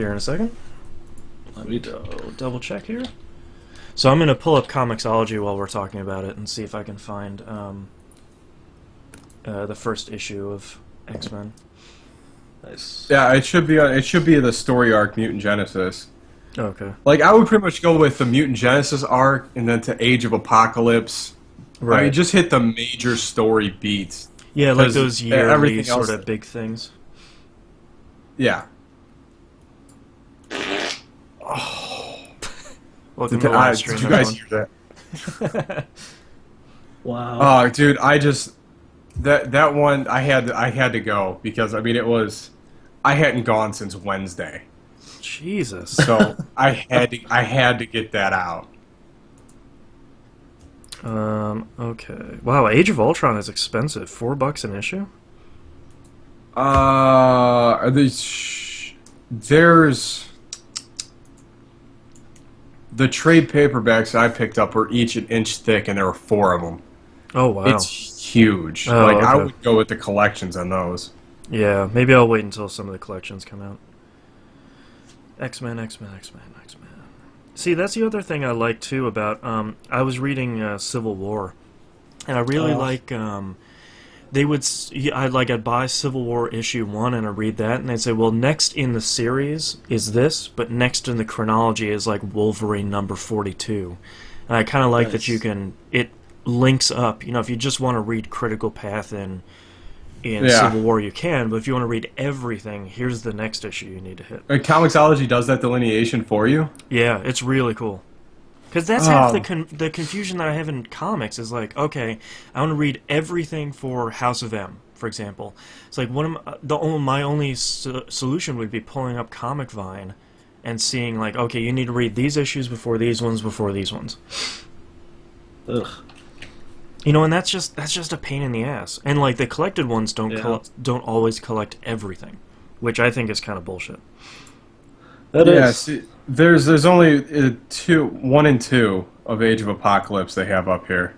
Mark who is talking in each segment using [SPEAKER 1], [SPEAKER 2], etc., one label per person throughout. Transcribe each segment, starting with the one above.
[SPEAKER 1] Here in a second. Let me double check here. So I'm going to pull up Comixology while we're talking about it and see if I can find the first issue of X-Men.
[SPEAKER 2] Nice.
[SPEAKER 3] Yeah, it should be the story arc Mutant Genesis.
[SPEAKER 1] Okay.
[SPEAKER 3] Like I would pretty much go with the Mutant Genesis arc and then to Age of Apocalypse.
[SPEAKER 1] Right.
[SPEAKER 3] I mean, just hit the major story beats.
[SPEAKER 1] Yeah, like those yearly
[SPEAKER 3] everything
[SPEAKER 1] sort
[SPEAKER 3] else-
[SPEAKER 1] of big things.
[SPEAKER 3] Yeah.
[SPEAKER 1] Welcome to the live stream,
[SPEAKER 3] Did you guys
[SPEAKER 1] everyone.
[SPEAKER 3] hear that?
[SPEAKER 2] Wow.
[SPEAKER 3] Oh, dude, I just that one I had to go because I mean I hadn't gone since Wednesday,
[SPEAKER 1] Jesus.
[SPEAKER 3] so I had to get that out.
[SPEAKER 1] Okay. Wow, Age of Ultron is expensive. $4 an issue?
[SPEAKER 3] There's the trade paperbacks I picked up were each an inch thick, and there were 4 of them.
[SPEAKER 1] Oh, wow.
[SPEAKER 3] It's huge.
[SPEAKER 1] Oh,
[SPEAKER 3] like I
[SPEAKER 1] okay.
[SPEAKER 3] would go with the collections on those.
[SPEAKER 1] Yeah, maybe I'll wait until some of the collections come out. X-Men. See, that's the other thing I like, too, about... I was reading Civil War, and I really like... I'd buy Civil War issue 1 and I'd read that, and they'd say, well, next in the series is this, but next in the chronology is, like, Wolverine number 42. And I kind of like that you can... It links up. You know, if you just want to read Critical Path in Civil War, you can, but if you want to read everything, here's the next issue you need to hit.
[SPEAKER 3] Comixology does that delineation for you.
[SPEAKER 1] Yeah, it's really cool. Because that's half the confusion that I have in comics is like, okay, I want to read everything for House of M, for example. It's like my only solution would be pulling up Comic Vine and seeing like, okay, you need to read these issues before these ones before these ones.
[SPEAKER 2] Ugh.
[SPEAKER 1] You know, and that's just a pain in the ass. And like the collected ones don't always collect everything, which I think is kind of bullshit.
[SPEAKER 2] That is.
[SPEAKER 3] See, there's only 1 and 2 of Age of Apocalypse they have up here.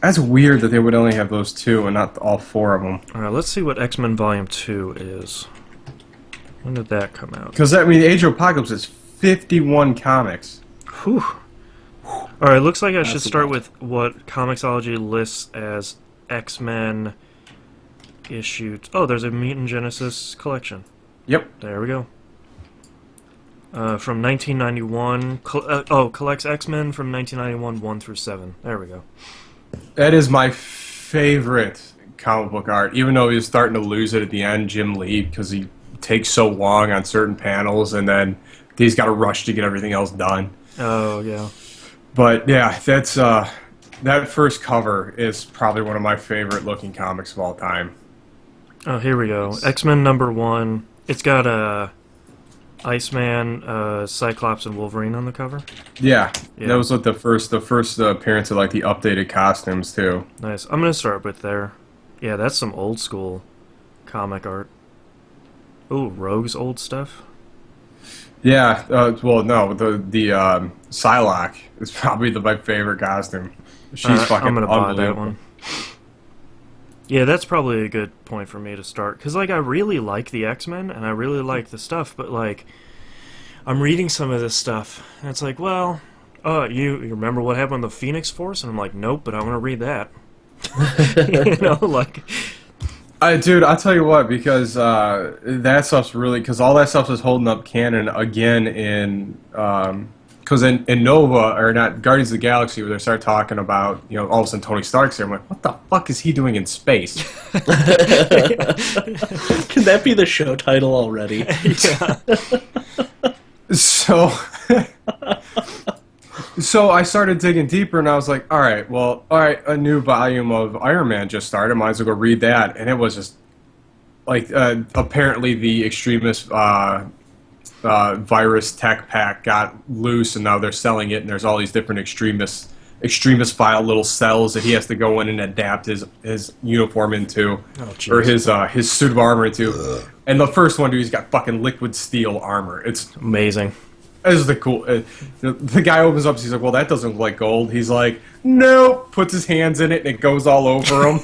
[SPEAKER 3] That's weird that they would only have those 2 and not all 4 of them.
[SPEAKER 1] All right, let's see what X-Men Volume 2 is. When did that come out?
[SPEAKER 3] Because I mean, Age of Apocalypse is 51 comics.
[SPEAKER 1] Whew. All right, looks like I should
[SPEAKER 2] That's a
[SPEAKER 1] start
[SPEAKER 2] lot.
[SPEAKER 1] with what Comixology lists as X-Men issued. Oh, there's a Mutant Genesis collection.
[SPEAKER 3] Yep.
[SPEAKER 1] There we go. From 1991. Collects X-Men from 1991 1 through 7. There we go.
[SPEAKER 3] That is my favorite comic book art, even though he was starting to lose it at the end, Jim Lee, because he takes so long on certain panels, and then he's got to rush to get everything else done.
[SPEAKER 1] Oh yeah.
[SPEAKER 3] But yeah, that's that first cover is probably one of my favorite looking comics of all time.
[SPEAKER 1] Oh, here we go. X-Men number 1. It's got Iceman, Cyclops, and Wolverine on the cover.
[SPEAKER 3] Yeah,
[SPEAKER 1] Yeah.
[SPEAKER 3] that was what the first appearance of like the updated costumes too.
[SPEAKER 1] Nice. I'm gonna start with there. Yeah, that's some old school comic art. Oh, Rogue's old stuff.
[SPEAKER 3] Yeah, well, no, the Psylocke is probably my favorite costume. She's fucking
[SPEAKER 1] I'm gonna buy that
[SPEAKER 3] unbelievable.
[SPEAKER 1] one. Yeah, that's probably a good point for me to start, because like I really like the X-Men and I really like the stuff, but like I'm reading some of this stuff and it's like, well, you remember what happened with the Phoenix Force? And I'm like, nope, but I want to read that. You know, like.
[SPEAKER 3] Dude, I'll tell you what, because that stuff's really, because all that stuff is holding up canon again in, because in Nova, or not, Guardians of the Galaxy, where they start talking about, you know, all of a sudden Tony Stark's here, I'm like, what the fuck is he doing in space?
[SPEAKER 2] Can that be the show title already?
[SPEAKER 1] Yeah.
[SPEAKER 3] So I started digging deeper, and I was like, all right, a new volume of Iron Man just started. Might as well go read that. And it was just, like, apparently the extremist virus tech pack got loose, and now they're selling it, and there's all these different extremist file little cells that he has to go in and adapt his uniform into, or his suit of armor into. And the first one, dude, he's got fucking liquid steel armor. It's
[SPEAKER 1] Amazing.
[SPEAKER 3] This is the cool. The guy opens up. He's like, "Well, that doesn't look like gold." He's like, "Nope." Puts his hands in it, and it goes all over him.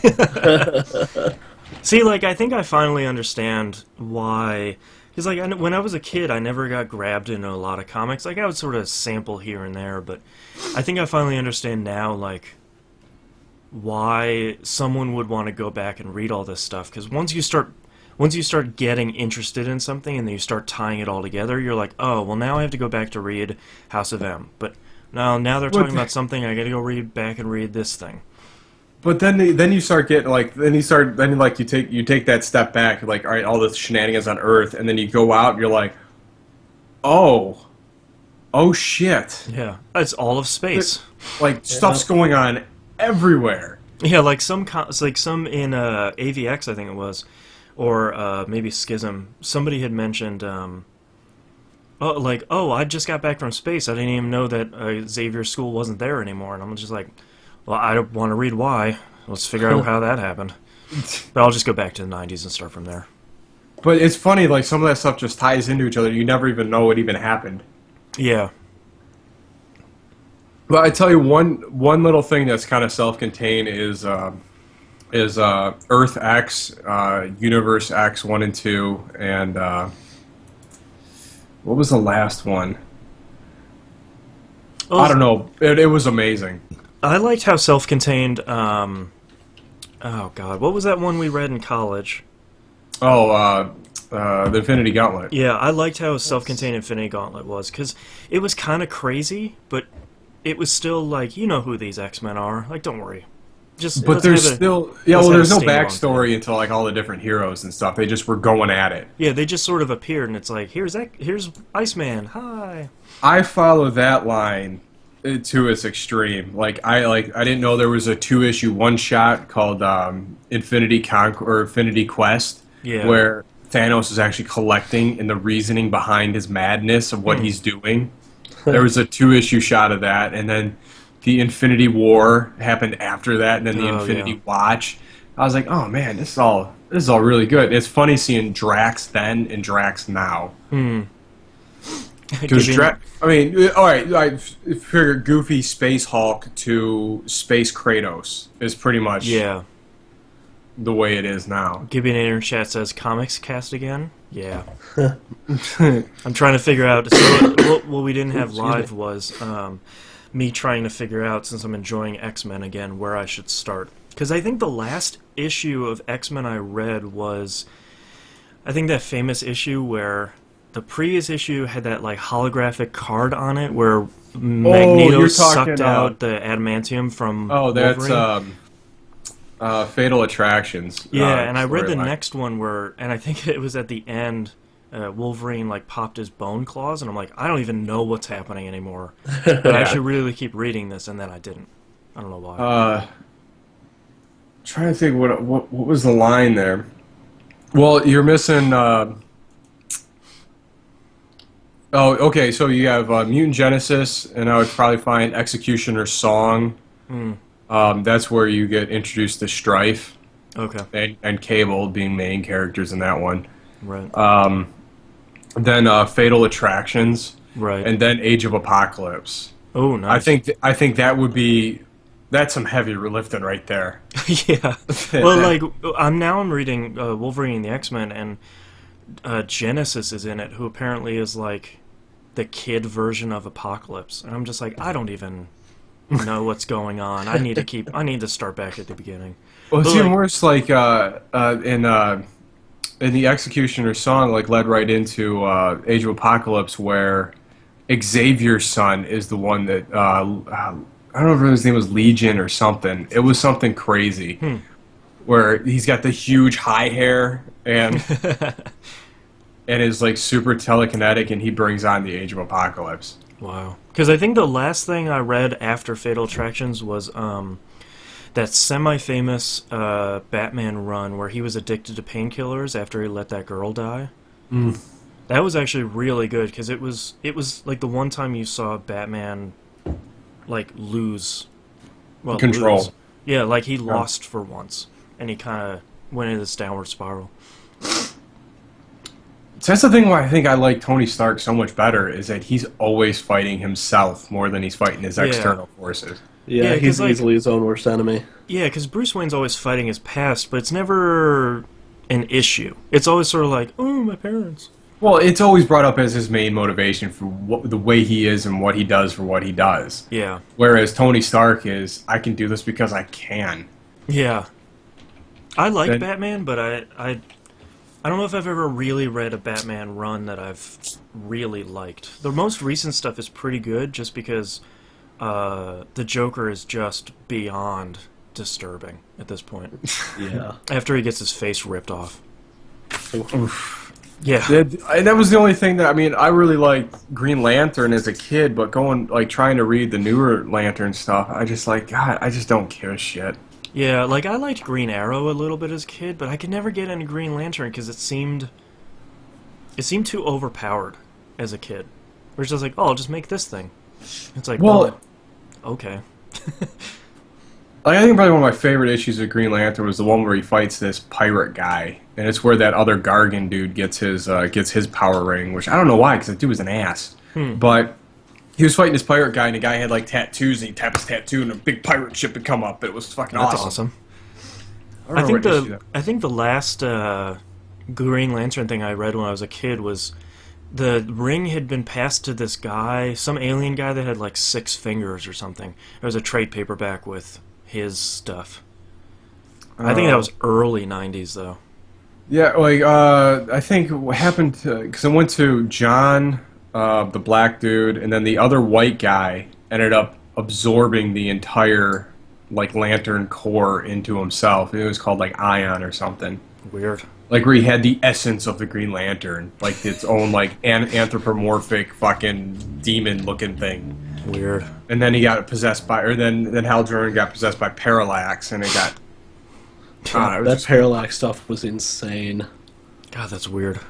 [SPEAKER 1] See, like, I think I finally understand why Because like when I was a kid, I never got grabbed into a lot of comics. Like I would sort of sample here and there, but I think I finally understand now, like why someone would want to go back and read all this stuff. Because once you start getting interested in something and then you start tying it all together, you're like, oh, well now I have to go back to read House of M. But now they're talking about something, I got to go back and read this thing.
[SPEAKER 3] But then you start getting like you take that step back, like, all right, all the shenanigans on Earth, and then you go out and you're like, oh shit,
[SPEAKER 1] Yeah, it's all of space.
[SPEAKER 3] like stuff's going on everywhere.
[SPEAKER 1] Yeah, like some in AVX, I think it was, or maybe Schism. Somebody had mentioned, I just got back from space. I didn't even know that Xavier's school wasn't there anymore, and I'm just like, well, I don't want to read why. Let's figure out how that happened. But I'll just go back to the 90s and start from there.
[SPEAKER 3] But it's funny, like some of that stuff just ties into each other. You never even know it even happened.
[SPEAKER 1] Yeah.
[SPEAKER 3] But I tell you, one little thing that's kind of self-contained is Earth X, Universe X 1 and 2, and what was the last one?
[SPEAKER 1] Well,
[SPEAKER 3] I don't know. It was amazing.
[SPEAKER 1] I liked how self-contained. Oh God, what was that one we read in college?
[SPEAKER 3] Oh, the Infinity Gauntlet.
[SPEAKER 1] Yeah, I liked how self-contained Infinity Gauntlet was, because it was kind of crazy, but it was still like, you know who these X-Men are. Like, don't worry.
[SPEAKER 3] But there's still there's no
[SPEAKER 1] standalone
[SPEAKER 3] backstory
[SPEAKER 1] thing.
[SPEAKER 3] until like all the different heroes and stuff. They just were going at it.
[SPEAKER 1] Yeah, they just sort of appeared, and it's like, here's Iceman. Hi.
[SPEAKER 3] I follow that line to its extreme. I didn't know there was a 2-issue one-shot called Infinity Quest,
[SPEAKER 1] Yeah.
[SPEAKER 3] where Thanos is actually collecting and the reasoning behind his madness of what he's doing. There was a 2-issue shot of that, and then the Infinity War happened after that, and then the Infinity Watch. I was like, oh man, this is all really good. It's funny seeing Drax then and Drax now. Because all right, I figure Goofy Space Hulk to Space Kratos is pretty much the way it is now.
[SPEAKER 1] Gibbionator in chat says, comics cast again? Yeah. I'm trying to figure out. So what we didn't have live was me trying to figure out, since I'm enjoying X-Men again, where I should start. Because I think the last issue of X-Men I read was, I think that famous issue where the previous issue had that like holographic card on it where Magneto sucked out the adamantium from Wolverine.
[SPEAKER 3] That's Fatal Attractions.
[SPEAKER 1] Yeah, and I read the next one where, and I think it was at the end, Wolverine like popped his bone claws, and I'm like, I don't even know what's happening anymore. But I should really keep reading this, and then I didn't. I don't know why.
[SPEAKER 3] Trying to think what was the line there. Well, you're missing. Oh, okay. So you have Mutant Genesis, and I would probably find Executioner's Song. That's where you get introduced to Strife.
[SPEAKER 1] Okay.
[SPEAKER 3] And Cable being main characters in that one.
[SPEAKER 1] Right.
[SPEAKER 3] Then Fatal Attractions.
[SPEAKER 1] Right.
[SPEAKER 3] And then Age of Apocalypse.
[SPEAKER 1] Oh, nice.
[SPEAKER 3] I think that's some heavy lifting right there.
[SPEAKER 1] Yeah. Well, like I'm reading Wolverine and the X-Men, and Genesis is in it, who apparently is like the kid version of Apocalypse, and I'm just like, I don't even know what's going on. I need to start back at the beginning.
[SPEAKER 3] Well, it's even worse. Like in the Executioner's Song, like led right into Age of Apocalypse, where Xavier's son is the one that I don't know if his name was Legion or something. It was something crazy, where he's got the huge high hair and and is like super telekinetic, and he brings on the Age of Apocalypse.
[SPEAKER 1] Wow. Because I think the last thing I read after Fatal Attractions was that semi-famous Batman run where he was addicted to painkillers after he let that girl die. That was actually really good, because it was like the one time you saw Batman like lose
[SPEAKER 3] Control.
[SPEAKER 1] lose. Yeah, like he lost for once, and he kind of went into this downward spiral.
[SPEAKER 3] So that's the thing why I think I like Tony Stark so much better, is that he's always fighting himself more than he's fighting his external forces.
[SPEAKER 2] Yeah, he's easily his own worst enemy.
[SPEAKER 1] Yeah, because Bruce Wayne's always fighting his past, but it's never an issue. It's always sort of like, oh, my parents.
[SPEAKER 3] Well, it's always brought up as his main motivation for the way he is and what he does for what he does.
[SPEAKER 1] Yeah.
[SPEAKER 3] Whereas Tony Stark is, I can do this because I can.
[SPEAKER 1] Yeah. I like
[SPEAKER 3] Then-
[SPEAKER 1] Batman, but I don't know if I've ever really read a Batman run that I've really liked. The most recent stuff is pretty good, just because the Joker is just beyond disturbing at this point.
[SPEAKER 2] Yeah.
[SPEAKER 1] After he gets his face ripped off.
[SPEAKER 3] Oof.
[SPEAKER 1] Yeah.
[SPEAKER 3] That was the only thing that, I mean, I really liked Green Lantern as a kid, but trying to read the newer Lantern stuff, I just God, I just don't give a shit.
[SPEAKER 1] Yeah, like, I liked Green Arrow a little bit as a kid, but I could never get into Green Lantern because it seemed too overpowered as a kid. Where it's just like, oh, I'll just make this thing. It's like, well, okay.
[SPEAKER 3] I think probably one of my favorite issues of Green Lantern was the one where he fights this pirate guy, and it's where that other Gargan dude gets his power ring, which I don't know why, because the dude was an ass. But he was fighting this pirate guy, and the guy had like tattoos, and he tapped his tattoo, and a big pirate ship would come up. It was fucking
[SPEAKER 1] That's
[SPEAKER 3] awesome.
[SPEAKER 1] I think the last Green Lantern thing I read when I was a kid was the ring had been passed to this guy, some alien guy that had like 6 fingers or something. It was a trade paperback with his stuff. I think that was early 90s, though.
[SPEAKER 3] Yeah, I think what happened because I went to John, the black dude, and then the other white guy ended up absorbing the entire Lantern core into himself. It was called Ion or something.
[SPEAKER 1] Weird.
[SPEAKER 3] Where he had the essence of the Green Lantern, its own anthropomorphic fucking demon looking thing.
[SPEAKER 1] Weird.
[SPEAKER 3] And then he got possessed by, or then Hal Jordan got possessed by Parallax, and it got.
[SPEAKER 2] That Parallax stuff was insane.
[SPEAKER 1] God, that's weird.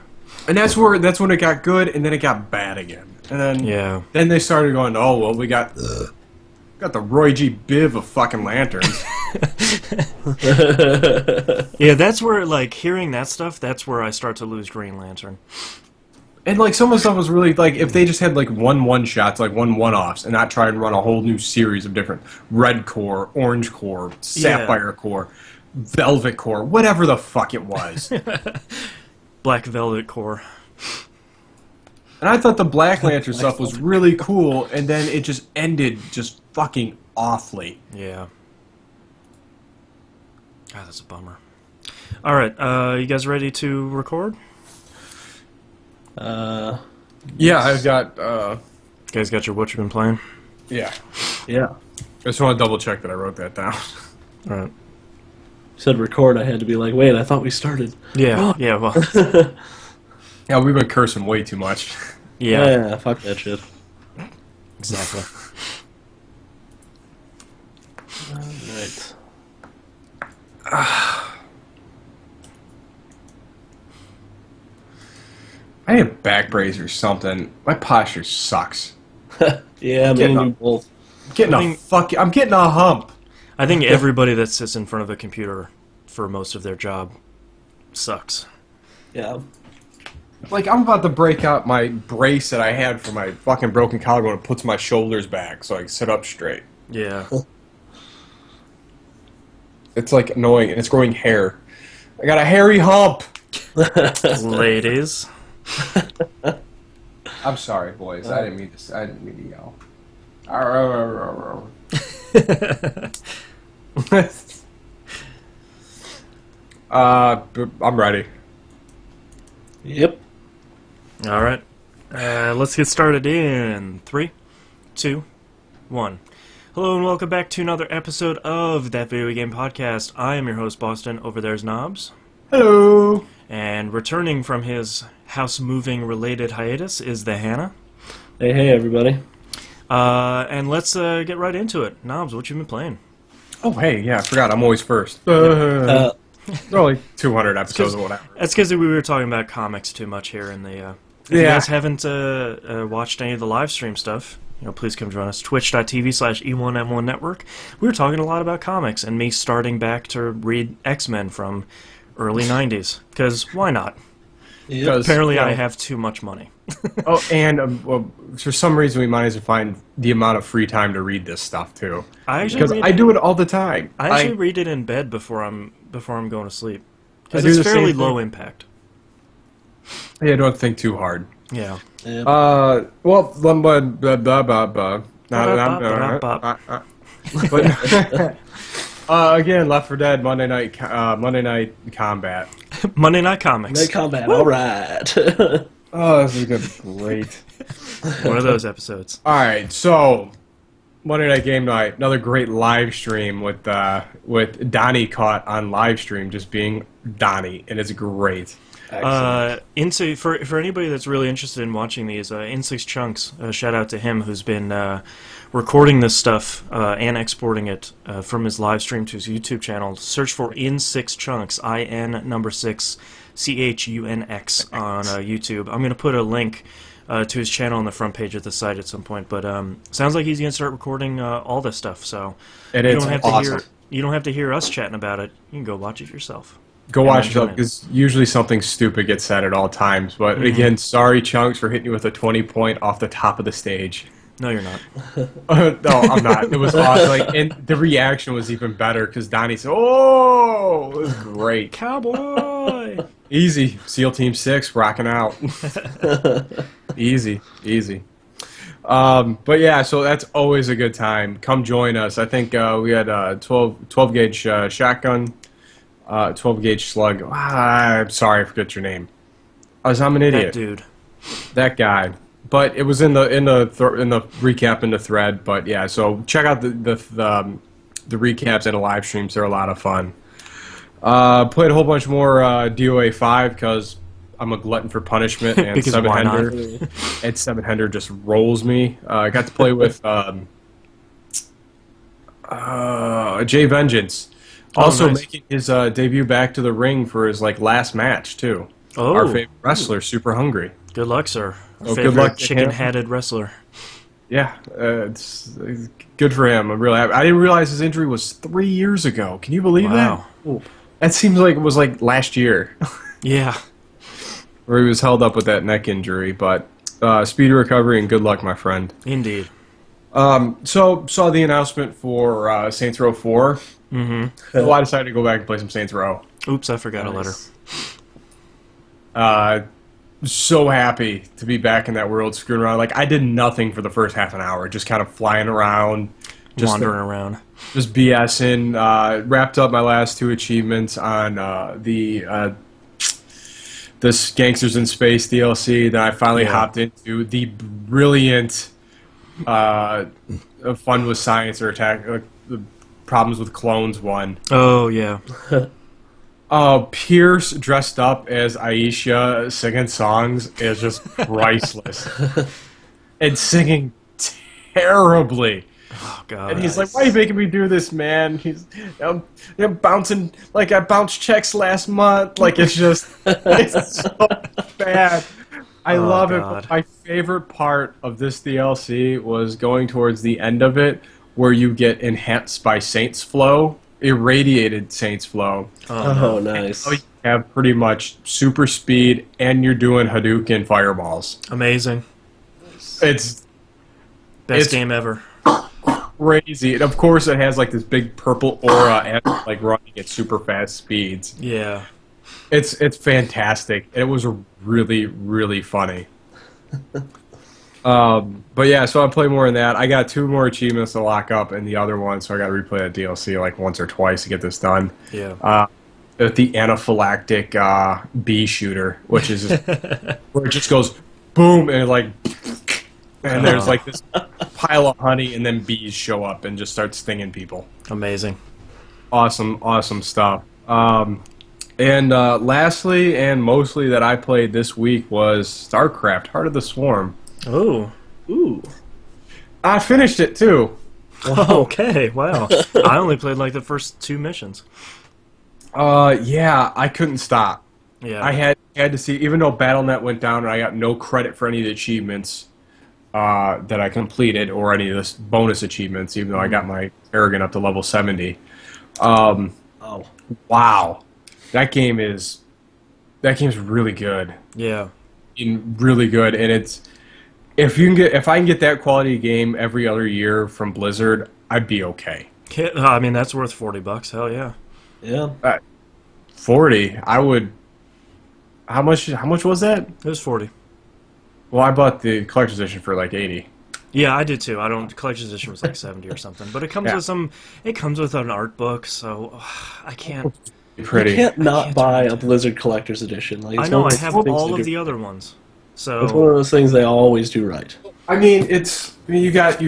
[SPEAKER 3] And that's when it got good, and then it got bad again. And then then they started going, oh well, we got the Roy G. Biv of fucking lanterns.
[SPEAKER 1] Yeah, that's where hearing that stuff. That's where I start to lose Green Lantern.
[SPEAKER 3] And some of the stuff was really if they just had one shots, one-offs, and not try and run a whole new series of different Red Core, Orange Core, Sapphire Core, Velvet Core, whatever the fuck it was.
[SPEAKER 1] Black Velvet Core.
[SPEAKER 3] And I thought the Black Lantern stuff was really cool, and then it just ended just fucking awfully.
[SPEAKER 1] Yeah. God, that's a bummer. All right, you guys ready to record?
[SPEAKER 3] Yeah, I've got.
[SPEAKER 1] You guys got your what you've been playing?
[SPEAKER 3] Yeah.
[SPEAKER 2] Yeah.
[SPEAKER 3] I just want to double check that I wrote that down.
[SPEAKER 1] All right.
[SPEAKER 2] You said record, I had to be like, wait, I thought we started.
[SPEAKER 1] Yeah, yeah, well.
[SPEAKER 3] Yeah, we've been cursing way too much.
[SPEAKER 1] Yeah.
[SPEAKER 2] Fuck that shit.
[SPEAKER 1] Exactly.
[SPEAKER 2] Alright.
[SPEAKER 3] I need a back brace or something. My posture sucks.
[SPEAKER 2] Yeah, me and you both.
[SPEAKER 3] I'm getting a hump.
[SPEAKER 1] I think everybody that sits in front of a computer for most of their job sucks.
[SPEAKER 2] Yeah.
[SPEAKER 3] I'm about to break out my brace that I had for my fucking broken collarbone. It puts my shoulders back so I can sit up straight.
[SPEAKER 1] Yeah.
[SPEAKER 3] It's annoying, and it's growing hair. I got a hairy hump.
[SPEAKER 1] Ladies.
[SPEAKER 3] I'm sorry, boys. I didn't mean to yell. I'm ready.
[SPEAKER 2] Yep.
[SPEAKER 1] All right. Let's get started in 3, 2, 1. Hello and welcome back to another episode of That Video Game Podcast. I am your host, Boston. Over there's Knobs.
[SPEAKER 3] Hello.
[SPEAKER 1] And returning from his house-moving related hiatus is the Hannah.
[SPEAKER 2] Hey, everybody.
[SPEAKER 1] And let's get right into it. Knobs, what you been playing?
[SPEAKER 3] Oh, hey, yeah, I forgot. I'm always first. There are only 200 episodes or whatever.
[SPEAKER 1] That's because we were talking about comics too much here in the... If you guys haven't watched any of the live stream stuff, please come join us. Twitch.tv/E1M1 Network. We were talking a lot about comics and me starting back to read X-Men from early 90s. Because why not?
[SPEAKER 2] Yep.
[SPEAKER 1] Apparently I have too much money.
[SPEAKER 3] Oh, and for some reason we managed to find the amount of free time to read this stuff, too. Because I do it all the time.
[SPEAKER 1] I actually read it in bed before I'm going to sleep. Because
[SPEAKER 3] do
[SPEAKER 1] it's
[SPEAKER 3] the
[SPEAKER 1] fairly
[SPEAKER 3] same
[SPEAKER 1] low
[SPEAKER 3] thing.
[SPEAKER 1] impact.
[SPEAKER 3] Yeah, don't think too hard.
[SPEAKER 1] Yeah.
[SPEAKER 2] Yeah.
[SPEAKER 3] Well, blah, blah, blah, blah, blah. But again, Left 4 Dead Monday Night Combat.
[SPEAKER 1] Monday Night Comics.
[SPEAKER 2] Night combat. All right.
[SPEAKER 3] Oh, this is gonna be great.
[SPEAKER 1] One of those episodes.
[SPEAKER 3] All right, so Monday Night Game Night, another great live stream with Donnie caught on live stream just being Donnie, and it's great.
[SPEAKER 1] Into for anybody that's really interested in watching these, In6 Chunks, shout out to him who's been recording this stuff and exporting it from his live stream to his YouTube channel. Search for In6 Chunks, IN6 CHUNX on YouTube. I'm gonna put a link to his channel on the front page of the site at some point. But sounds like he's gonna start recording all this stuff. So
[SPEAKER 3] And it's awesome.
[SPEAKER 1] You don't have to hear us chatting about it. You can go watch it yourself.
[SPEAKER 3] Go
[SPEAKER 1] And
[SPEAKER 3] watch
[SPEAKER 1] enjoy
[SPEAKER 3] yourself, because usually something stupid gets said at all times. But again, sorry, Chunks, for hitting you with a 20-point off the top of the stage.
[SPEAKER 1] No, you're not.
[SPEAKER 3] No, I'm not. It was awesome. Like, and the reaction was even better because Donnie said, "Oh, it was great."
[SPEAKER 1] Cowboy!
[SPEAKER 3] Easy. SEAL Team 6 rocking out. Easy. But yeah, so that's always a good time. Come join us. I think we had a 12 gauge shotgun, 12 gauge slug. I'm sorry, I forget your name. I'm an idiot.
[SPEAKER 1] That dude.
[SPEAKER 3] That guy. But it was in the recap in the thread. But yeah, so check out the recaps and the live streams. They're a lot of fun. Played a whole bunch more DOA 5 because I'm a glutton for punishment, and
[SPEAKER 1] Because
[SPEAKER 3] Seven
[SPEAKER 1] why not?
[SPEAKER 3] Hender and Seven Hender just rolls me. I got to play with Jay Vengeance, also
[SPEAKER 1] nice.
[SPEAKER 3] making his debut back to the ring for his last match too.
[SPEAKER 1] Oh,
[SPEAKER 3] Our favorite wrestler, Super Hungry.
[SPEAKER 1] good luck, sir. Our
[SPEAKER 3] Oh, good
[SPEAKER 1] favorite
[SPEAKER 3] luck to him.
[SPEAKER 1] chicken-headed wrestler.
[SPEAKER 3] Yeah, it's good for him. I'm really happy. I didn't realize his injury was 3 years ago. Can you believe
[SPEAKER 1] Wow.
[SPEAKER 3] that? That seems like it was like last year.
[SPEAKER 1] Yeah.
[SPEAKER 3] Where he was held up with that neck injury, but speedy recovery and good luck, my friend.
[SPEAKER 1] Indeed.
[SPEAKER 3] So saw the announcement for Saints Row 4.
[SPEAKER 1] Mm-hmm.
[SPEAKER 3] So I decided to go back and play some Saints Row.
[SPEAKER 1] Oops, I forgot a letter.
[SPEAKER 3] So happy to be back in that world, screwing around. Like, I did nothing for the first half an hour, just kind of flying around, just
[SPEAKER 1] Wandering around.
[SPEAKER 3] just BSing. Wrapped up my last 2 achievements on this Gangsters in Space DLC. Then I finally hopped into the brilliant Fun with Science or the Problems with Clones one.
[SPEAKER 1] Oh, yeah.
[SPEAKER 3] Pierce dressed up as Aisha singing songs is just priceless. And singing terribly.
[SPEAKER 1] Oh, God.
[SPEAKER 3] And he's like, "Why are you making me do this, man?" He's I'm bouncing like I bounced checks last month. Like, it's just it's so bad. I love it.
[SPEAKER 1] God.
[SPEAKER 3] But my favorite part of this DLC was going towards the end of it, where you get enhanced by Saints Flow, irradiated Saints Flow.
[SPEAKER 2] Oh, nice.
[SPEAKER 3] So you have pretty much super speed, and you're doing Hadouken fireballs.
[SPEAKER 1] Amazing.
[SPEAKER 3] It's
[SPEAKER 1] Best game ever.
[SPEAKER 3] crazy, and of course it has like this big purple aura and like running at super fast speeds.
[SPEAKER 1] Yeah.
[SPEAKER 3] It's fantastic. It was really, really funny. But yeah, so I play more in that. I got 2 more achievements to lock up in the other one, so I got to replay that DLC like once or twice to get this done.
[SPEAKER 1] Yeah.
[SPEAKER 3] The anaphylactic bee shooter, which is just, where it just goes boom and like, and there's like this pile of honey, and then bees show up and just start stinging people.
[SPEAKER 1] Amazing.
[SPEAKER 3] Awesome stuff. And lastly and mostly that I played this week was StarCraft: Heart of the Swarm.
[SPEAKER 1] Oh.
[SPEAKER 2] Ooh.
[SPEAKER 3] I finished it too.
[SPEAKER 1] Okay, wow. I only played like the first 2 missions.
[SPEAKER 3] Yeah, I couldn't stop.
[SPEAKER 1] Yeah.
[SPEAKER 3] I had to see, even though BattleNet went down and I got no credit for any of the achievements that I completed or any of the bonus achievements, even though I got my Arrogant up to level 70.
[SPEAKER 2] Oh.
[SPEAKER 3] Wow, that game's really good.
[SPEAKER 1] Yeah.
[SPEAKER 3] Really good, and it's if I can get that quality game every other year from Blizzard, I'd be okay.
[SPEAKER 1] I mean, that's worth $40. Hell yeah.
[SPEAKER 2] Yeah.
[SPEAKER 3] 40, I would How much was that?
[SPEAKER 1] It was 40.
[SPEAKER 3] Well, I bought the collector's edition for like 80.
[SPEAKER 1] Yeah, I did too. I don't. Collector's edition was like 70 or something, but it comes
[SPEAKER 3] Yeah.
[SPEAKER 1] with some. It comes with an art book, so I can't.
[SPEAKER 3] Pretty.
[SPEAKER 2] You can't not
[SPEAKER 1] can't
[SPEAKER 2] buy
[SPEAKER 1] do
[SPEAKER 2] a
[SPEAKER 1] it.
[SPEAKER 2] Blizzard collector's edition. Like,
[SPEAKER 1] I
[SPEAKER 2] it's
[SPEAKER 1] know.
[SPEAKER 2] one
[SPEAKER 1] I
[SPEAKER 2] of those
[SPEAKER 1] have
[SPEAKER 2] things
[SPEAKER 1] all
[SPEAKER 2] they
[SPEAKER 1] of
[SPEAKER 2] do-
[SPEAKER 1] the other ones.
[SPEAKER 2] It's one of
[SPEAKER 1] So
[SPEAKER 2] those things they always do right.
[SPEAKER 3] I mean, you got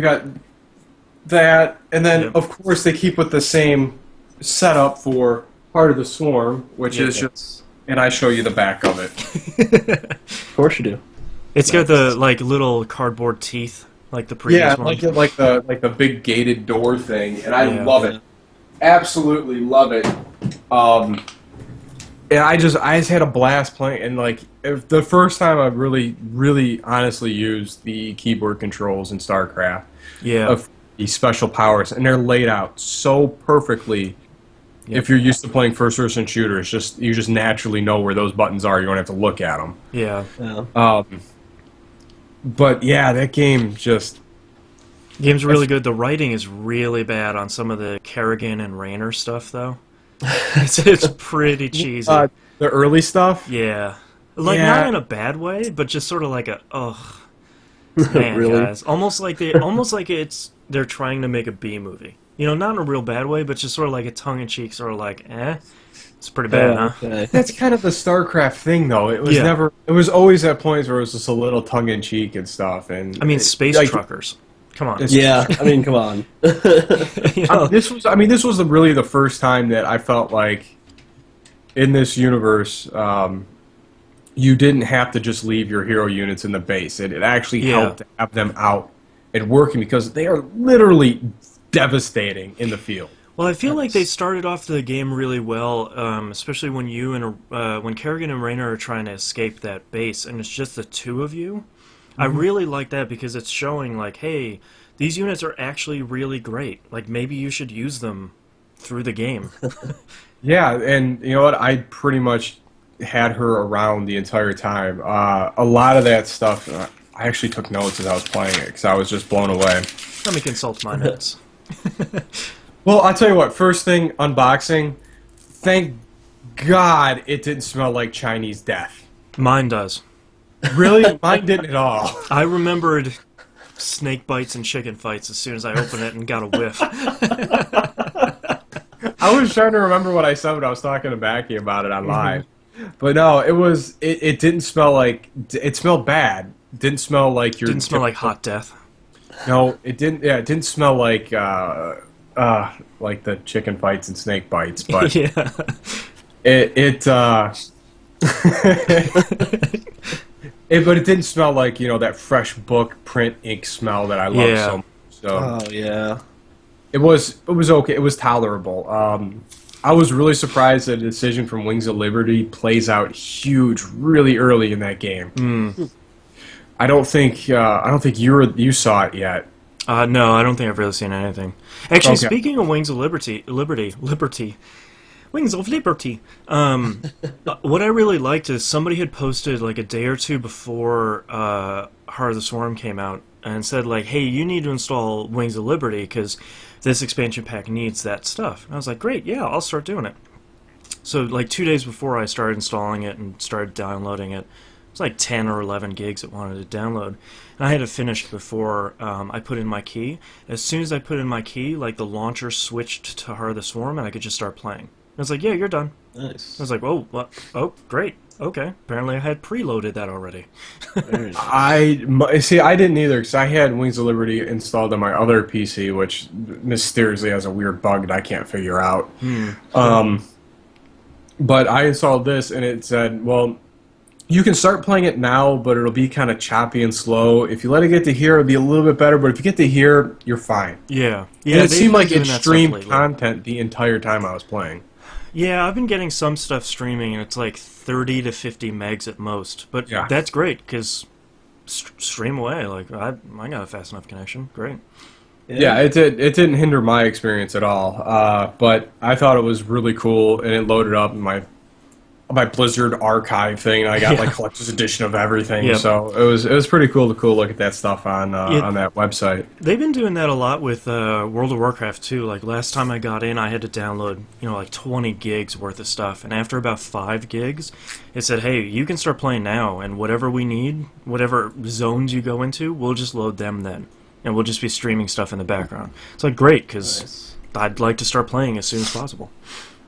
[SPEAKER 3] that, and then
[SPEAKER 1] Yep.
[SPEAKER 3] of course they keep with the same setup for Heart of the Swarm, which
[SPEAKER 1] Yep.
[SPEAKER 3] is just, and I show you the back of it.
[SPEAKER 2] Of course you do.
[SPEAKER 1] it's got the like little cardboard teeth, like the previous
[SPEAKER 3] Yeah,
[SPEAKER 1] one.
[SPEAKER 3] like the big gated door thing, and I
[SPEAKER 1] Yeah.
[SPEAKER 3] love it, absolutely love it. And I just had a blast playing, and like if the first time I really honestly used the keyboard controls in StarCraft
[SPEAKER 1] Yeah.
[SPEAKER 3] of these special powers, and they're laid out so perfectly.
[SPEAKER 1] Yep.
[SPEAKER 3] If you're used to playing first-person shooters, you just naturally know where those buttons are. You don't have to look at them.
[SPEAKER 1] Yeah.
[SPEAKER 2] Yeah.
[SPEAKER 3] But yeah, that game just
[SPEAKER 1] The game's really good. The writing is really bad on some of the Kerrigan and Rayner stuff, though. It's pretty cheesy.
[SPEAKER 3] the early stuff.
[SPEAKER 1] Yeah. Like,
[SPEAKER 3] Yeah.
[SPEAKER 1] not in a bad way, but just sort of like a, ugh. Man,
[SPEAKER 2] Really?
[SPEAKER 1] guys. Almost like they're trying to make a B movie. You know, not in a real bad way, but just sort of like a tongue-in-cheek sort of like, It's pretty bad, huh?
[SPEAKER 2] Okay.
[SPEAKER 3] That's kind of the StarCraft thing, though. It was
[SPEAKER 1] Yeah.
[SPEAKER 3] never. It was always at points where it was just a little tongue-in-cheek and stuff. And
[SPEAKER 1] I mean, space
[SPEAKER 3] like,
[SPEAKER 1] truckers. Come on.
[SPEAKER 3] It's-
[SPEAKER 2] Yeah, I mean, come on.
[SPEAKER 1] You know?
[SPEAKER 3] This was. I mean, this was really the first time that I felt like in this universe, you didn't have to just leave your hero units in the base. It actually
[SPEAKER 1] Yeah.
[SPEAKER 3] helped to have them out and working because they are literally devastating in the field.
[SPEAKER 1] Well, I feel like they started off the game really well, especially when when Kerrigan and Rayner are trying to escape that base, and it's just the two of you. I really like that because it's showing like, hey, these units are actually really great. Like maybe you should use them through the game.
[SPEAKER 3] Yeah, and you know what? I pretty much had her around the entire time. A lot of that stuff, I actually took notes as I was playing it because I was just blown away.
[SPEAKER 1] Let me consult my notes.
[SPEAKER 3] Well, I'll tell you what. First thing, unboxing. Thank God it didn't smell like Chinese death.
[SPEAKER 1] Mine does.
[SPEAKER 3] Really? Mine didn't at all.
[SPEAKER 1] I remembered snake bites and chicken fights as soon as I opened it and got a whiff.
[SPEAKER 3] I was trying to remember what I said when I was talking to Becky about it on live. But no, it didn't smell like, it smelled bad. It didn't smell like your...
[SPEAKER 1] Didn't smell like hot death.
[SPEAKER 3] No, it didn't, yeah, it didn't smell like the chicken fights and snake bites, but
[SPEAKER 1] Yeah.
[SPEAKER 3] But it didn't smell like, that fresh book print ink smell that I love
[SPEAKER 1] Yeah.
[SPEAKER 3] so much. So
[SPEAKER 2] Oh, yeah.
[SPEAKER 3] it was okay. It was tolerable. I was really surprised that the decision from Wings of Liberty plays out huge really early in that game. I don't think you saw it yet.
[SPEAKER 1] No, I don't think I've really seen anything. Actually,
[SPEAKER 3] Okay.
[SPEAKER 1] speaking of Wings of Liberty, Wings of Liberty. What I really liked is somebody had posted like a day or two before Heart of the Swarm came out and said like, "Hey, you need to install Wings of Liberty because this expansion pack needs that stuff." And I was like, "Great, yeah, I'll start doing it." So like 2 days before I started installing it and started downloading it, it was like 10 or 11 gigs it wanted to download. And I had it finished before I put in my key. As soon as I put in my key, like the launcher switched to Heart of the Swarm and I could just start playing. I was like, yeah, you're done.
[SPEAKER 2] Nice.
[SPEAKER 1] I was like, oh, what? Oh, great. Okay. Apparently I had preloaded that already.
[SPEAKER 2] Very nice.
[SPEAKER 3] I didn't either because I had Wings of Liberty installed on my other PC, which mysteriously has a weird bug that I can't figure out. But I installed this and it said, well, you can start playing it now, but it'll be kind of choppy and slow. If you let it get to here, it'll be a little bit better, but if you get to here, you're fine.
[SPEAKER 1] Yeah.
[SPEAKER 3] And
[SPEAKER 1] Yeah,
[SPEAKER 3] it seemed like it
[SPEAKER 1] doing that stuff
[SPEAKER 3] streamed
[SPEAKER 1] lately.
[SPEAKER 3] content the entire time I was playing.
[SPEAKER 1] Yeah, I've been getting some stuff streaming, and it's like 30 to 50 megs at most. But
[SPEAKER 3] Yeah.
[SPEAKER 1] that's great, because stream away. Like, I got a fast enough connection. Great.
[SPEAKER 3] Yeah, it didn't hinder my experience at all. But I thought it was really cool, and it loaded up, and my my Blizzard archive thing. And I got like collector's edition of everything.
[SPEAKER 1] Yep.
[SPEAKER 3] So it was pretty cool to look at that stuff on that website.
[SPEAKER 1] They've been doing that a lot with World of Warcraft too. Like last time I got in, I had to download, like 20 gigs worth of stuff, and after about 5 gigs, it said, "Hey, you can start playing now, and whatever we need, whatever zones you go into, we'll just load them then, and we'll just be streaming stuff in the background." It's like great because I'd like to start playing as soon as possible.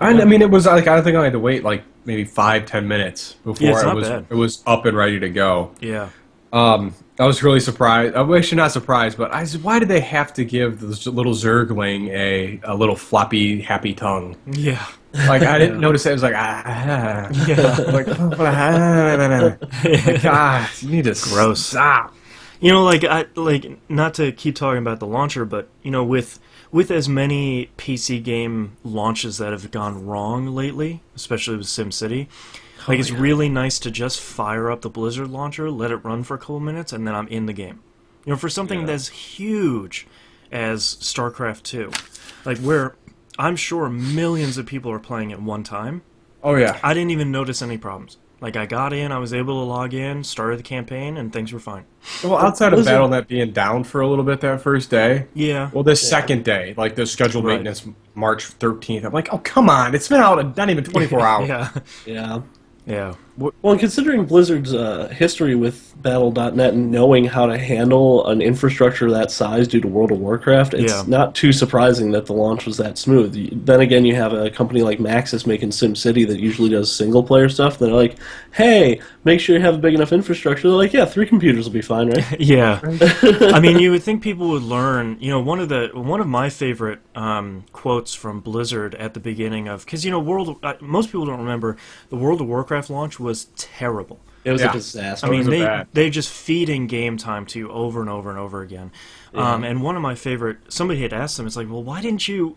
[SPEAKER 3] I mean, it was like I don't think I had to wait like maybe 5-10 minutes before
[SPEAKER 1] it's not bad.
[SPEAKER 3] it was up and ready to go.
[SPEAKER 1] Yeah.
[SPEAKER 3] I was really surprised. I'm actually not surprised, but I said, why did they have to give this little Zergling a little floppy, happy tongue?
[SPEAKER 1] Yeah.
[SPEAKER 3] Like, I didn't notice it. It was like, ah.
[SPEAKER 1] Yeah.
[SPEAKER 3] Like, God, you need to
[SPEAKER 1] Gross.
[SPEAKER 3] stop.
[SPEAKER 1] Not to keep talking about the launcher, but, with as many PC game launches that have gone wrong lately, especially with SimCity, it's really nice to just fire up the Blizzard launcher, let it run for a couple minutes, and then I'm in the game. For something that's huge as StarCraft 2, where I'm sure millions of people are playing at one time.
[SPEAKER 3] Oh, yeah.
[SPEAKER 1] I didn't even notice any problems. I got in, I was able to log in, started the campaign, and things were fine.
[SPEAKER 3] Well, outside of Battle.net being down for a little bit that first day.
[SPEAKER 1] Yeah.
[SPEAKER 3] Well, the second day, like the scheduled maintenance, March 13th, I'm like, oh, come on. It's been out not even 24 hours.
[SPEAKER 1] Yeah.
[SPEAKER 2] Yeah.
[SPEAKER 1] Yeah.
[SPEAKER 2] Well, and considering Blizzard's history with Battle.net and knowing how to handle an infrastructure that size due to World of Warcraft, it's not too surprising that the launch was that smooth. Then again, you have a company like Maxis making SimCity that usually does single-player stuff. They're like, hey, make sure you have a big enough infrastructure. They're like, yeah, 3 computers will be fine, right?
[SPEAKER 1] Yeah. I mean, you would think people would learn. One of my favorite quotes from Blizzard at the beginning of, because most people don't remember the World of Warcraft launch was terrible.
[SPEAKER 2] It was a disaster.
[SPEAKER 1] I mean, they just feed in game time to you over and over and over again. And one of my favorite, somebody had asked them, it's like, well, why didn't you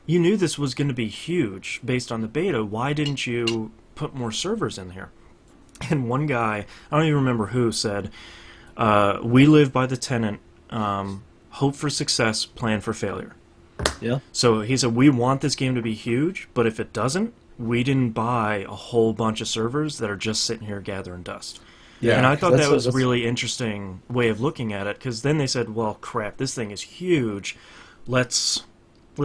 [SPEAKER 1] knew this was going to be huge based on the beta, why didn't you put more servers in here? And one guy, I don't even remember who, said, we live by the tenet, hope for success, plan for failure.
[SPEAKER 2] Yeah.
[SPEAKER 1] So he said, we want this game to be huge, but if it doesn't, we didn't buy a whole bunch of servers that are just sitting here gathering dust. Yeah, and I thought that was a really interesting way of looking at it, because then they said, well, crap, this thing is huge. Let's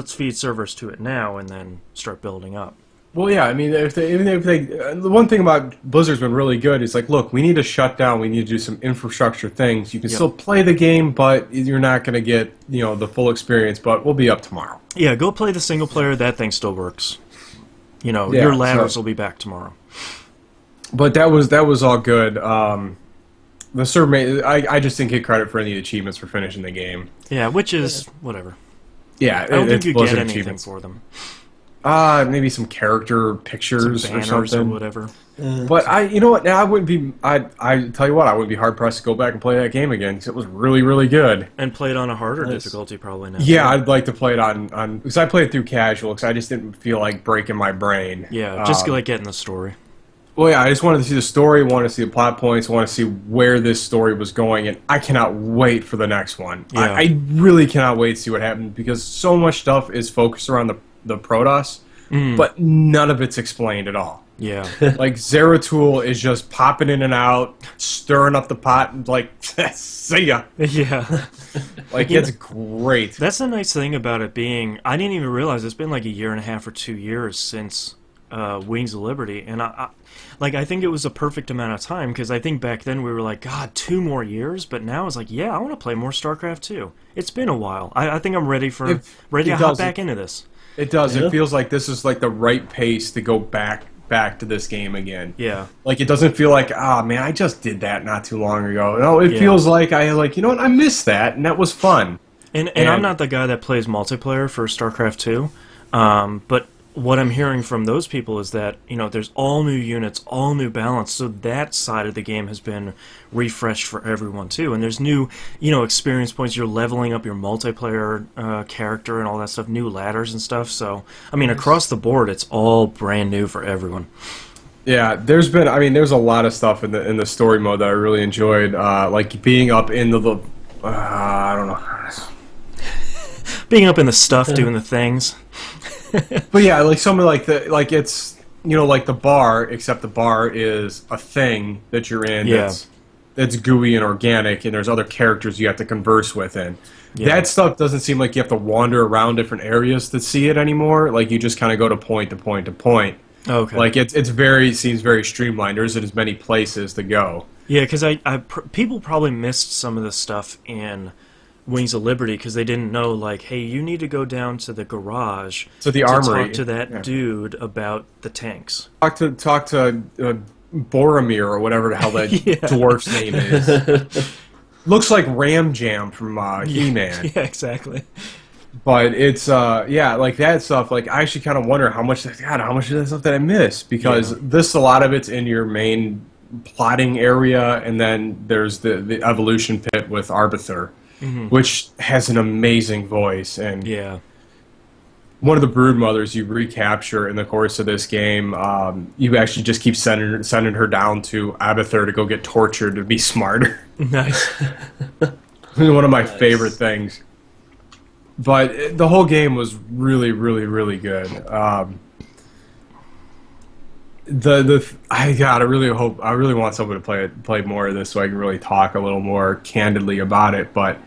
[SPEAKER 1] feed servers to it now and then start building up.
[SPEAKER 3] Well, yeah, I mean, the one thing about Blizzard's been really good is like, look, we need to shut down, we need to do some infrastructure things. You can still play the game, but you're not going to get, the full experience, but we'll be up tomorrow.
[SPEAKER 1] Yeah, go play the single player, that thing still works. Your ladders will be back tomorrow.
[SPEAKER 3] But that was all good. The server, I just didn't get credit for any achievements for finishing the game.
[SPEAKER 1] Yeah, which is whatever.
[SPEAKER 3] Yeah,
[SPEAKER 1] I don't think you
[SPEAKER 3] Blizzard
[SPEAKER 1] get anything
[SPEAKER 3] achievements
[SPEAKER 1] for them.
[SPEAKER 3] Maybe some character pictures
[SPEAKER 1] Some banners
[SPEAKER 3] or something,
[SPEAKER 1] or whatever.
[SPEAKER 3] But you know what? Now I wouldn't be. I tell you what, I wouldn't be hard pressed to go back and play that game again because it was really, really good.
[SPEAKER 1] And play it on a harder difficulty probably now.
[SPEAKER 3] Yeah, I'd like to play it on because I played it through casual because I just didn't feel like breaking my brain.
[SPEAKER 1] Yeah, just like getting the story.
[SPEAKER 3] Well, yeah, I just wanted to see the story, wanted to see the plot points, wanted to see where this story was going, and I cannot wait for the next one.
[SPEAKER 1] Yeah.
[SPEAKER 3] I really cannot wait to see what happens because so much stuff is focused around the Protoss, but none of it's explained at all.
[SPEAKER 1] Yeah.
[SPEAKER 3] Like, Zeratul is just popping in and out, stirring up the pot, and like, see ya.
[SPEAKER 1] Yeah.
[SPEAKER 3] Like, it's great.
[SPEAKER 1] That's the nice thing about it being... I didn't even realize it's been like 1.5 or 2 years since Wings of Liberty, and I think it was a perfect amount of time, because I think back then we were like, God, 2 more years? But now it's like, yeah, I want to play more StarCraft 2. It's been a while. I think I'm ready to hop back into this.
[SPEAKER 3] It does. Yeah. It feels like this is like the right pace to go back to this game again.
[SPEAKER 1] Yeah.
[SPEAKER 3] Like, it doesn't feel like, man, I just did that not too long ago. No, it feels like you know what, I missed that, and that was fun.
[SPEAKER 1] And I'm not the guy that plays multiplayer for StarCraft 2, but what I'm hearing from those people is that, there's all new units, all new balance, so that side of the game has been refreshed for everyone too. And there's new, experience points. You're leveling up your multiplayer character and all that stuff, new ladders and stuff. So, I mean, across the board, it's all brand new for everyone.
[SPEAKER 3] Yeah, there's a lot of stuff in the story mode that I really enjoyed, like being up in the I don't know.
[SPEAKER 1] Being up in the stuff, doing the things.
[SPEAKER 3] But yeah, like some of it's like the bar, except the bar is a thing that you're in that's gooey and organic, and there's other characters you have to converse with, and that stuff doesn't seem like you have to wander around different areas to see it anymore. Like, you just kind of go to point to point to point.
[SPEAKER 1] Okay.
[SPEAKER 3] Like, seems very streamlined. There isn't as many places to go.
[SPEAKER 1] Yeah, because people probably missed some of the stuff in Wings of Liberty because they didn't know, like, hey, you need to go down to the garage
[SPEAKER 3] to the armory,
[SPEAKER 1] talk to that dude about the tanks.
[SPEAKER 3] Talk to Boromir or whatever the hell that dwarf's name is. Looks like Ram Jam from He-Man.
[SPEAKER 1] Yeah, exactly.
[SPEAKER 3] But it's like that stuff. Like, I actually kind of wonder how much of that stuff did I miss, because a lot of it's in your main plotting area, and then there's the evolution pit with Arbither, which has an amazing voice, and one of the brood mothers you recapture in the course of this game, you actually just keep sending her down to Arbither to go get tortured to be smarter.
[SPEAKER 1] Nice.
[SPEAKER 3] One of my favorite things. But the whole game was really, really, really good. I really want someone to play more of this so I can really talk a little more candidly about it. But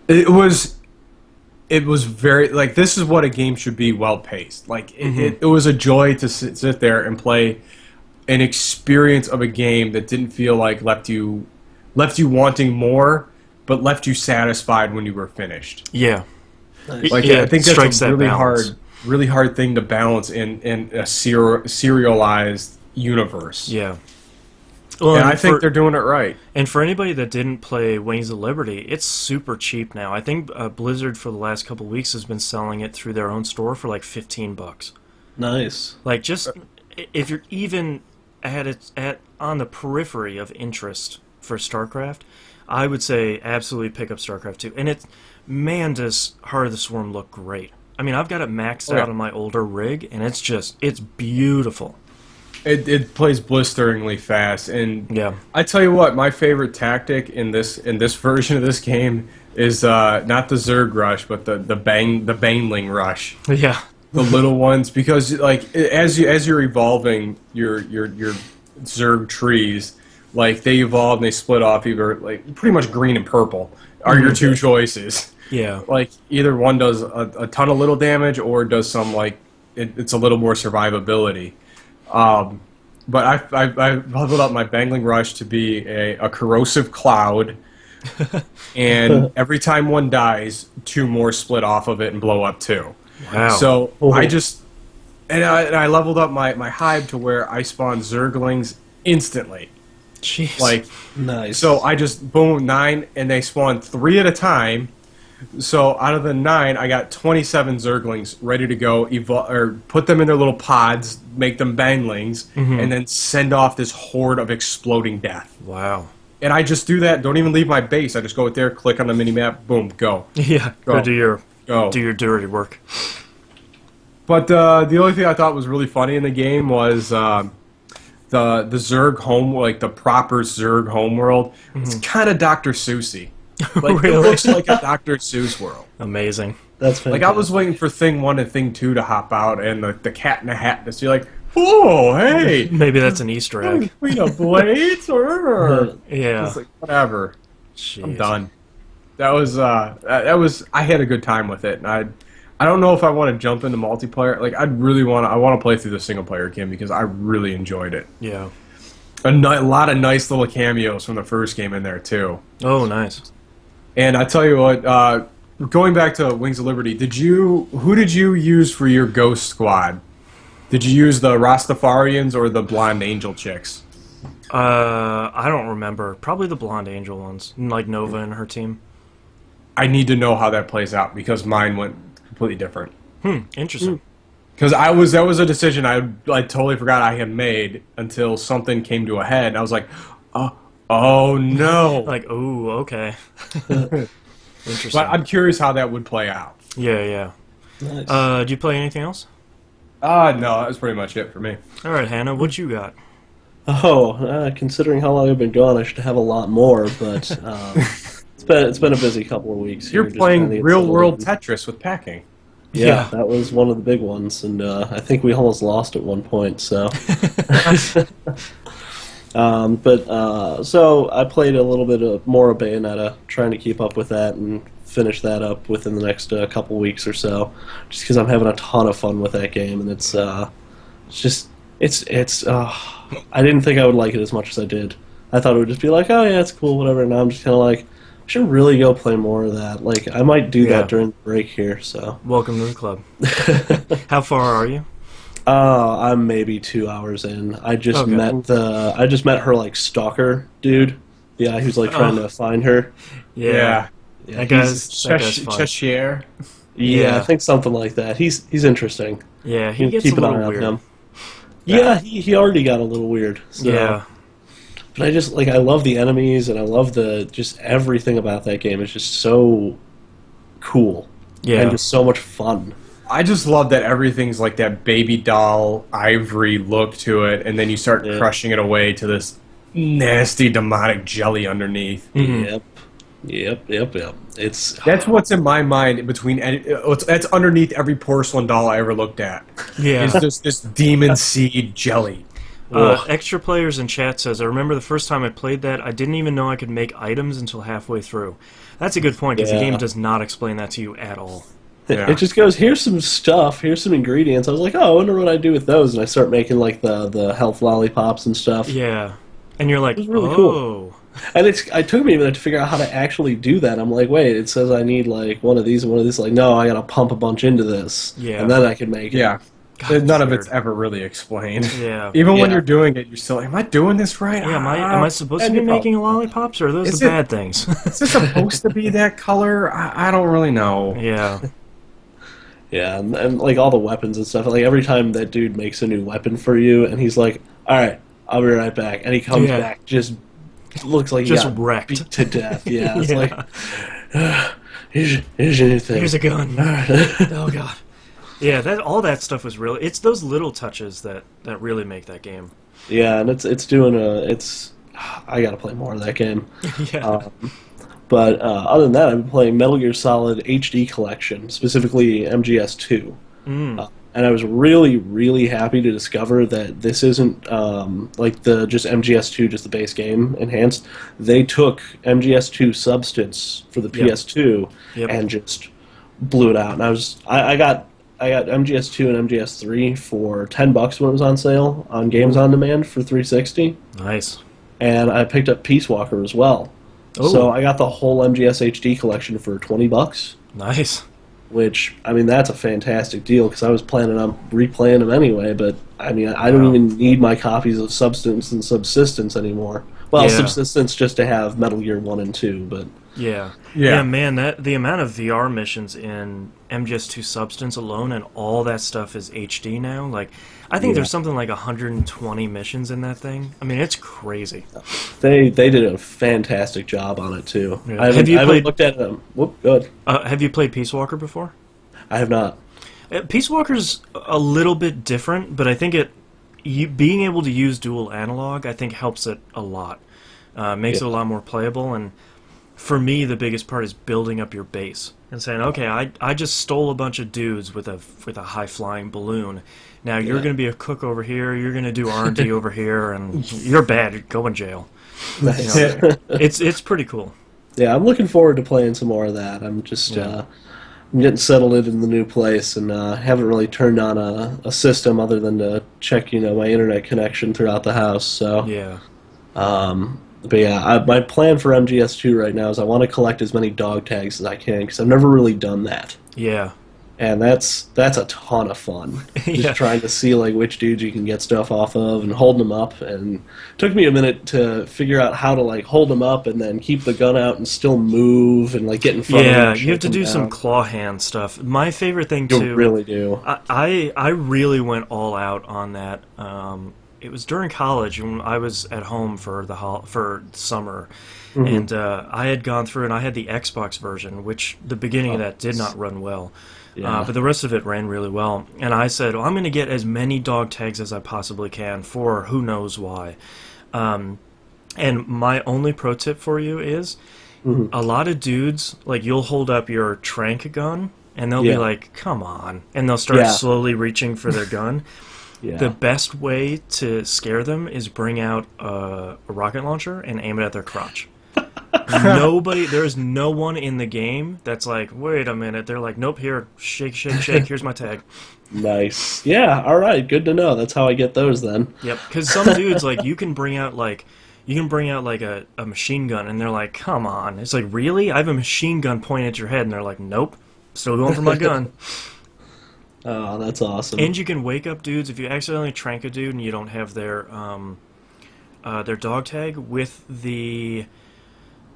[SPEAKER 3] it was very, like, this is what a game should be, well paced. Like, it was a joy to sit there and play an experience of a game that didn't feel like left you wanting more, but left you satisfied when you were finished.
[SPEAKER 1] Yeah.
[SPEAKER 3] Nice. Like, I think that's a really hard thing to balance in a serialized universe.
[SPEAKER 1] Yeah. Well,
[SPEAKER 3] and I think they're doing it right.
[SPEAKER 1] And for anybody that didn't play Wings of Liberty, it's super cheap now. I think Blizzard for the last couple of weeks has been selling it through their own store for like $15.
[SPEAKER 2] Nice.
[SPEAKER 1] Like, just if you're even on the periphery of interest for StarCraft, I would say absolutely pick up StarCraft 2. And man, does Heart of the Swarm look great. I mean, I've got it maxed out on my older rig, and it's beautiful.
[SPEAKER 3] It plays blisteringly fast, and I tell you what, my favorite tactic in this version of this game is not the Zerg rush, but the Bangling rush.
[SPEAKER 1] Yeah,
[SPEAKER 3] the little ones, because like as you're evolving your Zerg trees, like they evolve and they split off either like pretty much green and purple are your two choices.
[SPEAKER 1] Yeah,
[SPEAKER 3] like either one does a ton of little damage or does some like it's a little more survivability. But I leveled up my Bangling Rush to be a corrosive cloud, and every time one dies, two more split off of it and blow up too.
[SPEAKER 1] Wow!
[SPEAKER 3] So I leveled up my hive to where I spawn Zerglings instantly.
[SPEAKER 1] Jeez.
[SPEAKER 3] Like,
[SPEAKER 2] nice.
[SPEAKER 3] So I just boom 9, and they spawn 3 at a time. So out of the 9, I got 27 Zerglings ready to go. Or put them in their little pods, make them Banglings, and then send off this horde of exploding death.
[SPEAKER 1] Wow!
[SPEAKER 3] And I just do that. Don't even leave my base. I just go out there, click on the mini map, boom, go.
[SPEAKER 1] Yeah, go do your dirty work.
[SPEAKER 3] But the only thing I thought was really funny in the game was the Zerg home, like the proper Zerg homeworld. It's kind of Dr. Seussy. Like,
[SPEAKER 1] really?
[SPEAKER 3] It looks like a Dr. Seuss world.
[SPEAKER 1] Amazing.
[SPEAKER 2] That's fantastic.
[SPEAKER 3] Like, I was waiting for Thing 1 and Thing 2 to hop out, and the Cat in the Hat to see, like, oh, hey!
[SPEAKER 1] Maybe that's an Easter egg.
[SPEAKER 3] Queen of Blades?
[SPEAKER 1] Yeah.
[SPEAKER 3] It's like, whatever.
[SPEAKER 1] Jeez.
[SPEAKER 3] I'm done. That was, I had a good time with it, and I don't know if I want to jump into multiplayer. Like, I want to play through the single player again because I really enjoyed it.
[SPEAKER 1] Yeah.
[SPEAKER 3] A lot of nice little cameos from the first game in there, too.
[SPEAKER 1] Oh, nice.
[SPEAKER 3] And I tell you what, going back to Wings of Liberty, who did you use for your Ghost Squad? Did you use the Rastafarians or the Blonde Angel chicks?
[SPEAKER 1] I don't remember. Probably the Blonde Angel ones, like Nova and her team.
[SPEAKER 3] I need to know how that plays out because mine went completely different.
[SPEAKER 1] Interesting.
[SPEAKER 3] Because that was a decision I totally forgot I had made until something came to a head. And I was like, oh no!
[SPEAKER 1] Like, oh, okay. Interesting.
[SPEAKER 3] But I'm curious how that would play out.
[SPEAKER 1] Yeah.
[SPEAKER 2] Nice.
[SPEAKER 1] Did you play anything else?
[SPEAKER 3] No, that was pretty much it for me.
[SPEAKER 1] All right, Hannah, what you got?
[SPEAKER 2] Considering how long I've been gone, I should have a lot more, but it's been a busy couple of weeks.
[SPEAKER 3] You're playing real world Tetris with packing.
[SPEAKER 2] Yeah, that was one of the big ones, and I think we almost lost at one point. So, so I played a little bit of more of Bayonetta, trying to keep up with that and finish that up within the next couple weeks or so, just because I'm having a ton of fun with that game, and it's just it's I didn't think I would like it as much as I did. I thought it would just be like, oh yeah, it's cool, whatever. And now I'm just kind of like, I should really go play more of that. Like, I might do that during the break here. So,
[SPEAKER 1] welcome to the club. How far are you?
[SPEAKER 2] I'm maybe 2 hours in. I just met her like stalker dude, the guy who's like trying to find her.
[SPEAKER 1] Yeah. That guy's fun.
[SPEAKER 3] Cheshire.
[SPEAKER 2] Yeah, I think something like that. He's interesting.
[SPEAKER 1] Yeah, he gets
[SPEAKER 2] keep
[SPEAKER 1] a
[SPEAKER 2] an
[SPEAKER 1] little
[SPEAKER 2] eye
[SPEAKER 1] weird.
[SPEAKER 2] on him. Yeah, he already got a little weird. So.
[SPEAKER 1] Yeah.
[SPEAKER 2] But I just I love the enemies and I love just everything about that game. It's just so cool.
[SPEAKER 1] Yeah.
[SPEAKER 2] And just so much fun.
[SPEAKER 3] I just love that everything's like that baby doll ivory look to it, and then you start crushing it away to this nasty demonic jelly underneath.
[SPEAKER 1] Mm-hmm.
[SPEAKER 2] Yep.
[SPEAKER 3] That's what's in my mind that's underneath every porcelain doll I ever looked at.
[SPEAKER 1] Yeah.
[SPEAKER 3] Is just this demon seed jelly.
[SPEAKER 1] Extra Players in chat says, I remember the first time I played that, I didn't even know I could make items until halfway through. That's a good point, because the game does not explain that to you at all.
[SPEAKER 2] Yeah. It just goes, here's some stuff, here's some ingredients. I was like, oh, I wonder what I do with those. And I start making like the health lollipops and stuff.
[SPEAKER 1] Yeah. And you're like,
[SPEAKER 2] it was really cool. And it took me a minute to figure out how to actually do that. I'm like, wait, it says I need like one of these and one of these. Like, no, I gotta pump a bunch into this.
[SPEAKER 1] Yeah.
[SPEAKER 2] And then I can make it.
[SPEAKER 3] Yeah.
[SPEAKER 1] God,
[SPEAKER 3] none of it's ever really explained.
[SPEAKER 1] Yeah.
[SPEAKER 3] Even when you're doing it, you're still like, am I doing this right?
[SPEAKER 1] Yeah, am I supposed to be making lollipops, or are those the bad things?
[SPEAKER 3] Is this supposed to be that color? I don't really know.
[SPEAKER 1] Yeah.
[SPEAKER 2] Yeah, and like all the weapons and stuff. Like every time that dude makes a new weapon for you, and he's like, "All right, I'll be right back," and he comes back, just looks like he got
[SPEAKER 1] wrecked
[SPEAKER 2] beat to death. Yeah, it's like, here's your new thing.
[SPEAKER 1] Here's a gun. Oh god. Yeah, all that stuff was really. It's those little touches that really make that game.
[SPEAKER 2] Yeah, and it's doing I gotta play more of that game.
[SPEAKER 1] Yeah.
[SPEAKER 2] But other than that, I've been playing Metal Gear Solid HD Collection, specifically MGS2. And I was really, really happy to discover that this isn't like just MGS2, just the base game enhanced. They took MGS2 substance for the PS2 and just blew it out. And I got MGS2 and MGS3 for $10 when it was on sale on Games on Demand for 360.
[SPEAKER 1] Nice.
[SPEAKER 2] And I picked up Peace Walker as well.
[SPEAKER 1] Oh.
[SPEAKER 2] So I got the whole MGS HD collection for $20.
[SPEAKER 1] Nice.
[SPEAKER 2] Which, I mean, that's a fantastic deal because I was planning on replaying them anyway. But I mean, I don't even need my copies of Substance and Subsistence anymore. Well, Subsistence just to have Metal Gear 1 and 2, but
[SPEAKER 1] yeah, man, the amount of VR missions in MGS2 Substance alone and all that stuff is HD now. Like, I think there's something like 120 missions in that thing. I mean, it's crazy.
[SPEAKER 2] They did a fantastic job on it too.
[SPEAKER 1] Yeah.
[SPEAKER 2] I haven't looked at them. Whoop, go ahead.
[SPEAKER 1] Have you played Peace Walker before?
[SPEAKER 2] I have not.
[SPEAKER 1] Peace Walker's a little bit different, but I think being able to use dual analog, I think helps it a lot. Makes it a lot more playable, and for me, the biggest part is building up your base and saying, okay, I just stole a bunch of dudes with a high flying balloon. Now you're going to be a cook over here. You're going to do R&D over here, and you're bad. You're going jail.
[SPEAKER 2] Nice.
[SPEAKER 1] You know, it's pretty cool.
[SPEAKER 2] Yeah, I'm looking forward to playing some more of that. I'm just I'm getting settled in the new place, and haven't really turned on a system other than to check my internet connection throughout the house. So
[SPEAKER 1] yeah.
[SPEAKER 2] But yeah, my plan for MGS2 right now is I want to collect as many dog tags as I can because I've never really done that.
[SPEAKER 1] Yeah.
[SPEAKER 2] And that's a ton of fun. Just trying to see like which dudes you can get stuff off of and holding them up. And it took me a minute to figure out how to like hold them up and then keep the gun out and still move and like get in front of them.
[SPEAKER 1] Yeah, you have to do some claw hand stuff. My favorite thing too.
[SPEAKER 2] You really do.
[SPEAKER 1] I really went all out on that. It was during college when I was at home for summer, and I had gone through and I had the Xbox version, which the beginning of that did not run well. Yeah. But the rest of it ran really well. And I said, well, I'm going to get as many dog tags as I possibly can for who knows why. And my only pro tip for you is a lot of dudes, like you'll hold up your trank gun and they'll be like, "Come on," and they'll start slowly reaching for their gun. The best way to scare them is bring out a rocket launcher and aim it at their crotch. There's no one in the game that's like, wait a minute. They're like, nope, here, shake, shake, shake. Here's my tag.
[SPEAKER 2] Nice. Yeah. All right. Good to know. That's how I get those then.
[SPEAKER 1] Yep. Because some dudes like you can bring out like a machine gun, and they're like, come on. It's like, really? I have a machine gun pointed at your head, and they're like, nope, still going for my gun.
[SPEAKER 2] Oh, that's awesome.
[SPEAKER 1] And you can wake up dudes if you accidentally trank a dude and you don't have their dog tag with the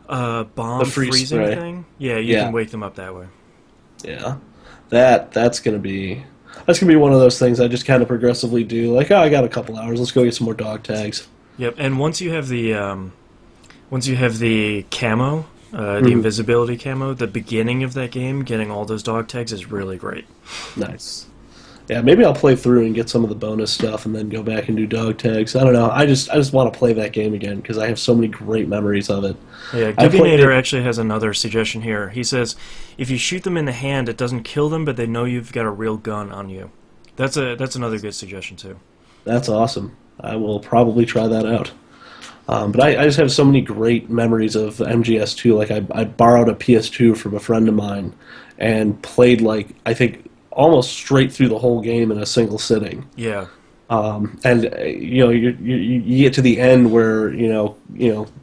[SPEAKER 1] bomb freezing thing. Yeah, you can wake them up that way.
[SPEAKER 2] Yeah, that's gonna be one of those things I just kind of progressively do. Like, oh, I got a couple hours. Let's go get some more dog tags.
[SPEAKER 1] Yep, and once you have the camo, the invisibility camo, the beginning of that game, getting all those dog tags is really great.
[SPEAKER 2] Nice. Yeah, maybe I'll play through and get some of the bonus stuff, and then go back and do dog tags. I don't know. I just want to play that game again because I have so many great memories of it.
[SPEAKER 1] Yeah, Givinator actually has another suggestion here. He says, if you shoot them in the hand, it doesn't kill them, but they know you've got a real gun on you. That's another good suggestion too.
[SPEAKER 2] That's awesome. I will probably try that out. But I just have so many great memories of MGS2. Like, I borrowed a PS2 from a friend of mine and played, like, I think almost straight through the whole game in a single sitting.
[SPEAKER 1] Yeah.
[SPEAKER 2] And you get to the end where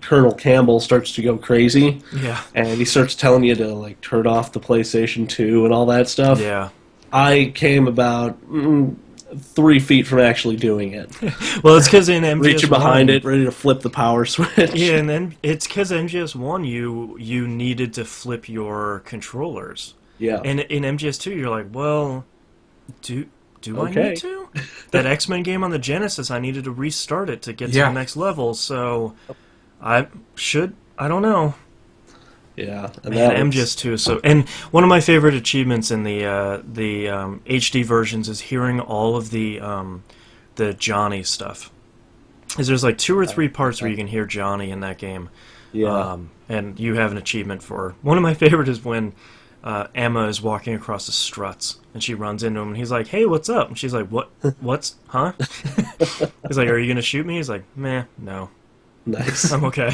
[SPEAKER 2] Colonel Campbell starts to go crazy.
[SPEAKER 1] Yeah.
[SPEAKER 2] And he starts telling you to like turn off the PlayStation 2 and all that stuff.
[SPEAKER 1] Yeah.
[SPEAKER 2] I came about 3 feet from actually doing it.
[SPEAKER 1] Well, it's because in MGS1...
[SPEAKER 2] reaching behind it, ready to flip the power switch.
[SPEAKER 1] Yeah, and then it's because MGS1 you needed to flip your controllers.
[SPEAKER 2] Yeah.
[SPEAKER 1] And in MGS2 you're like, well, do I need to? That X-Men game on the Genesis, I needed to restart it to get to the next level, so I don't know.
[SPEAKER 2] Yeah, and
[SPEAKER 1] man, MGS2 is so... And one of my favorite achievements in the HD versions is hearing all of the Johnny stuff. Because there's like 2 or 3 parts where you can hear Johnny in that game.
[SPEAKER 2] Yeah.
[SPEAKER 1] And you have an achievement for... One of my favorite is when Emma is walking across the struts, and she runs into him, and he's like, hey, what's up? And she's like, what's... Huh? He's like, are you going to shoot me? He's like, meh, no.
[SPEAKER 2] Nice.
[SPEAKER 1] I'm okay.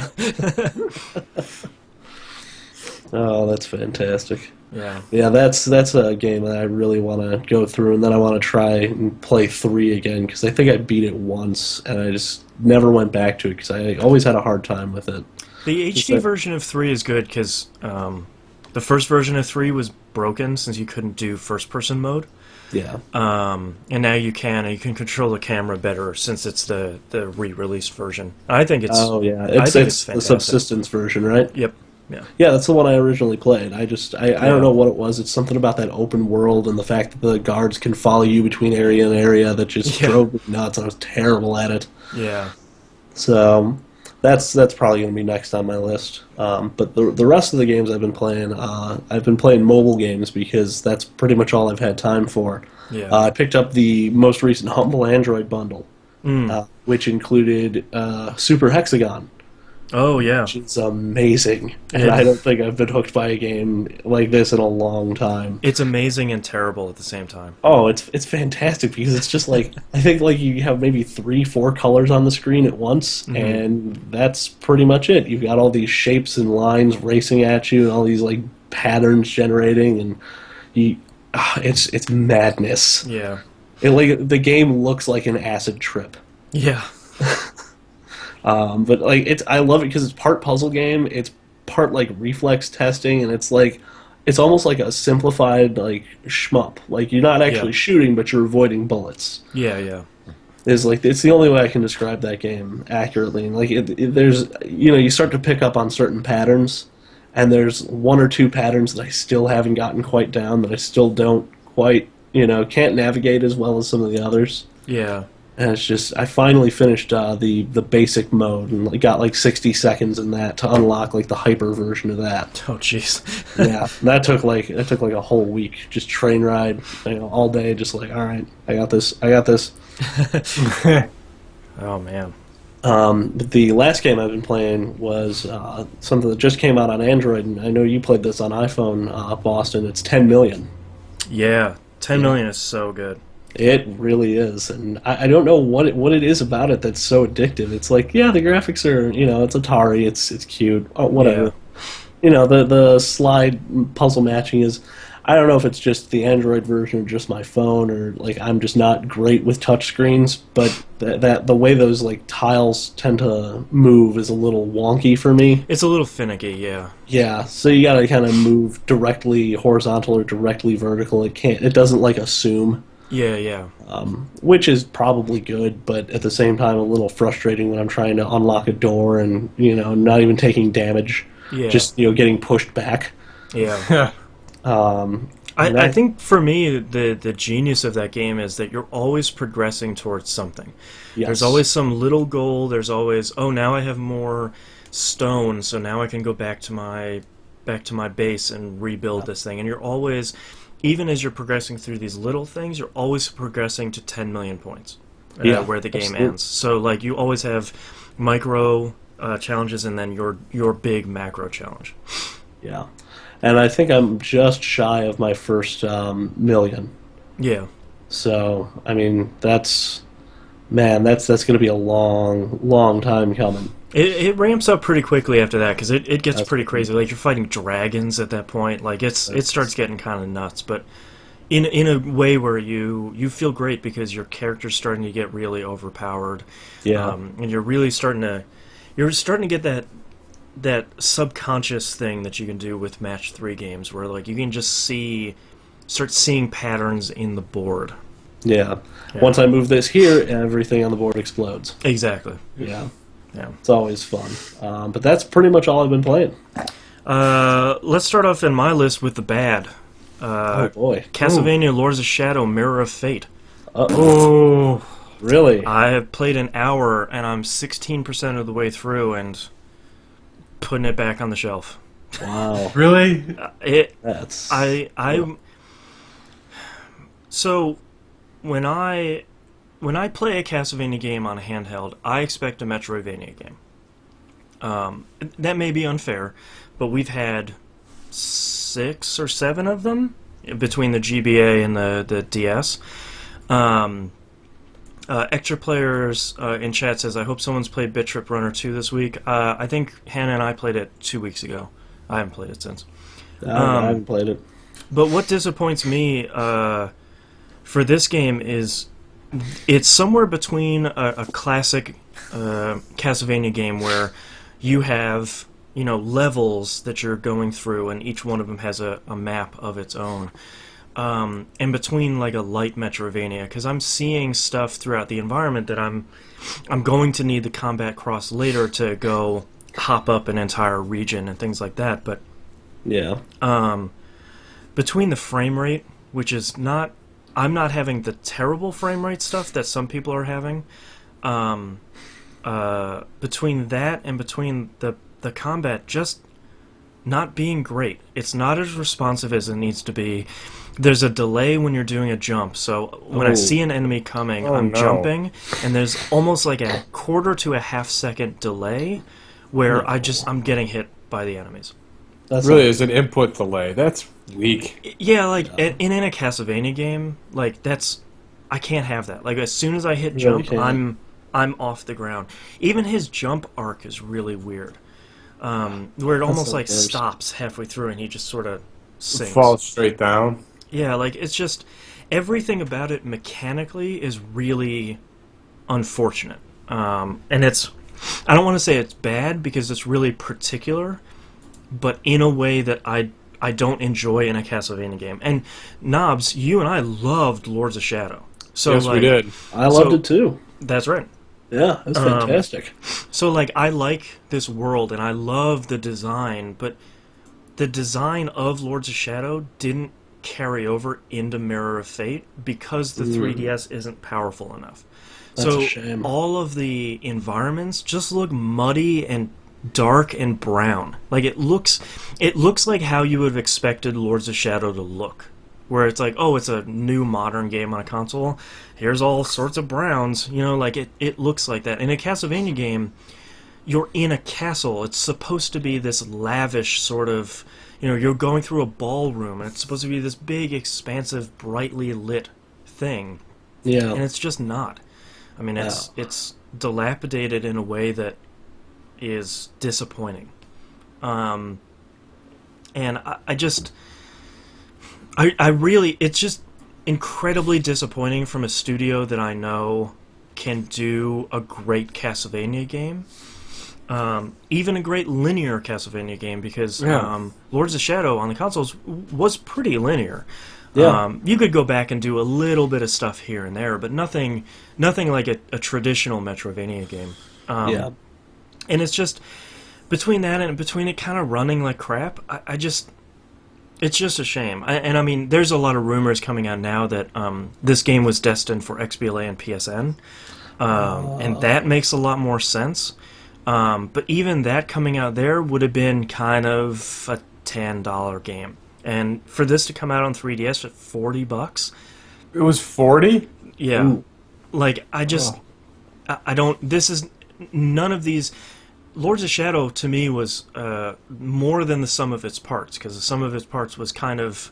[SPEAKER 2] Oh, that's fantastic.
[SPEAKER 1] Yeah.
[SPEAKER 2] Yeah, that's a game that I really want to go through, and then I want to try and play 3 again, because I think I beat it once, and I just never went back to it, because I always had a hard time with it.
[SPEAKER 1] The HD version of 3 is good, because the first version of 3 was broken, since you couldn't do first-person mode.
[SPEAKER 2] Yeah.
[SPEAKER 1] And now you can control the camera better, since it's the re-released version. I think it's...
[SPEAKER 2] Oh, yeah. It's the subsistence version, right?
[SPEAKER 1] Yep. Yeah.
[SPEAKER 2] Yeah, that's the one I originally played. I don't know what it was. It's something about that open world and the fact that the guards can follow you between area and area that just drove me nuts, and I was terrible at it.
[SPEAKER 1] Yeah.
[SPEAKER 2] So that's probably going to be next on my list. But the rest of the games I've been playing mobile games because that's pretty much all I've had time for.
[SPEAKER 1] Yeah.
[SPEAKER 2] I picked up the most recent Humble Android bundle, which included Super Hexagon.
[SPEAKER 1] Oh, yeah.
[SPEAKER 2] Which is amazing. And I don't think I've been hooked by a game like this in a long time.
[SPEAKER 1] It's amazing and terrible at the same time.
[SPEAKER 2] Oh, it's fantastic because it's just like, I think like you have maybe 3-4 colors on the screen at once, and that's pretty much it. You've got all these shapes and lines racing at you and all these like patterns generating, and it's madness.
[SPEAKER 1] Yeah.
[SPEAKER 2] The game looks like an acid trip.
[SPEAKER 1] Yeah.
[SPEAKER 2] But like I love it because it's part puzzle game, it's part like reflex testing, and it's almost like a simplified like shmup. Like you're not actually shooting, but you're avoiding bullets.
[SPEAKER 1] Yeah.
[SPEAKER 2] It's the only way I can describe that game accurately. And like there's you start to pick up on certain patterns, and there's 1 or 2 patterns that I still haven't gotten quite down, that I still don't quite can't navigate as well as some of the others.
[SPEAKER 1] Yeah.
[SPEAKER 2] And it's just, I finally finished the basic mode and got like 60 seconds in that to unlock like the hyper version of that.
[SPEAKER 1] Oh, jeez.
[SPEAKER 2] Yeah, that took like a whole week, just train ride, all day, just like, all right, I got this.
[SPEAKER 1] Oh man.
[SPEAKER 2] But the last game I've been playing was something that just came out on Android, and I know you played this on iPhone, Boston. It's 10 Million.
[SPEAKER 1] Yeah, 10
[SPEAKER 2] Yeah.
[SPEAKER 1] million is so good.
[SPEAKER 2] It really is, and I don't know what it is about it that's so addictive. It's like, yeah, the graphics are, it's Atari, it's cute, oh,
[SPEAKER 1] Yeah.
[SPEAKER 2] whatever. The slide puzzle matching is, I don't know if it's just the Android version or just my phone, or like I'm just not great with touch screens, but that the way those like tiles tend to move is a little wonky for me.
[SPEAKER 1] It's a little finicky, yeah.
[SPEAKER 2] Yeah, so you got to kind of move directly horizontal or directly vertical. It doesn't like assume,
[SPEAKER 1] Yeah, yeah.
[SPEAKER 2] which is probably good, but at the same time a little frustrating when I'm trying to unlock a door and not even taking damage,
[SPEAKER 1] Yeah.
[SPEAKER 2] just getting pushed back.
[SPEAKER 1] Yeah.
[SPEAKER 3] Yeah.
[SPEAKER 2] And
[SPEAKER 1] I think for me the genius of that game is that you're always progressing towards something. There's
[SPEAKER 2] yes,
[SPEAKER 1] always some little goal, there's always, oh, now I have more stone, so now I can go back to my base and rebuild this thing. And you're always, even as you're progressing through these little things, you're always progressing to 10 million points,
[SPEAKER 2] yeah,
[SPEAKER 1] where the game
[SPEAKER 2] absolutely.
[SPEAKER 1] ends. So like you always have micro challenges and then your big macro challenge.
[SPEAKER 2] Yeah, and I think I'm just shy of my first million.
[SPEAKER 1] Yeah.
[SPEAKER 2] So I mean, that's going to be a long, long time coming.
[SPEAKER 1] It ramps up pretty quickly after that because it gets
[SPEAKER 2] That's
[SPEAKER 1] pretty crazy. Like you're fighting dragons at that point. Like it starts getting kind of nuts, but in a way where you feel great because your character's starting to get really overpowered,
[SPEAKER 2] Yeah,
[SPEAKER 1] and you're starting to get that subconscious thing that you can do with match 3 games where like you can just start seeing patterns in the board.
[SPEAKER 2] yeah.
[SPEAKER 1] Yeah.
[SPEAKER 2] Once I move this here, everything on the board explodes.
[SPEAKER 1] Exactly.
[SPEAKER 2] Yeah,
[SPEAKER 1] Yeah.
[SPEAKER 2] it's always fun. But that's pretty much all I've been playing.
[SPEAKER 1] Let's start off in my list with the bad.
[SPEAKER 2] Oh boy,
[SPEAKER 1] Castlevania Lords of Shadow Mirror of Fate.
[SPEAKER 3] Oh,
[SPEAKER 2] really?
[SPEAKER 1] I have played an hour and I'm 16% of the way through and putting it back on the shelf.
[SPEAKER 2] Wow,
[SPEAKER 3] really?
[SPEAKER 1] It
[SPEAKER 2] that's
[SPEAKER 1] I so when I play a Castlevania game on a handheld, I expect a Metroidvania game. That may be unfair, but we've had 6 or 7 of them between the GBA and the DS. Extra Players in chat says, I hope someone's played Bit Trip Runner 2 this week. I think Hannah and I played it 2 weeks ago. I haven't played it since.
[SPEAKER 2] I haven't played it.
[SPEAKER 1] But what disappoints me for this game is it's somewhere between a classic Castlevania game where you have levels that you're going through and each one of them has a map of its own, and between like a light Metroidvania, because I'm seeing stuff throughout the environment that I'm going to need the combat cross later to go hop up an entire region and things like that. But
[SPEAKER 2] Yeah,
[SPEAKER 1] between the frame rate, which is not, I'm not having the terrible frame rate stuff that some people are having. Between that and between the combat just not being great, it's not as responsive as it needs to be. There's a delay when you're doing a jump, so when I see an enemy coming,
[SPEAKER 3] Oh,
[SPEAKER 1] I'm
[SPEAKER 3] no.
[SPEAKER 1] jumping, and there's almost like a quarter to a half-second delay where I'm getting hit by the enemies.
[SPEAKER 2] that's
[SPEAKER 3] Really
[SPEAKER 2] not-
[SPEAKER 3] is an input delay. That's weak.
[SPEAKER 1] Yeah, like in a Castlevania game, like I can't have that. Like as soon as I hit
[SPEAKER 2] You really
[SPEAKER 1] jump,
[SPEAKER 2] can't.
[SPEAKER 1] I'm off the ground. Even his jump arc is really weird, where it almost
[SPEAKER 2] the
[SPEAKER 1] like
[SPEAKER 2] worst.
[SPEAKER 1] stops halfway through and he just sort of sinks.
[SPEAKER 3] Falls straight down.
[SPEAKER 1] Yeah, like it's just everything about it mechanically is really unfortunate, and it's, I don't want to say it's bad because it's really particular, but in a way that I don't enjoy in a Castlevania game. And Knobs, you and I loved Lords of Shadow. So
[SPEAKER 3] Yes,
[SPEAKER 1] like,
[SPEAKER 3] we did.
[SPEAKER 2] I loved
[SPEAKER 1] so-
[SPEAKER 2] it too.
[SPEAKER 1] That's right.
[SPEAKER 2] Yeah, that's fantastic.
[SPEAKER 1] So like I like this world and I love the design, but the design of Lords of Shadow didn't carry over into Mirror of Fate because the 3DS isn't powerful enough.
[SPEAKER 2] That's
[SPEAKER 1] So
[SPEAKER 2] a shame.
[SPEAKER 1] all of the environments just look muddy and dark and brown. Like it looks like how you would have expected Lords of Shadow to look. Where it's like, oh, it's a new modern game on a console. Here's all sorts of browns. Like it looks like that. In a Castlevania game, you're in a castle. It's supposed to be this lavish sort of, you're going through a ballroom, and it's supposed to be this big, expansive, brightly lit thing.
[SPEAKER 2] Yeah.
[SPEAKER 1] And it's just not. I mean, it's dilapidated in a way that is disappointing. And I really, it's just incredibly disappointing from a studio that I know can do a great Castlevania game. Even a great linear Castlevania game, because Lords of Shadow on the consoles was pretty linear.
[SPEAKER 2] Yeah.
[SPEAKER 1] You could go back and do a little bit of stuff here and there, but nothing like a traditional Metroidvania game.
[SPEAKER 2] Yeah.
[SPEAKER 1] And it's just, between that and between it kind of running like crap, it's just a shame. I mean, there's a lot of rumors coming out now that this game was destined for XBLA and PSN, and that makes a lot more sense. But even that coming out there would have been kind of a $10 game. And for this to come out on 3DS at $40,
[SPEAKER 3] It was 40?
[SPEAKER 1] yeah.
[SPEAKER 2] Ooh.
[SPEAKER 1] Like, I don't. This is none of these. Lords of Shadow to me was more than the sum of its parts, because the sum of its parts was kind of.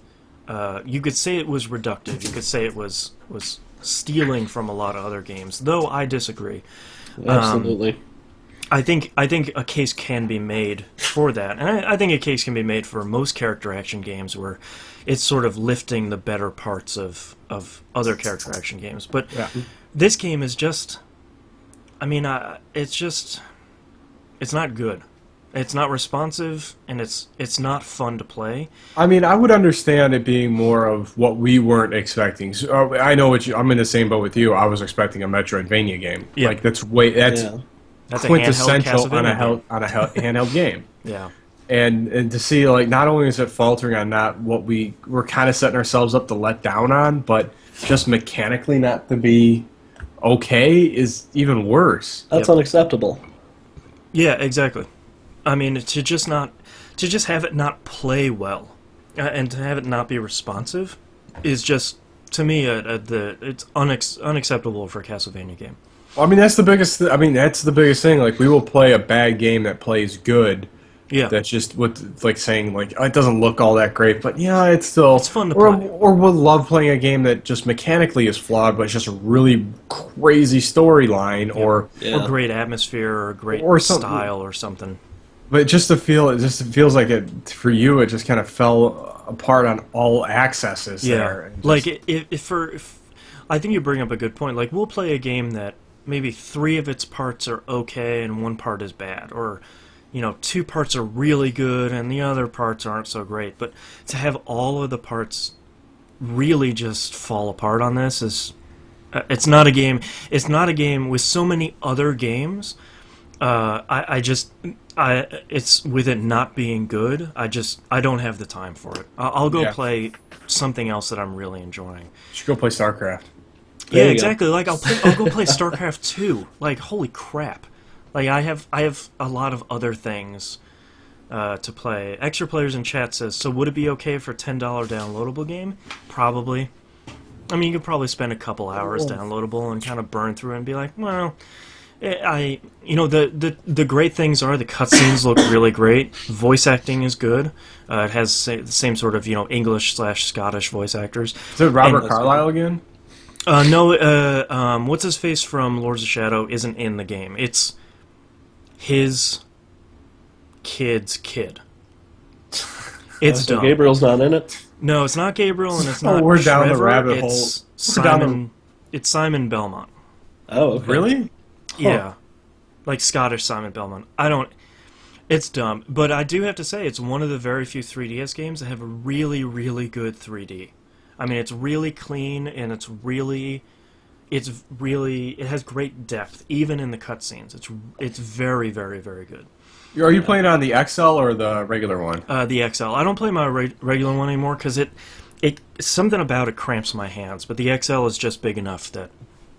[SPEAKER 1] You could say it was reductive. You could say it was stealing from a lot of other games, though I disagree.
[SPEAKER 2] Absolutely.
[SPEAKER 1] I think a case can be made for that, and I think a case can be made for most character action games where it's sort of lifting the better parts of other character action games. But this game is just, I mean, it's not good. It's not responsive, and it's not fun to play.
[SPEAKER 3] I mean, I would understand it being more of what we weren't expecting. So, I know I'm in the same boat with you. I was expecting a Metroidvania game.
[SPEAKER 1] Yeah.
[SPEAKER 3] Like that's
[SPEAKER 1] That's a
[SPEAKER 3] quintessential
[SPEAKER 1] handheld
[SPEAKER 3] on a handheld game.
[SPEAKER 1] Yeah.
[SPEAKER 3] And to see, like, not only is it faltering on not what we're kind of setting ourselves up to let down on, but just mechanically not to be okay is even worse.
[SPEAKER 2] That's unacceptable.
[SPEAKER 1] Yeah, exactly. I mean, to just have it not play well, and to have it not be responsive, is just, to me, it's unacceptable for a Castlevania game.
[SPEAKER 3] I mean, that's the biggest. That's the biggest thing. Like, we will play a bad game that plays good.
[SPEAKER 1] Yeah.
[SPEAKER 3] That's just like saying, like, oh, it doesn't look all that great, but yeah, it's
[SPEAKER 1] fun to play.
[SPEAKER 3] Or we'll love playing a game that just mechanically is flawed, but it's just a really crazy storyline, or
[SPEAKER 1] great atmosphere, or great style, or something.
[SPEAKER 3] But it feels like it for you. It just kind of fell apart on all accesses.
[SPEAKER 1] Yeah.
[SPEAKER 3] There.
[SPEAKER 1] Like if I think you bring up a good point. Like, we'll play a game that maybe 3 of its parts are okay and 1 part is bad, or 2 parts are really good and the other parts aren't so great. But to have all of the parts really just fall apart on this is it's not a game. It's not a game with so many other games. It's with it not being good. I don't have the time for it. I'll go play something else that I'm really enjoying.
[SPEAKER 3] You should go play StarCraft.
[SPEAKER 1] Yeah, exactly. Like, I'll go play StarCraft 2. Like, holy crap! Like, I have a lot of other things to play. Extra Players in chat says, so would it be okay for $10 downloadable game? Probably. I mean, you could probably spend a couple hours downloadable and kind of burn through it and be like, well, the great things are the cutscenes look really great. Voice acting is good. It has the same sort of English/Scottish voice actors.
[SPEAKER 3] Is it Robert Carlyle again?
[SPEAKER 1] No, what's his face from Lords of Shadow isn't in the game. It's his kid's kid. It's dumb.
[SPEAKER 2] Gabriel's not in it?
[SPEAKER 1] No, it's not Gabriel, and it's not
[SPEAKER 3] we're
[SPEAKER 1] Trevor,
[SPEAKER 3] down the rabbit hole.
[SPEAKER 1] It's Simon. It's Simon Belmont.
[SPEAKER 2] Oh, okay.
[SPEAKER 3] Really?
[SPEAKER 1] Yeah, like Scottish Simon Belmont. It's dumb, but I do have to say it's one of the very few 3DS games that have a really, really good 3D. I mean, it's really clean, and it has great depth, even in the cutscenes. It's very, very, very good.
[SPEAKER 3] Are you playing on the XL or the regular one?
[SPEAKER 1] The XL. I don't play my regular one anymore because something about it cramps my hands. But the XL is just big enough that.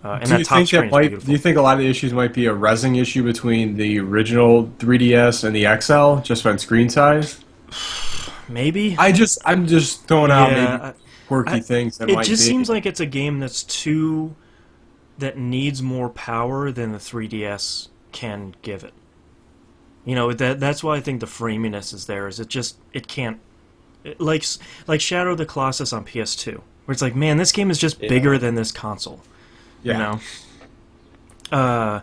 [SPEAKER 1] And that top screen is beautiful.
[SPEAKER 3] Do you think a lot of the issues might be a resing issue between the original 3DS and the XL, just on screen size?
[SPEAKER 1] Maybe.
[SPEAKER 3] I'm just throwing out maybe quirky things that might be.
[SPEAKER 1] It just seems like it's a game that needs more power than the 3DS can give it. You know, that's why I think the framiness is there. Is it can't like Shadow of the Colossus on PS2, where it's like, man, this game is just bigger than this console.
[SPEAKER 3] Yeah.
[SPEAKER 1] You know.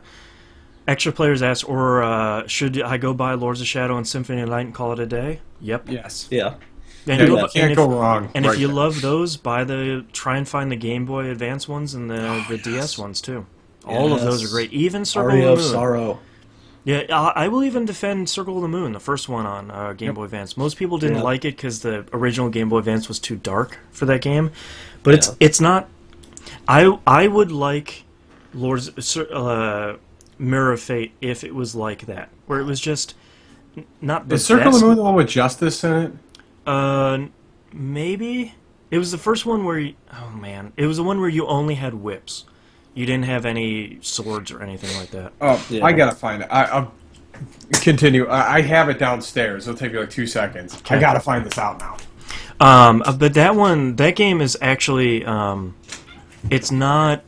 [SPEAKER 1] Extra players ask, or should I go buy Lords of Shadow and Symphony of Night and call it a day? Yep.
[SPEAKER 3] Yes.
[SPEAKER 2] Yeah.
[SPEAKER 1] And
[SPEAKER 3] Yeah, you can't go wrong.
[SPEAKER 1] And
[SPEAKER 3] right
[SPEAKER 1] if you
[SPEAKER 3] there.
[SPEAKER 1] love those, try and find the Game Boy Advance ones and the DS ones too. All of those are great. Even Circle
[SPEAKER 2] Aria
[SPEAKER 1] of
[SPEAKER 2] of
[SPEAKER 1] the Moon.
[SPEAKER 2] Sorrow.
[SPEAKER 1] Yeah, I will even defend Circle of the Moon, the first one on Game Boy Advance. Most people didn't like it because the original Game Boy Advance was too dark for that game, but it's not. I would like Mirror of Fate if it was like that, where it was just not the
[SPEAKER 3] Is Circle of
[SPEAKER 1] best.
[SPEAKER 3] the Moon the one with Justice in it?
[SPEAKER 1] Maybe it was the first one where it was the one where you only had whips. You didn't have any swords or anything like that.
[SPEAKER 3] Oh,
[SPEAKER 2] Yeah.
[SPEAKER 3] I gotta find it. I'll continue. I have it downstairs. It'll take me like 2 seconds. I gotta find this out now.
[SPEAKER 1] But that game is actually, it's not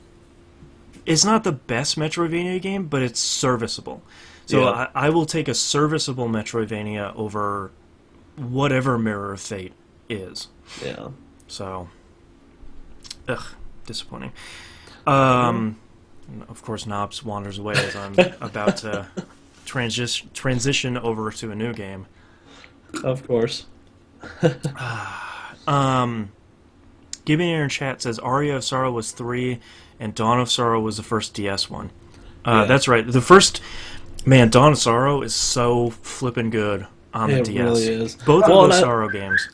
[SPEAKER 1] the best Metroidvania game, but it's serviceable. So I will take a serviceable Metroidvania over whatever Mirror of Fate is.
[SPEAKER 2] Yeah.
[SPEAKER 1] So, disappointing. Of course, Knobs wanders away as I'm about to transition over to a new game.
[SPEAKER 2] Of course.
[SPEAKER 1] Gibbon in chat says Aria of Sorrow was 3, and Dawn of Sorrow was the first DS one. That's right. The first, man, Dawn of Sorrow is so flippin' good on the DS.
[SPEAKER 2] It really is.
[SPEAKER 1] Both of those Sorrow games.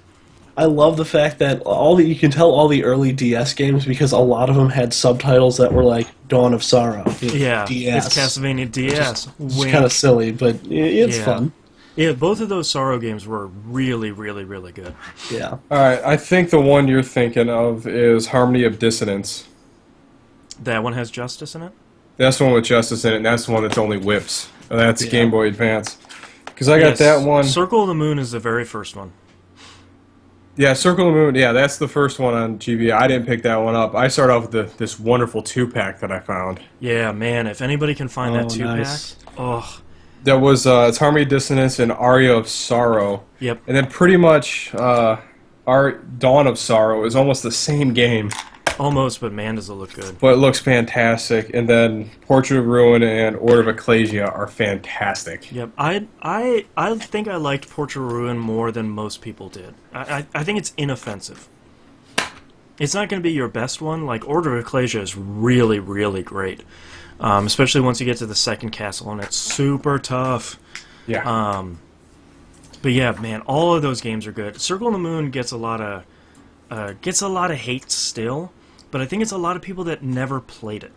[SPEAKER 2] I love the fact that you can tell all the early DS games because a lot of them had subtitles that were like Dawn of Sorrow.
[SPEAKER 1] Yeah,
[SPEAKER 2] DS.
[SPEAKER 1] it's Castlevania DS.
[SPEAKER 2] It's kind of silly, but it's fun.
[SPEAKER 1] Yeah, both of those Sorrow games were really, really, really good.
[SPEAKER 2] Yeah.
[SPEAKER 3] All right, I think the one you're thinking of is Harmony of Dissonance.
[SPEAKER 1] That one has Justice in it?
[SPEAKER 3] That's the one with Justice in it, and that's the one that's only whips. And that's Game Boy Advance. Because I got that one.
[SPEAKER 1] Circle of the Moon is the very first one.
[SPEAKER 3] Yeah, Circle of the Moon. Yeah, that's the first one on GBA. I didn't pick that one up. I started off with this wonderful 2-pack that I found.
[SPEAKER 1] Yeah, man, if anybody can find that 2-pack,
[SPEAKER 2] nice.
[SPEAKER 3] That was it's Harmony of Dissonance and Aria of Sorrow.
[SPEAKER 1] Yep.
[SPEAKER 3] And then pretty much our Dawn of Sorrow is almost the same game,
[SPEAKER 1] Almost, but man, does it look good.
[SPEAKER 3] but it looks fantastic. And then Portrait of Ruin and Order of Ecclesia are fantastic.
[SPEAKER 1] Yep, I think I liked Portrait of Ruin more than most people did. I think it's inoffensive. It's not going to be your best one. Like, Order of Ecclesia is really, really great. Especially once you get to the second castle, and it's super tough.
[SPEAKER 3] Yeah.
[SPEAKER 1] But yeah, man, all of those games are good. Circle of the Moon gets a lot of hate still, but I think it's a lot of people that never played it.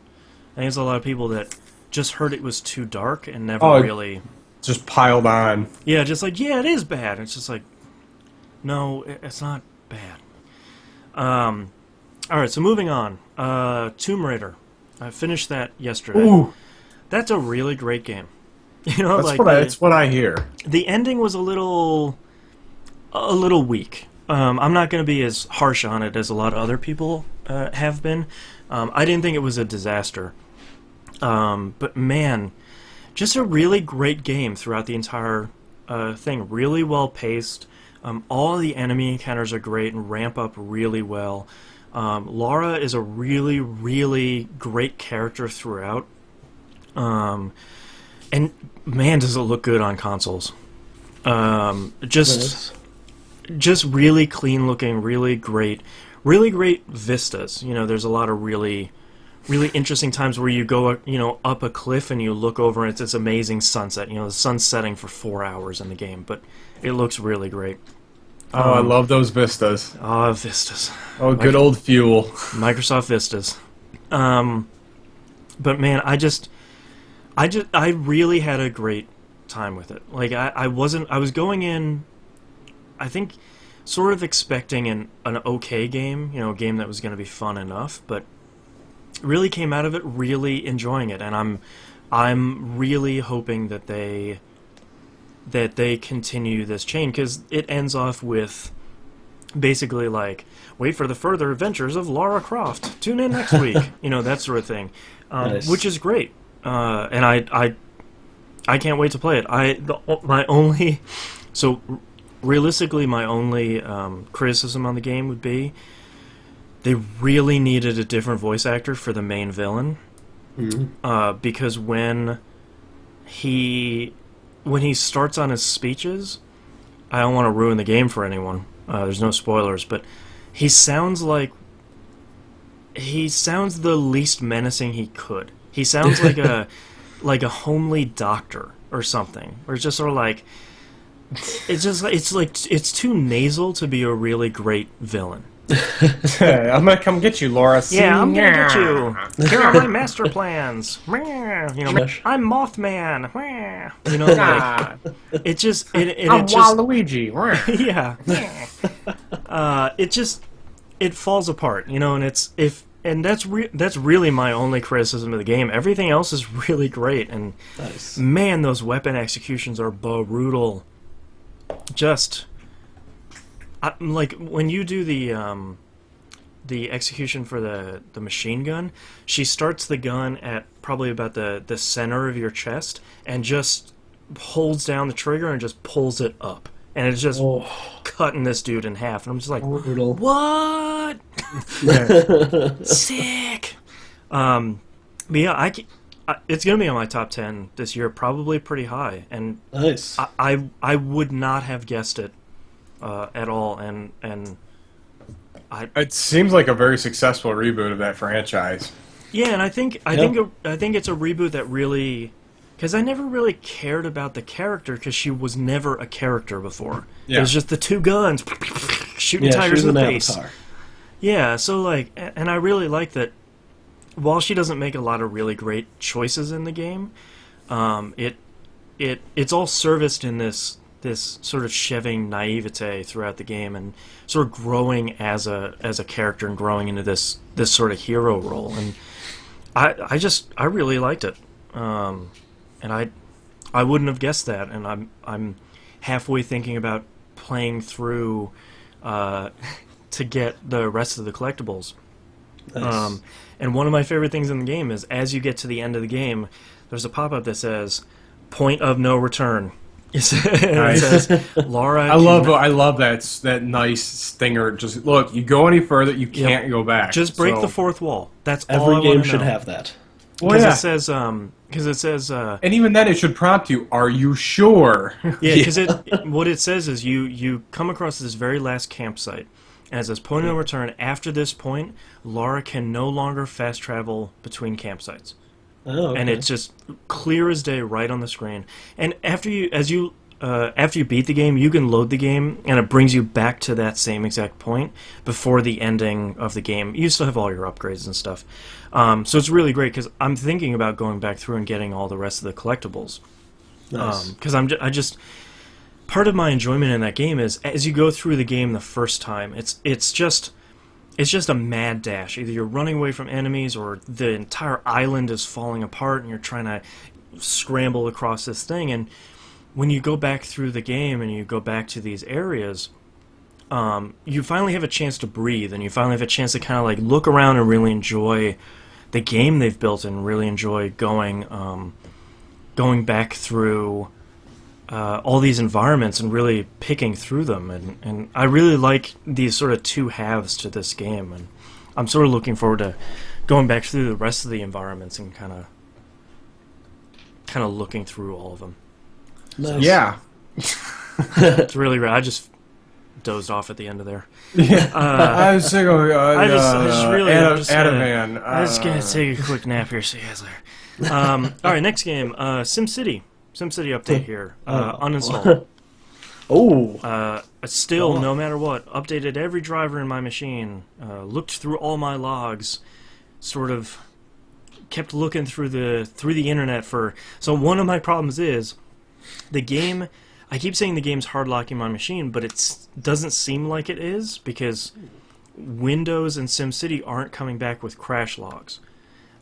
[SPEAKER 1] I think it's a lot of people that just heard it was too dark and never really...
[SPEAKER 3] Just piled on.
[SPEAKER 1] Yeah, just like, yeah, it is bad. It's just like, no, it's not bad. Alright, so moving on. Tomb Raider. I finished that yesterday.
[SPEAKER 3] Ooh.
[SPEAKER 1] That's a really great game. You know,
[SPEAKER 3] That's what I hear.
[SPEAKER 1] The ending was a little weak. I'm not going to be as harsh on it as a lot of other people have been. I didn't think it was a disaster. But man, just a really great game throughout the entire thing. Really well paced. All the enemy encounters are great and ramp up really well. Lara is a really, really great character throughout. And man, does it look good on consoles. Just really clean looking, really great vistas. You know, there's a lot of really interesting times where you go, up a cliff and you look over and it's this amazing sunset. You know, the sun's setting for 4 hours in the game, but it looks really great.
[SPEAKER 3] Oh, I love those vistas.
[SPEAKER 1] Ah, vistas.
[SPEAKER 3] Oh, good old fuel.
[SPEAKER 1] Microsoft Vistas. But man, I really had a great time with it. Like, I was going in, I think, sort of expecting an okay game, a game that was going to be fun enough, but really came out of it really enjoying it, and I'm really hoping that they continue this chain, because it ends off with basically like, wait for the further adventures of Lara Croft. Tune in next week. That sort of thing,
[SPEAKER 2] Nice.
[SPEAKER 1] which is great. And I can't wait to play it. My only so realistically, my only criticism on the game would be they really needed a different voice actor for the main villain. Because when he starts on his speeches, I don't want to ruin the game for anyone. There's no spoilers, but he sounds the least menacing he could. He sounds like a homely doctor or something. Or it's just sort of like it's too nasal to be a really great villain.
[SPEAKER 3] I'm gonna come get you, Laura.
[SPEAKER 1] Yeah, I'm gonna get you. Here are my master plans. You know, I'm Mothman. You know, like it just.
[SPEAKER 3] I'm Waluigi.
[SPEAKER 1] Yeah. It falls apart. You know, and that's really my only criticism of the game. Everything else is really great, and
[SPEAKER 2] Nice.
[SPEAKER 1] man, those weapon executions are brutal. Just. Like when you do the execution for the machine gun, she starts the gun at probably about the center of your chest and just holds down the trigger and just pulls it up, and it's just cutting this dude in half. And I'm just like,
[SPEAKER 2] Brutal.
[SPEAKER 1] what? Sick. But yeah, it's gonna be on my top 10 this year, probably pretty high, and
[SPEAKER 2] Nice.
[SPEAKER 1] I would not have guessed it. At all, and
[SPEAKER 3] It seems like a very successful reboot of that franchise.
[SPEAKER 1] yeah, and I think it's a reboot that really, because I never really cared about the character because she was never a character before.
[SPEAKER 3] Yeah.
[SPEAKER 1] It was just the two guns shooting tigers
[SPEAKER 2] she was
[SPEAKER 1] in the
[SPEAKER 2] an
[SPEAKER 1] face.
[SPEAKER 2] avatar.
[SPEAKER 1] Yeah, so like, and I really like that. While she doesn't make a lot of really great choices in the game, it's all serviced in this sort of cheving naivete throughout the game, and sort of growing as a character and growing into this sort of hero role, and I really liked it, and I wouldn't have guessed that, and I'm halfway thinking about playing through to get the rest of the collectibles.
[SPEAKER 2] Nice.
[SPEAKER 1] And one of my favorite things in the game is as you get to the end of the game, there's a pop-up that says "Point of No Return." It says, Laura.
[SPEAKER 3] I love that nice stinger. Just look, you go any further, you can't go back.
[SPEAKER 1] Just break the fourth wall. That's all
[SPEAKER 2] Every
[SPEAKER 1] I
[SPEAKER 2] game
[SPEAKER 1] wanna
[SPEAKER 2] should
[SPEAKER 1] know.
[SPEAKER 2] have that.
[SPEAKER 3] Well, yeah.
[SPEAKER 1] Because it says,
[SPEAKER 3] And even then, it should prompt you. Are you sure?
[SPEAKER 1] yeah, because what it says is you come across this very last campsite, and it says point of no return. After this point, Laura can no longer fast travel between campsites.
[SPEAKER 2] Oh, okay.
[SPEAKER 1] And it's just clear as day right on the screen. And after you beat the game, you can load the game, and it brings you back to that same exact point before the ending of the game. You still have all your upgrades and stuff. So it's really great, because I'm thinking about going back through and getting all the rest of the collectibles.
[SPEAKER 2] Nice.
[SPEAKER 1] Because I just part of my enjoyment in that game is as you go through the game the first time, it's just a mad dash. Either you're running away from enemies, or the entire island is falling apart, and you're trying to scramble across this thing. And when you go back through the game and you go back to these areas, you finally have a chance to breathe, and you finally have a chance to kind of like look around and really enjoy the game they've built, and really enjoy going back through all these environments and really picking through them. And I really like these sort of two halves to this game, and I'm sort of looking forward to going back through the rest of the environments and kind of looking through all of them.
[SPEAKER 2] Nice.
[SPEAKER 3] Yeah.
[SPEAKER 1] It's really great. I just dozed off at the end of there.
[SPEAKER 3] I was sick of
[SPEAKER 1] I just really
[SPEAKER 3] Adaman.
[SPEAKER 1] I'm just gonna take a quick nap here. See you guys later. All right, next game, SimCity update here. Uninstalled. Still, no matter what, updated every driver in my machine. Looked through all my logs. Sort of kept looking through the internet for. So one of my problems is the game. I keep saying the game's hard locking my machine, but it doesn't seem like it is, because Windows and SimCity aren't coming back with crash logs.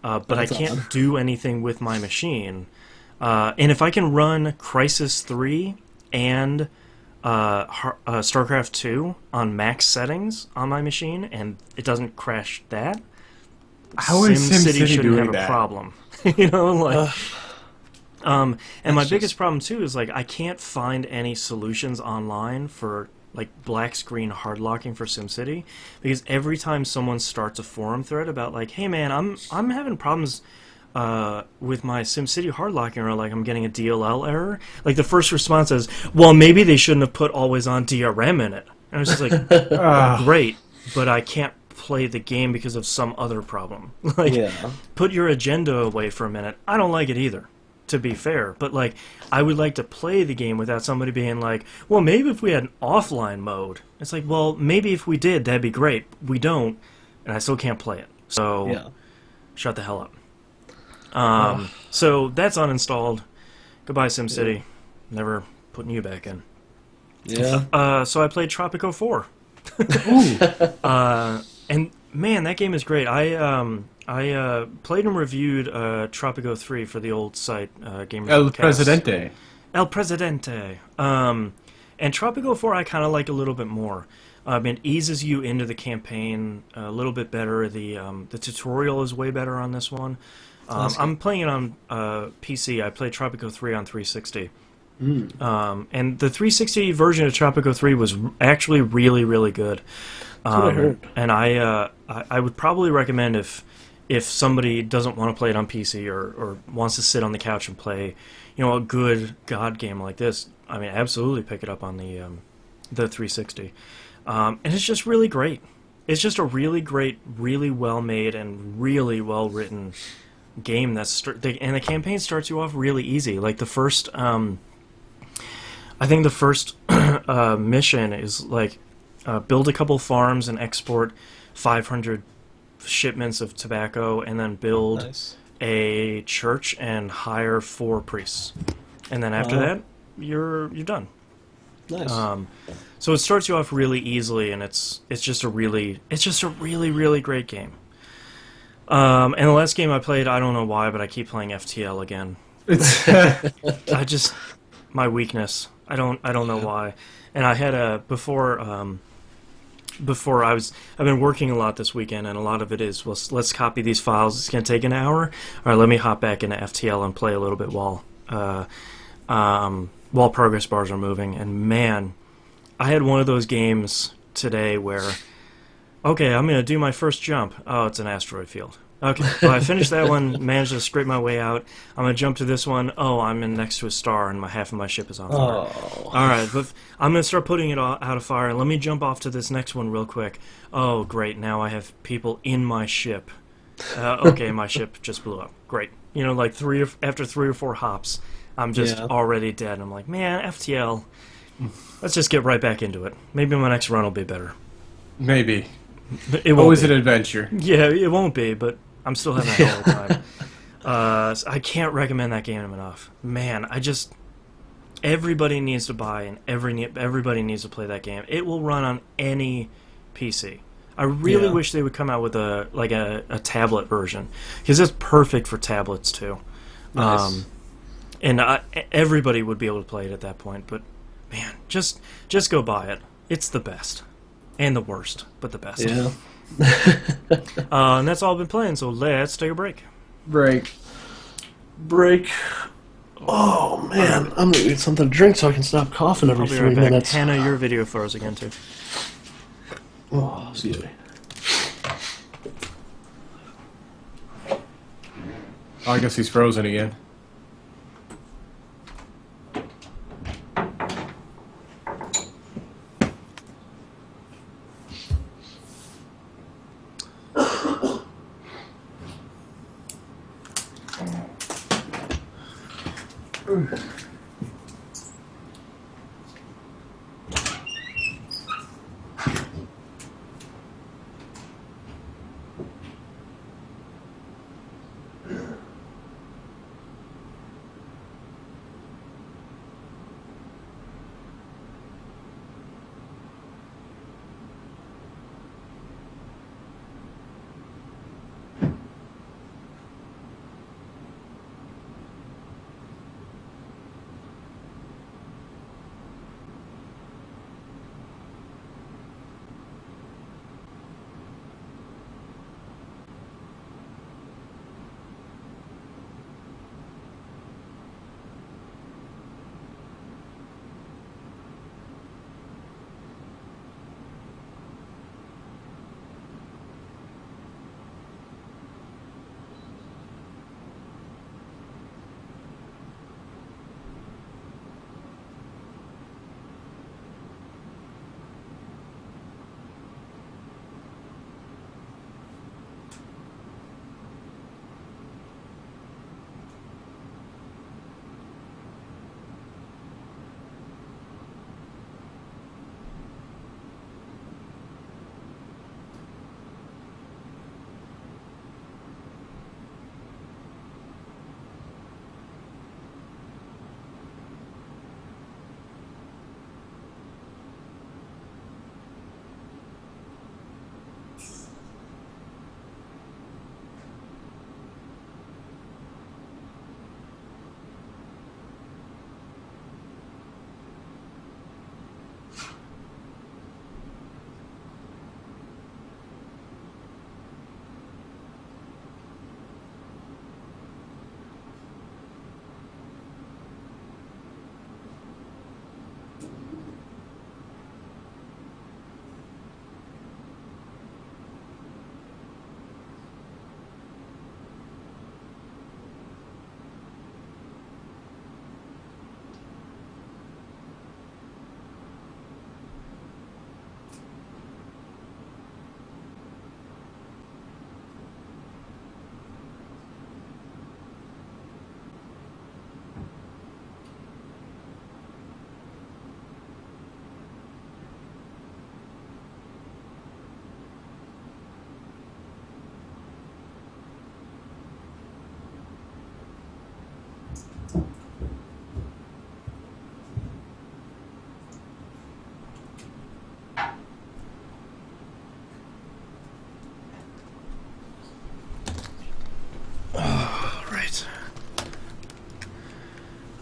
[SPEAKER 1] But
[SPEAKER 2] That's
[SPEAKER 1] I can't
[SPEAKER 2] odd.
[SPEAKER 1] do anything with my machine. And if I can run Crysis 3 and StarCraft 2 on max settings on my machine, and it doesn't crash that,
[SPEAKER 3] How is SimCity
[SPEAKER 1] shouldn't
[SPEAKER 3] doing
[SPEAKER 1] have a
[SPEAKER 3] that?
[SPEAKER 1] problem. You know, like And my biggest problem too is like I can't find any solutions online for like black screen hard locking for SimCity, because every time someone starts a forum thread about like, hey man, I'm having problems with my SimCity hard locking, or like I'm getting a DLL error, like the first response is, well, maybe they shouldn't have put always on DRM in it. And I was just like, great, but I can't play the game because of some other problem. Like, put your agenda away for a minute. I don't like it either, to be fair, but like I would like to play the game without somebody being like, well, maybe if we had an offline mode. It's like, well, maybe if we did, that'd be great. We don't, and I still can't play it. So shut the hell up. So that's uninstalled. Goodbye, SimCity. Never putting you back in. So I played Tropico 4. And man, that game is great. I played and reviewed Tropico 3 for the old site, Gamers
[SPEAKER 3] El
[SPEAKER 1] Cast.
[SPEAKER 3] Presidente.
[SPEAKER 1] El Presidente. And Tropico 4 I kind of like a little bit more. It eases you into the campaign a little bit better. The tutorial is way better on this one. I'm playing it on PC. I played Tropico 3 on 360. And the 360 version of Tropico 3 was actually really, really good.
[SPEAKER 2] That's what I heard.
[SPEAKER 1] And I would probably recommend if somebody doesn't want to play it on PC or wants to sit on the couch and play, a good God game like this, I mean, absolutely pick it up on the 360. And it's just really great. It's just a really great, really well made and really well written game. And the campaign starts you off really easy. Like the first, I think the first mission is like build a couple farms and export 500 shipments of tobacco, and then build a church and hire 4 priests. And then after that, you're done.
[SPEAKER 2] Nice.
[SPEAKER 1] So it starts you off really easily, and it's just a really really great game. And the last game I played, I don't know why, but I keep playing FTL again. My weakness. I don't know why. And I had before I've been working a lot this weekend, and a lot of it is, well, let's copy these files. It's going to take an hour. All right, let me hop back into FTL and play a little bit while progress bars are moving. And man, I had one of those games today where, okay, I'm going to do my first jump. Oh, it's an asteroid field. Okay, well, I finished that one, managed to scrape my way out. I'm going to jump to this one. Oh, I'm in next to a star, and half of my ship is on fire.
[SPEAKER 2] Oh.
[SPEAKER 1] All right, but I'm going to start putting it out of fire. Let me jump off to this next one real quick. Oh, great, now I have people in my ship. Okay, my ship just blew up. Great. Like after 3 or 4 hops, I'm just already dead. I'm like, man, FTL, let's just get right back into it. Maybe my next run will be better.
[SPEAKER 3] Maybe.
[SPEAKER 1] It won't
[SPEAKER 3] Always
[SPEAKER 1] be.
[SPEAKER 3] an adventure.
[SPEAKER 1] Yeah, it won't be, but I'm still having a hell of a time. So I can't recommend that game enough. Man, everybody needs to buy, and everybody needs to play that game. It will run on any PC. I really wish they would come out with a tablet version, because it's perfect for tablets too.
[SPEAKER 2] Nice.
[SPEAKER 1] And everybody would be able to play it at that point. But man, just go buy it. It's the best, and the worst, but the best.
[SPEAKER 2] Yeah.
[SPEAKER 1] And that's all I've been playing. So let's take a break.
[SPEAKER 3] Break.
[SPEAKER 2] Oh man, I'm gonna get something to drink so I can stop coughing every
[SPEAKER 1] I'll be
[SPEAKER 2] 3
[SPEAKER 1] right back.
[SPEAKER 2] minutes.
[SPEAKER 1] Hannah, your video froze again too.
[SPEAKER 2] Oh, excuse me.
[SPEAKER 3] Oh, I guess he's frozen again.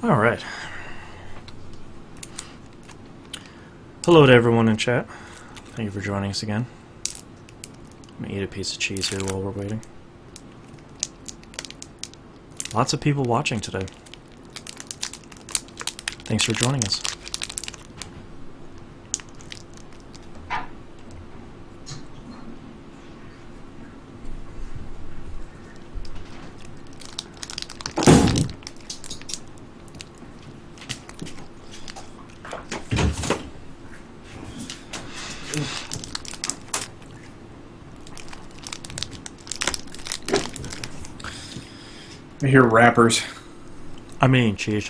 [SPEAKER 1] All right. Hello to everyone in chat. Thank you for joining us again. I'm gonna eat a piece of cheese here while we're waiting. Lots of people watching today. Thanks for joining us.
[SPEAKER 3] I hear rappers.
[SPEAKER 1] I mean, cheese.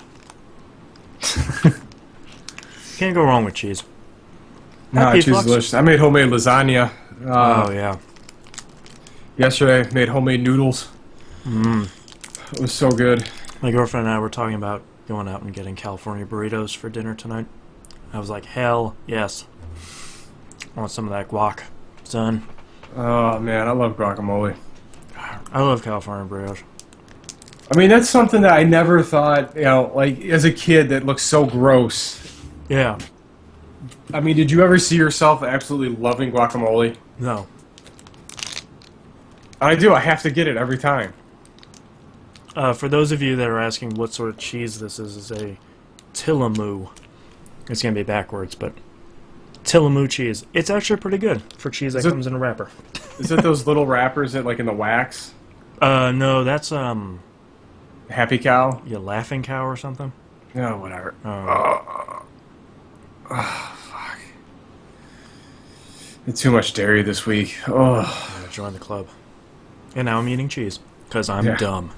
[SPEAKER 1] Can't go wrong with cheese.
[SPEAKER 3] No, cheese is delicious. I made homemade lasagna.
[SPEAKER 1] Oh, yeah.
[SPEAKER 3] Yesterday, I made homemade noodles. It was so good.
[SPEAKER 1] My girlfriend and I were talking about going out and getting California burritos for dinner tonight. I was like, hell yes. I want some of that guac, son.
[SPEAKER 3] Oh, man, I love guacamole.
[SPEAKER 1] I love California burritos.
[SPEAKER 3] I mean, that's something that I never thought, like, as a kid, that looks so gross.
[SPEAKER 1] Yeah.
[SPEAKER 3] I mean, did you ever see yourself absolutely loving guacamole?
[SPEAKER 1] No.
[SPEAKER 3] I do. I have to get it every time.
[SPEAKER 1] For those of you that are asking what sort of cheese this is a Tillamoo. It's going to be backwards, but Tillamoo cheese. It's actually pretty good for cheese that comes in a wrapper.
[SPEAKER 3] Is it those little wrappers that, like, in the wax?
[SPEAKER 1] No, that's,
[SPEAKER 3] Happy Cow?
[SPEAKER 1] yeah, Laughing Cow or something?
[SPEAKER 3] No, whatever. Fuck. It's too much dairy this week. Oh.
[SPEAKER 1] Yeah, join the club. And now I'm eating cheese, because I'm dumb.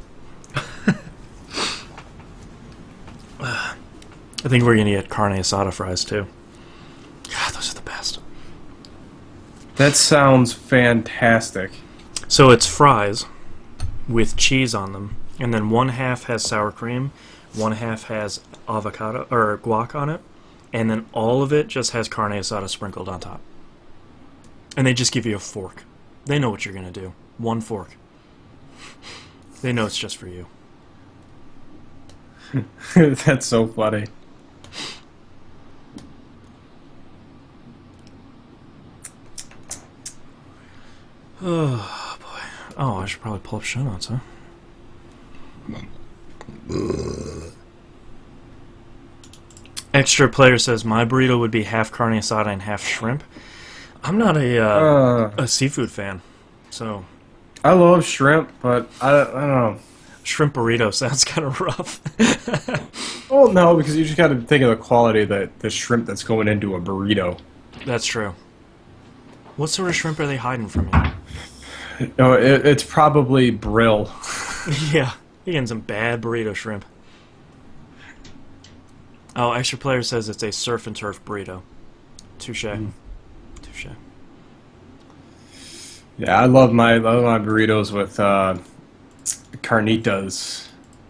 [SPEAKER 1] I think we're going to get carne asada fries, too. God, those are the best.
[SPEAKER 3] That sounds fantastic.
[SPEAKER 1] So it's fries with cheese on them, and then one half has sour cream, one half has avocado or guac on it, and then all of it just has carne asada sprinkled on top. And they just give you a fork. They know what you're going to do. One fork. They know it's just for you.
[SPEAKER 3] That's so funny.
[SPEAKER 1] Oh, boy. Oh, I should probably pull up show notes, huh? Extra player says, my burrito would be half carne asada and half shrimp. I'm not a seafood fan, so...
[SPEAKER 3] I love shrimp, but I don't know.
[SPEAKER 1] Shrimp burrito sounds kind of rough.
[SPEAKER 3] Well, no, because you just got to think of the quality of the shrimp that's going into a burrito.
[SPEAKER 1] That's true. What sort of shrimp are they hiding from you?
[SPEAKER 3] No, it's probably brill.
[SPEAKER 1] Yeah, you're getting some bad burrito shrimp. Oh, extra player says it's a surf and turf burrito. Touche. Touche.
[SPEAKER 3] Yeah, I love my burritos with carnitas.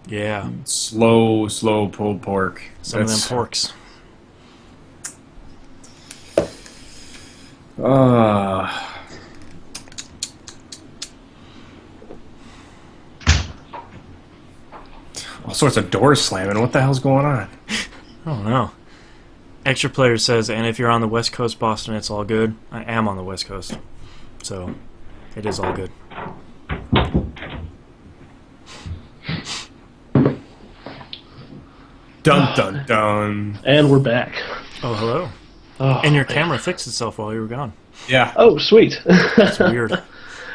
[SPEAKER 1] Yeah.
[SPEAKER 3] Slow pulled pork.
[SPEAKER 1] Some of them porks.
[SPEAKER 3] All sorts of doors slamming. What the hell's going on?
[SPEAKER 1] I don't know. Extra player says, and if you're on the West Coast, Boston, it's all good. I am on the West Coast, so it is all good.
[SPEAKER 3] Dun dun dun.
[SPEAKER 2] And we're back.
[SPEAKER 1] Oh, hello.
[SPEAKER 2] Oh,
[SPEAKER 1] And your camera fixed itself while you were gone.
[SPEAKER 3] Yeah.
[SPEAKER 2] Oh, sweet.
[SPEAKER 1] It's weird.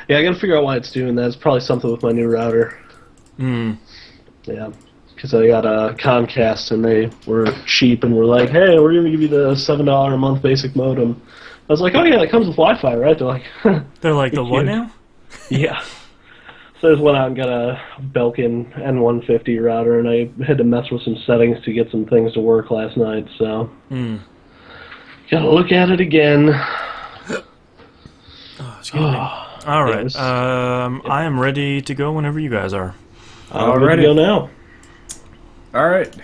[SPEAKER 2] Yeah, I gotta figure out why it's doing that. It's probably something with my new router. Yeah, because I got a Comcast and they were cheap and were like, hey, we're gonna give you the $7 a month basic modem. I was like, oh yeah, that comes with Wi-Fi, right? They're like,
[SPEAKER 1] They're like, the what now?
[SPEAKER 2] Yeah. So I just went out and got a Belkin N150 router, and I had to mess with some settings to get some things to work last night, so... Gotta look at it again.
[SPEAKER 1] Oh, excuse me. All right.
[SPEAKER 2] Yes.
[SPEAKER 1] I am ready to go whenever you guys are.
[SPEAKER 2] I'm ready to go now.
[SPEAKER 3] All right.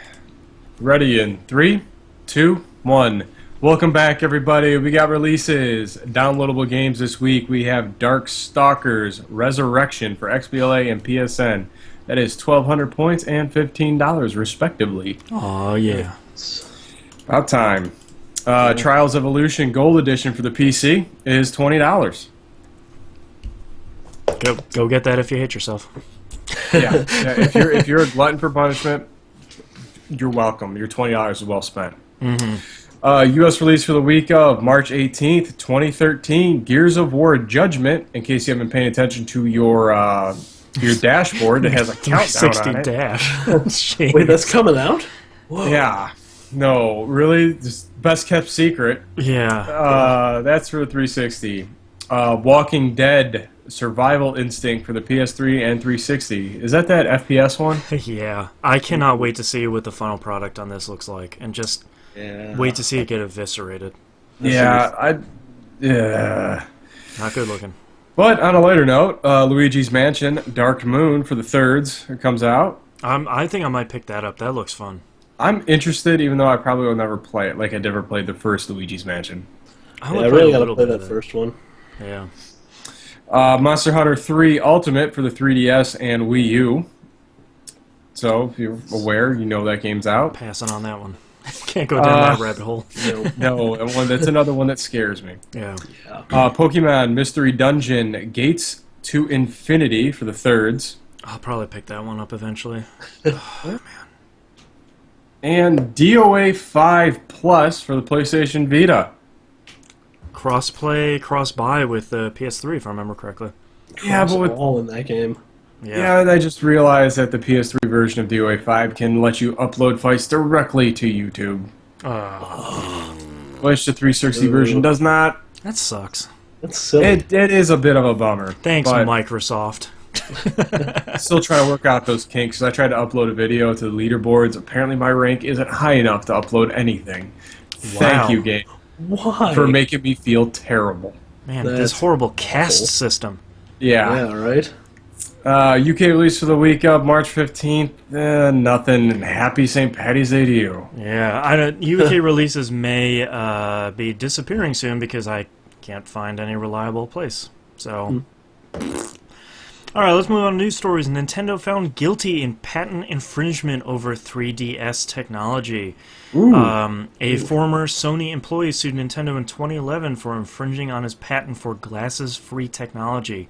[SPEAKER 3] Ready in 3, 2, 1. Welcome back, everybody. We got releases, downloadable games this week. We have Dark Stalkers Resurrection for XBLA and PSN. That is 1,200 points and $15, respectively.
[SPEAKER 1] Oh, yeah.
[SPEAKER 3] About time. Trials Evolution Gold Edition for the PC is $20.
[SPEAKER 1] Go get that if you hate yourself.
[SPEAKER 3] Yeah. If you're a glutton for punishment, you're welcome. Your $20 is well spent. U.S. release for the week of March 18th, 2013, Gears of War Judgment. In case you haven't been paying attention to your dashboard, it has a countdown on it.
[SPEAKER 1] dash.
[SPEAKER 2] Wait, that's coming out?
[SPEAKER 3] Whoa. Yeah. No, really? Just best kept secret.
[SPEAKER 1] Yeah.
[SPEAKER 3] That's for the 360. Walking Dead Survival Instinct for the PS3 and 360. Is that FPS one?
[SPEAKER 1] Yeah. I cannot wait to see what the final product on this looks like, and just wait to see it get eviscerated.
[SPEAKER 3] Yeah,
[SPEAKER 1] Not good looking.
[SPEAKER 3] But on a lighter note, Luigi's Mansion Dark Moon for the thirds comes out.
[SPEAKER 1] I think I might pick that up. That looks fun.
[SPEAKER 3] I'm interested, even though I probably will never play it. Like I never played the first Luigi's Mansion.
[SPEAKER 2] I really got to play that first one.
[SPEAKER 1] Yeah.
[SPEAKER 3] Monster Hunter 3 Ultimate for the 3DS and Wii U. So, if you're aware, you know that game's out.
[SPEAKER 1] Passing on that one. Can't go down that rabbit hole.
[SPEAKER 3] No, that's another one that scares me.
[SPEAKER 1] Yeah.
[SPEAKER 3] Pokemon Mystery Dungeon Gates to Infinity for the thirds.
[SPEAKER 1] I'll probably pick that one up eventually. Oh, man.
[SPEAKER 3] And DOA 5 Plus for the PlayStation Vita.
[SPEAKER 1] Cross-play, cross-buy with the PS3, if I remember correctly.
[SPEAKER 3] Yeah, but with
[SPEAKER 2] all in that game.
[SPEAKER 3] Yeah, and I just realized that the PS3 version of DOA 5 can let you upload fights directly to YouTube. Which the 360 version does not.
[SPEAKER 1] That sucks.
[SPEAKER 2] That's silly.
[SPEAKER 3] It is a bit of a bummer.
[SPEAKER 1] Thanks, Microsoft.
[SPEAKER 3] Still trying to work out those kinks. I tried to upload a video to the leaderboards. Apparently my rank isn't high enough to upload anything.
[SPEAKER 1] Wow.
[SPEAKER 3] Thank you, game.
[SPEAKER 2] Why?
[SPEAKER 3] For making me feel terrible.
[SPEAKER 1] Man, this horrible caste system.
[SPEAKER 2] Yeah, right?
[SPEAKER 3] UK release for the week of March 15th. Nothing. Happy St. Paddy's Day to you.
[SPEAKER 1] Yeah, UK releases may be disappearing soon because I can't find any reliable place. So... Alright, let's move on to news stories. Nintendo found guilty in patent infringement over 3DS technology. A former Sony employee sued Nintendo in 2011 for infringing on his patent for glasses-free technology.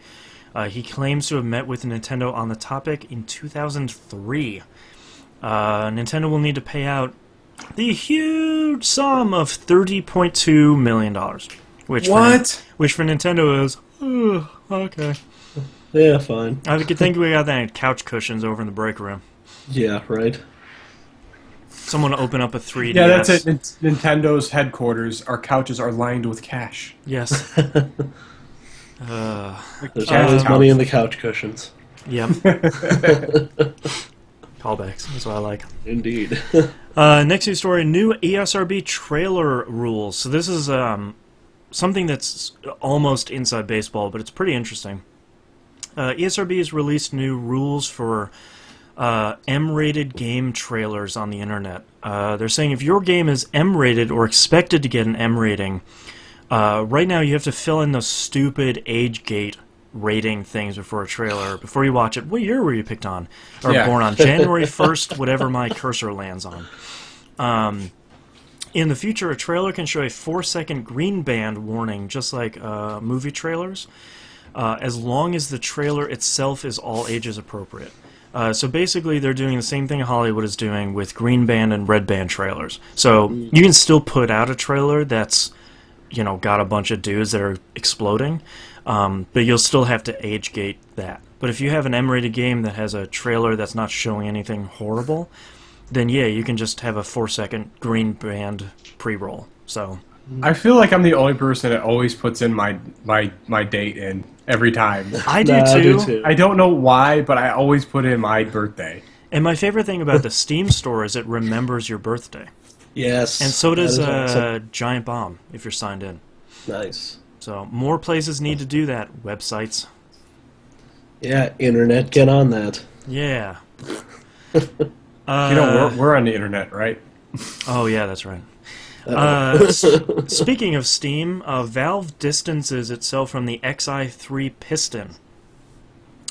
[SPEAKER 1] He claims to have met with Nintendo on the topic in 2003. Nintendo will need to pay out the huge sum of $30.2 million. Which for Nintendo is, okay.
[SPEAKER 2] Yeah, fine.
[SPEAKER 1] I think we got that couch cushions over in the break room.
[SPEAKER 2] Yeah, right.
[SPEAKER 1] Someone open up a 3DS.
[SPEAKER 3] Yeah, that's it. Nintendo's headquarters. Our couches are lined with cash.
[SPEAKER 1] Yes.
[SPEAKER 2] There's always money in the couch cushions.
[SPEAKER 1] Yep. Callbacks. That's what I like.
[SPEAKER 2] Indeed.
[SPEAKER 1] Next news story, new ESRB trailer rules. So this is something that's almost inside baseball, but it's pretty interesting. ESRB has released new rules for M-rated game trailers on the internet. They're saying if your game is M-rated or expected to get an M rating, right now you have to fill in those stupid age gate rating things before a trailer, before you watch it. What year were you picked on? Or born on? January 1st, whatever my cursor lands on. In the future, a trailer can show a 4-second green band warning, just like movie trailers, as long as the trailer itself is all ages appropriate. So basically, they're doing the same thing Hollywood is doing with green band and red band trailers. So you can still put out a trailer that's, got a bunch of dudes that are exploding, but you'll still have to age gate that. But if you have an M-rated game that has a trailer that's not showing anything horrible, then yeah, you can just have a 4-second green band pre-roll. So
[SPEAKER 3] I feel like I'm the only person that always puts in my date in every time.
[SPEAKER 1] I do too.
[SPEAKER 3] I don't know why, but I always put in my birthday.
[SPEAKER 1] And my favorite thing about the Steam store is it remembers your birthday.
[SPEAKER 2] Yes.
[SPEAKER 1] And so does Giant Bomb if you're signed in.
[SPEAKER 2] Nice.
[SPEAKER 1] So more places need to do that. Websites.
[SPEAKER 2] Yeah, internet, get on that.
[SPEAKER 1] Yeah.
[SPEAKER 3] We're on the internet, right?
[SPEAKER 1] Oh yeah, that's right. Speaking of Steam, Valve distances itself from the Xi3 piston.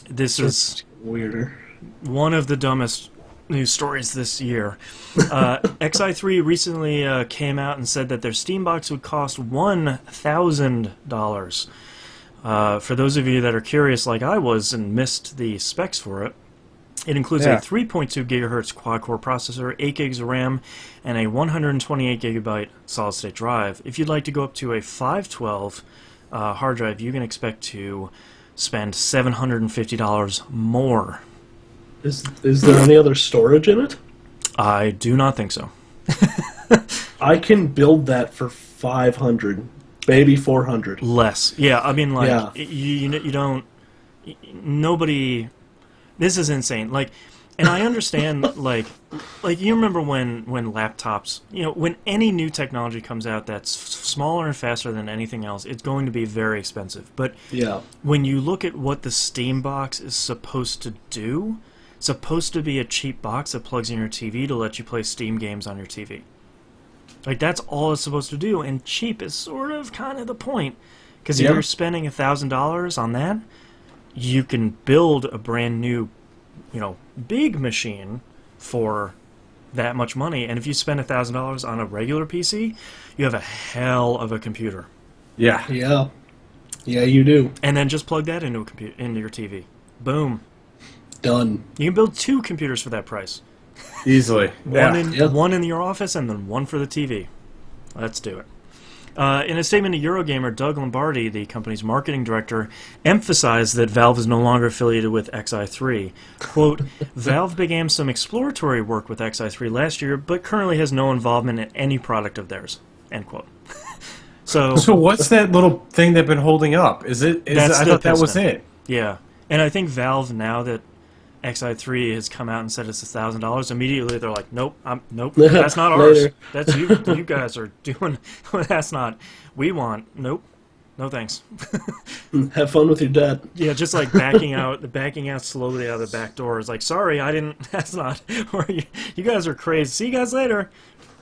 [SPEAKER 1] This is
[SPEAKER 2] weirder.
[SPEAKER 1] one of the dumbest news stories this year. XI3 recently came out and said that their Steam box would cost $1,000. For those of you that are curious like I was and missed the specs for it, it includes a 3.2 gigahertz quad-core processor, 8 gigs of RAM, and a 128 gigabyte solid-state drive. If you'd like to go up to a 512 hard drive, you can expect to spend $750 more.
[SPEAKER 2] Is there any other storage in it?
[SPEAKER 1] I do not think so.
[SPEAKER 2] I can build that for 500, maybe 400.
[SPEAKER 1] Less. Yeah, I mean, like, you don't... Nobody... This is insane. Like, and I understand, like you remember when laptops, when any new technology comes out that's smaller and faster than anything else, it's going to be very expensive. But when you look at what the Steam box is supposed to do, it's supposed to be a cheap box that plugs in your TV to let you play Steam games on your TV. Like, that's all it's supposed to do, and cheap is sort of kind of the point. Because if you're spending $1,000 on that, you can build a brand new, big machine for that much money. And if you spend $1,000 on a regular PC, you have a hell of a computer.
[SPEAKER 2] Yeah. Yeah, you do.
[SPEAKER 1] And then just plug that into your TV. Boom.
[SPEAKER 2] Done.
[SPEAKER 1] You can build 2 computers for that price.
[SPEAKER 3] Easily.
[SPEAKER 1] One in your office and then one for the TV. Let's do it. In a statement to Eurogamer, Doug Lombardi, the company's marketing director, emphasized that Valve is no longer affiliated with XI3. Quote, Valve began some exploratory work with XI3 last year, but currently has no involvement in any product of theirs. End quote. So
[SPEAKER 3] what's that little thing they've been holding up? I thought that was it.
[SPEAKER 1] Yeah. And I think Valve, now that XI3 has come out and said it's $1,000, immediately they're like, nope, that's not ours. That's you guys are doing. That's not. We want. Nope. No thanks.
[SPEAKER 2] Have fun with your dad.
[SPEAKER 1] Yeah, just like backing out slowly out of the back door. It's like, sorry, I didn't. That's not. Or you guys are crazy. See you guys later.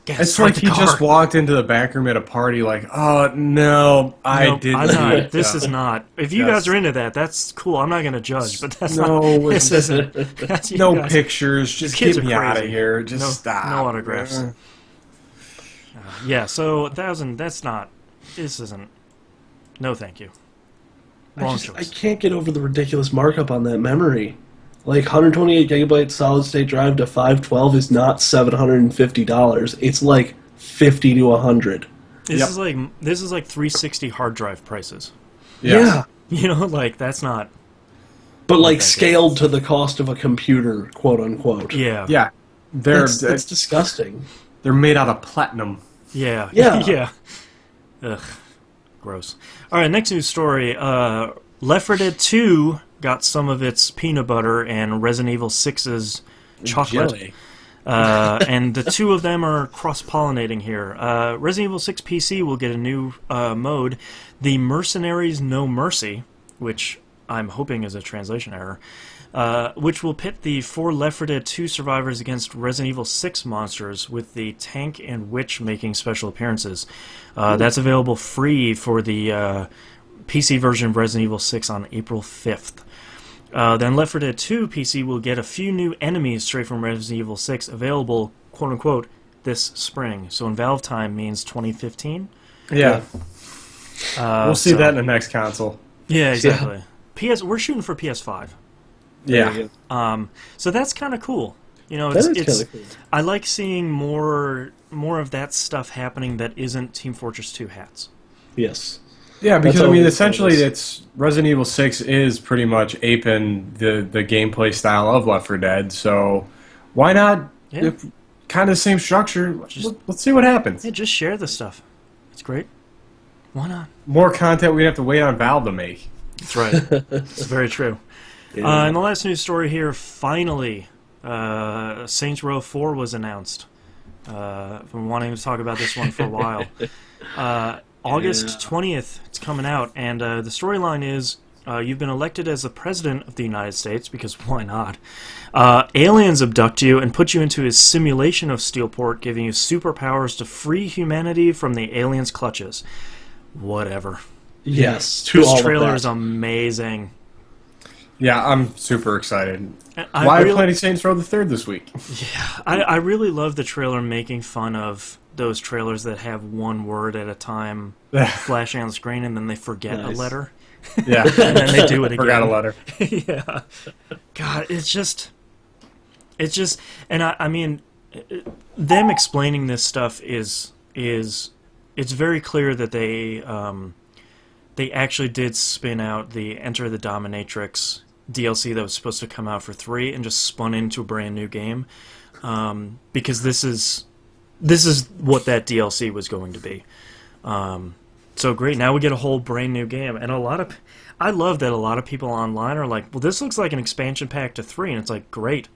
[SPEAKER 3] It's like he just walked into the back room at a party like, oh, no, I didn't.
[SPEAKER 1] I'm not. This is not. If you guys are into that, that's cool. I'm not going to judge, but that's not. This isn't. That's
[SPEAKER 3] no guys. Pictures. Just get me out of here. Just stop.
[SPEAKER 1] No autographs. Yeah, so 1,000, that's not. This isn't. No, thank you. Wrong choice.
[SPEAKER 2] I can't get over the ridiculous markup on that memory. Like, 128 gigabyte solid-state drive to 512 is not $750. It's like $50 to $100.
[SPEAKER 1] This is like 360 hard drive prices.
[SPEAKER 2] Yeah.
[SPEAKER 1] Like, that's not.
[SPEAKER 2] But like scaled to the cost of a computer, quote unquote.
[SPEAKER 1] Yeah.
[SPEAKER 3] Yeah.
[SPEAKER 2] That's disgusting.
[SPEAKER 3] They're made out of platinum.
[SPEAKER 1] Yeah.
[SPEAKER 2] Yeah.
[SPEAKER 1] Yeah. Ugh. Gross. All right, next news story. Left 4 Dead 2 got some of its peanut butter and Resident Evil 6's chocolate. And the two of them are cross-pollinating here. Resident Evil 6 PC will get a new mode, the Mercenaries No Mercy, which I'm hoping is a translation error, which will pit the 4 Left 4 Dead 2 survivors against Resident Evil 6 monsters, with the tank and witch making special appearances. That's available free for the PC version of Resident Evil 6 on April 5th. Then Left 4 Dead 2 PC will get a few new enemies straight from Resident Evil 6, available, quote-unquote, this spring. So in Valve time means 2015?
[SPEAKER 3] Yeah. We'll see that in the next console.
[SPEAKER 1] Yeah, exactly. We're shooting for PS5.
[SPEAKER 3] Yeah.
[SPEAKER 1] So that's kind of cool.
[SPEAKER 2] It's cool.
[SPEAKER 1] I like seeing more of that stuff happening that isn't Team Fortress 2 hats.
[SPEAKER 2] Yes.
[SPEAKER 3] Yeah, because essentially, it's Resident Evil 6 is pretty much aping the gameplay style of Left 4 Dead. So why not?
[SPEAKER 1] Yeah.
[SPEAKER 3] Kind of the same structure. Let's see what happens.
[SPEAKER 1] Yeah, just share the stuff. It's great. Why not?
[SPEAKER 3] More content we have to wait on Valve to make.
[SPEAKER 1] That's right. It's very true. Yeah. And the last news story here, finally, Saints Row 4 was announced. I've been wanting to talk about this one for a while. August 20th, it's coming out, and the storyline is you've been elected as the President of the United States, because why not? Aliens abduct you and put you into a simulation of Steelport, giving you superpowers to free humanity from the aliens' clutches. Whatever.
[SPEAKER 2] Yes,
[SPEAKER 1] this trailer is amazing.
[SPEAKER 3] Yeah, I'm super excited.
[SPEAKER 1] I
[SPEAKER 3] Why
[SPEAKER 1] really,
[SPEAKER 3] Planning Saints Row the Third this week?
[SPEAKER 1] I really love the trailer making fun of those trailers that have one word at a time flashing on the screen, and then they forget a letter,
[SPEAKER 3] Yeah,
[SPEAKER 1] and then they do it again.
[SPEAKER 3] forgot a letter.
[SPEAKER 1] Yeah, God, it's just, and I mean, them explaining this stuff is it's very clear that they actually did spin out the Enter the Dominatrix DLC that was supposed to come out for $3 and just spun into a brand new game, because this is what that DLC was going to be. So great, now we get a whole brand new game, and I love that a lot of people online are like, well, this looks like an expansion pack to 3, and it's like, great.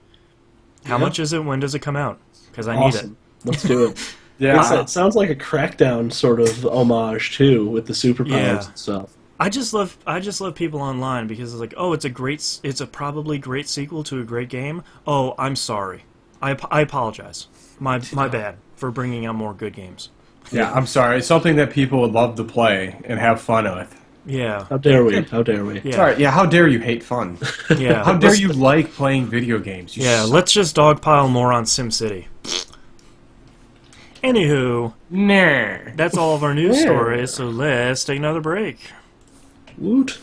[SPEAKER 1] How much is it? When does it come out? Because I need it.
[SPEAKER 2] Let's do it.
[SPEAKER 3] Yeah,
[SPEAKER 2] It sounds like a Crackdown sort of homage too, with the superpowers and stuff.
[SPEAKER 1] I just love people online because it's like, oh, it's a probably great sequel to a great game. Oh, I'm sorry, I apologize. My bad for bringing out more good games.
[SPEAKER 3] yeah. I'm sorry. It's something that people would love to play and have fun with.
[SPEAKER 1] Yeah.
[SPEAKER 2] How dare we? How dare we?
[SPEAKER 1] Yeah.
[SPEAKER 3] Sorry. Yeah. How dare you hate fun?
[SPEAKER 1] Yeah.
[SPEAKER 3] How dare you like playing video games? You
[SPEAKER 1] Yeah.
[SPEAKER 3] suck.
[SPEAKER 1] Let's just dogpile more on SimCity. Anywho,
[SPEAKER 3] Nah.
[SPEAKER 1] that's all of our news stories. So let's take another break.
[SPEAKER 2] Woot.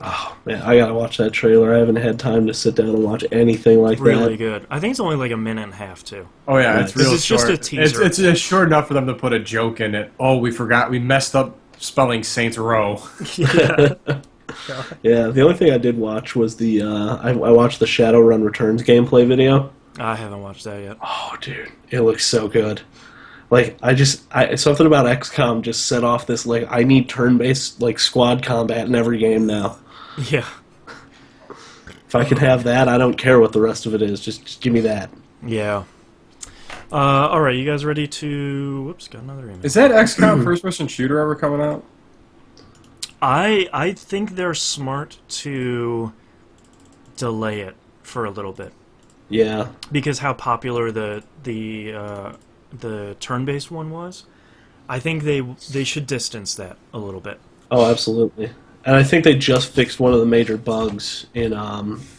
[SPEAKER 2] Oh man, I gotta watch that trailer. I haven't had time to sit down and watch anything like
[SPEAKER 1] Really
[SPEAKER 2] that.
[SPEAKER 1] good. I think it's only like a minute and a half too.
[SPEAKER 3] Oh yeah,
[SPEAKER 2] Right.
[SPEAKER 3] it's real
[SPEAKER 1] This is just
[SPEAKER 3] short.
[SPEAKER 1] a teaser.
[SPEAKER 3] It's just short enough for them to put a joke in it. Oh, we forgot. We messed up spelling Saints Row.
[SPEAKER 1] Yeah.
[SPEAKER 2] Yeah, the only thing I did watch was the I watched the Shadowrun Returns gameplay video.
[SPEAKER 1] I haven't watched that yet.
[SPEAKER 2] Oh, dude, it looks so good. Like something about XCOM just set off this like I need turn-based like squad combat in every game now.
[SPEAKER 1] Yeah.
[SPEAKER 2] If I could have that, I don't care what the rest of it is. Just give me that.
[SPEAKER 1] Yeah. All right, you guys ready to? Whoops, got another email.
[SPEAKER 3] Is that XCOM first-person shooter ever coming out?
[SPEAKER 1] I think they're smart to delay it for a little bit
[SPEAKER 2] Yeah.
[SPEAKER 1] because how popular the turn-based one was. I think they should distance that a little bit.
[SPEAKER 2] Oh, absolutely. And I think they just fixed one of the major bugs in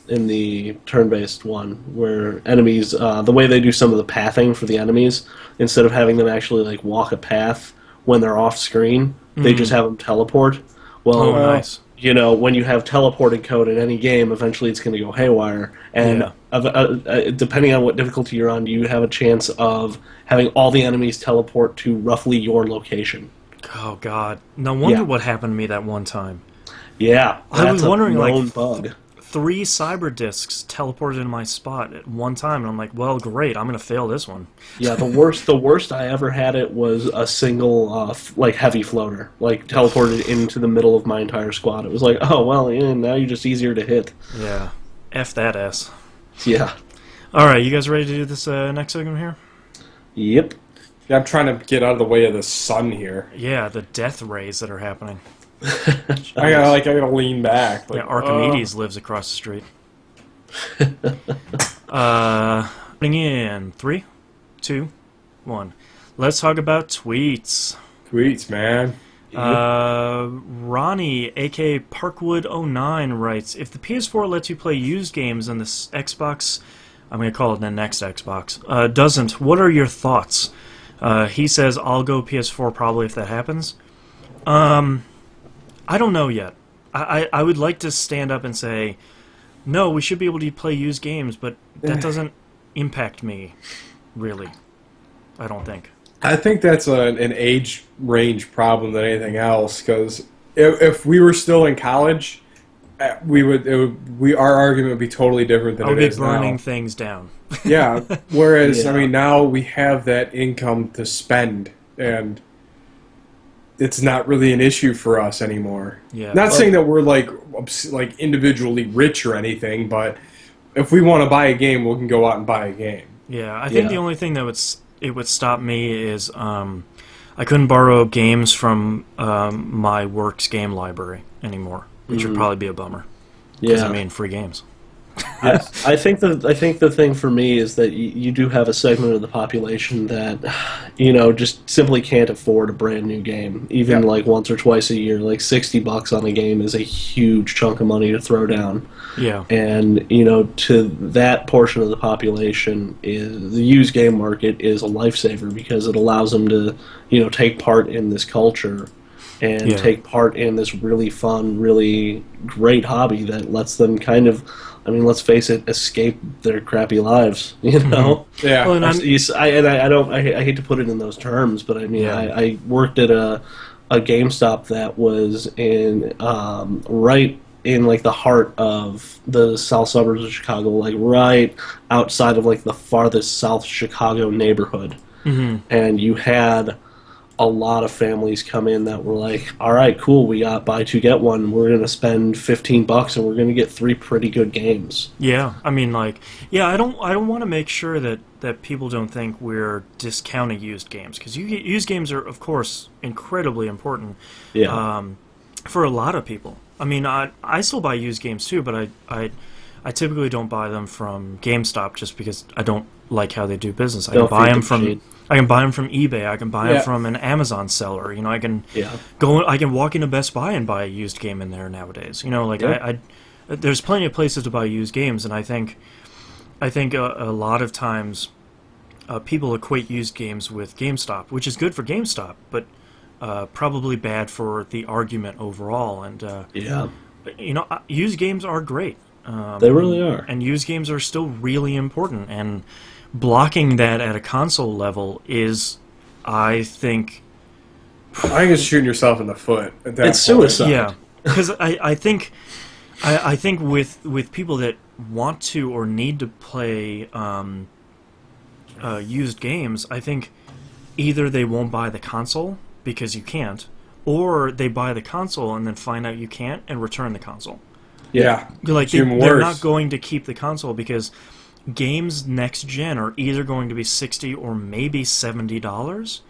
[SPEAKER 2] the turn-based one, where enemies, the way they do some of the pathing for the enemies, instead of having them actually like walk a path when they're off screen, they just have them teleport. Well,
[SPEAKER 1] Oh, nice.
[SPEAKER 2] you know, when you have teleporting code in any game, eventually it's going to go haywire. And depending on what difficulty you're on, you have a chance of having all the enemies teleport to roughly your location.
[SPEAKER 1] Oh God! No wonder
[SPEAKER 2] Yeah.
[SPEAKER 1] what happened to me that one time.
[SPEAKER 2] Yeah,
[SPEAKER 1] I was
[SPEAKER 2] that's a
[SPEAKER 1] wondering,
[SPEAKER 2] known
[SPEAKER 1] like,
[SPEAKER 2] bug.
[SPEAKER 1] 3 cyber discs teleported in my spot at one time, and I'm like, well, great, I'm gonna fail this one.
[SPEAKER 2] Yeah, the worst I ever had it was a single like heavy floater, like teleported into the middle of my entire squad. It was like, oh well, yeah, now you're just easier to hit.
[SPEAKER 1] Yeah. F that S.
[SPEAKER 2] Yeah.
[SPEAKER 1] All right, you guys ready to do this next segment here?
[SPEAKER 2] Yep.
[SPEAKER 3] Yeah, I'm trying to get out of the way of the sun here.
[SPEAKER 1] Yeah, the death rays that are happening.
[SPEAKER 3] I gotta lean back. Like,
[SPEAKER 1] Yeah, Archimedes lives across the street. Putting in 3, 2, 1. Let's talk about tweets.
[SPEAKER 3] tweets, man.
[SPEAKER 1] Ronnie, aka Parkwood09, writes, if the PS4 lets you play used games and the Xbox, I'm going to call it the next Xbox, doesn't, what are your thoughts? He says, I'll go PS4 probably if that happens. I don't know yet. I would like to stand up and say, no, we should be able to play used games, but that doesn't impact me, really. I don't think.
[SPEAKER 3] I think that's an age range problem than anything else. Because if we were still in college, our argument would be totally different than
[SPEAKER 1] I would
[SPEAKER 3] it
[SPEAKER 1] be
[SPEAKER 3] is
[SPEAKER 1] burning
[SPEAKER 3] now.
[SPEAKER 1] things down.
[SPEAKER 3] Yeah. Whereas
[SPEAKER 2] Yeah.
[SPEAKER 3] I mean, now we have that income to spend, and it's not really an issue for us anymore.
[SPEAKER 1] Yeah.
[SPEAKER 3] Not saying that we're like individually rich or anything, but if we want to buy a game, we can go out and buy a game.
[SPEAKER 1] Yeah, I think
[SPEAKER 2] Yeah.
[SPEAKER 1] the only thing that would stop me is I couldn't borrow games from my work's game library anymore, which would probably be a bummer. Because
[SPEAKER 2] Yeah.
[SPEAKER 1] I mean, free games.
[SPEAKER 2] I think the thing for me is that you do have a segment of the population that, just simply can't afford a brand new game, even
[SPEAKER 3] Yep.
[SPEAKER 2] like once or twice a year. Like $60 on a game is a huge chunk of money to throw down.
[SPEAKER 1] Yeah.
[SPEAKER 2] And to that portion of the population, is the used game market is a lifesaver because it allows them to take part in this culture and
[SPEAKER 1] Yeah.
[SPEAKER 2] take part in this really fun, really great hobby that lets them kind of, I mean, let's face it, escape their crappy lives.
[SPEAKER 1] Well,
[SPEAKER 3] Yeah.
[SPEAKER 1] and
[SPEAKER 2] I hate to put it in those terms, but I mean,
[SPEAKER 1] Yeah.
[SPEAKER 2] I worked at a GameStop that was in right in like the heart of the south suburbs of Chicago, like right outside of like the farthest South Chicago neighborhood, and you had a lot of families come in that were like, all right, cool, we got buy two get one. We're gonna spend $15 and we're gonna get three pretty good games.
[SPEAKER 1] Yeah, I mean, like, yeah, I don't want to make sure that people don't think we're discounting used games, because used games are, of course, incredibly important.
[SPEAKER 2] Yeah,
[SPEAKER 1] For a lot of people. I mean, I still buy used games too, but I typically don't buy them from GameStop just because I don't like how they do business.
[SPEAKER 2] they'll feed the machine.
[SPEAKER 1] I can buy them from eBay. I can buy them
[SPEAKER 3] Yeah.
[SPEAKER 1] from an Amazon seller. I can
[SPEAKER 2] Yeah,
[SPEAKER 1] I can walk into Best Buy and buy a used game in there nowadays. Like
[SPEAKER 2] Yep.
[SPEAKER 1] there's plenty of places to buy used games, and I think a lot of times people equate used games with GameStop, which is good for GameStop, but probably bad for the argument overall. And
[SPEAKER 2] yeah,
[SPEAKER 1] used games are great.
[SPEAKER 2] they really are.
[SPEAKER 1] And used games are still really important. And blocking that at a console level is, I think,
[SPEAKER 3] I think it's shooting yourself in the foot at that
[SPEAKER 2] It's
[SPEAKER 3] point.
[SPEAKER 2] suicide.
[SPEAKER 1] yeah, because I think with people that want to or need to play used games, I think either they won't buy the console because you can't, or they buy the console and then find out you can't and return the console.
[SPEAKER 3] Yeah.
[SPEAKER 1] Like
[SPEAKER 3] It's even
[SPEAKER 1] they're
[SPEAKER 3] worse.
[SPEAKER 1] not going to keep the console because games next gen are either going to be $60 or maybe $70,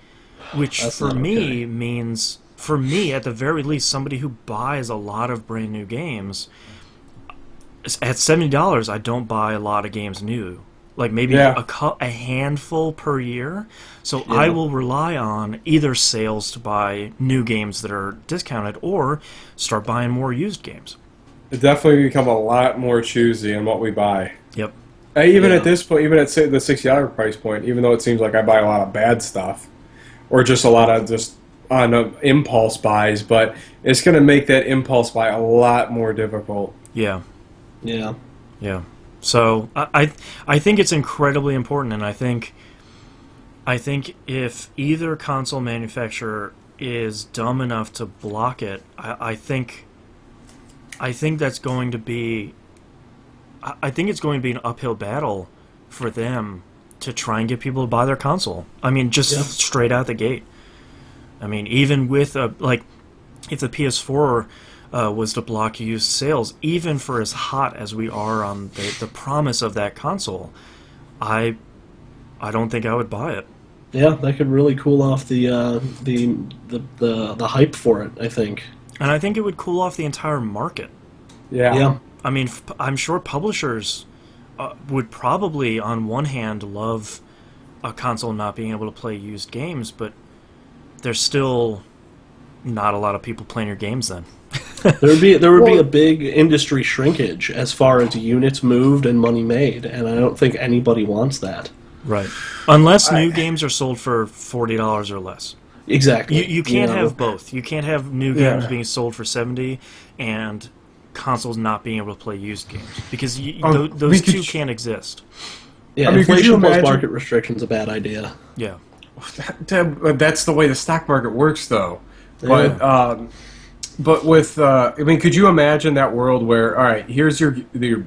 [SPEAKER 1] which
[SPEAKER 2] That's
[SPEAKER 1] for
[SPEAKER 2] not
[SPEAKER 1] me
[SPEAKER 2] okay.
[SPEAKER 1] means, for me at the very least, somebody who buys a lot of brand new games at $70, I don't buy a lot of games new. Like maybe
[SPEAKER 3] Yeah.
[SPEAKER 1] a handful per year. So I will rely on either sales to buy new games that are discounted or start buying more used games.
[SPEAKER 3] It definitely become a lot more choosy in what we buy.
[SPEAKER 1] Yep.
[SPEAKER 3] Even
[SPEAKER 2] Yeah.
[SPEAKER 3] at this point, even at say the $60 price point, even though it seems like I buy a lot of bad stuff, or just a lot of just on impulse buys, but it's going to make that impulse buy a lot more difficult.
[SPEAKER 1] Yeah.
[SPEAKER 2] Yeah,
[SPEAKER 1] Yeah. So I think it's incredibly important, and I think if either console manufacturer is dumb enough to block it, I think that's going to be I think it's going to be an uphill battle for them to try and get people to buy their console. I mean, just
[SPEAKER 2] Yeah.
[SPEAKER 1] straight out the gate. I mean, even with if the PS4 was to block used sales, even for as hot as we are on the promise of that console, I don't think I would buy it.
[SPEAKER 2] yeah, that could really cool off the hype for it, I think.
[SPEAKER 1] And I think it would cool off the entire market.
[SPEAKER 2] Yeah,
[SPEAKER 1] I mean, I'm sure publishers would probably, on one hand, love a console not being able to play used games, but there's still not a lot of people playing your games then.
[SPEAKER 2] there would be a big industry shrinkage as far as units moved and money made, and I don't think anybody wants that.
[SPEAKER 1] Right. Unless new games are sold for $40 or less.
[SPEAKER 2] Exactly.
[SPEAKER 1] You can't
[SPEAKER 2] know?
[SPEAKER 1] have both. You can't have new games being sold for 70 and consoles not being able to play used games, because those two can't exist.
[SPEAKER 2] Yeah,
[SPEAKER 3] I mean, could you
[SPEAKER 2] inflation plus
[SPEAKER 3] imagine-
[SPEAKER 2] market restriction's a bad idea.
[SPEAKER 1] Yeah.
[SPEAKER 3] That's the way the stock market works, though. But with, I mean, could you imagine that world where, all right, here's your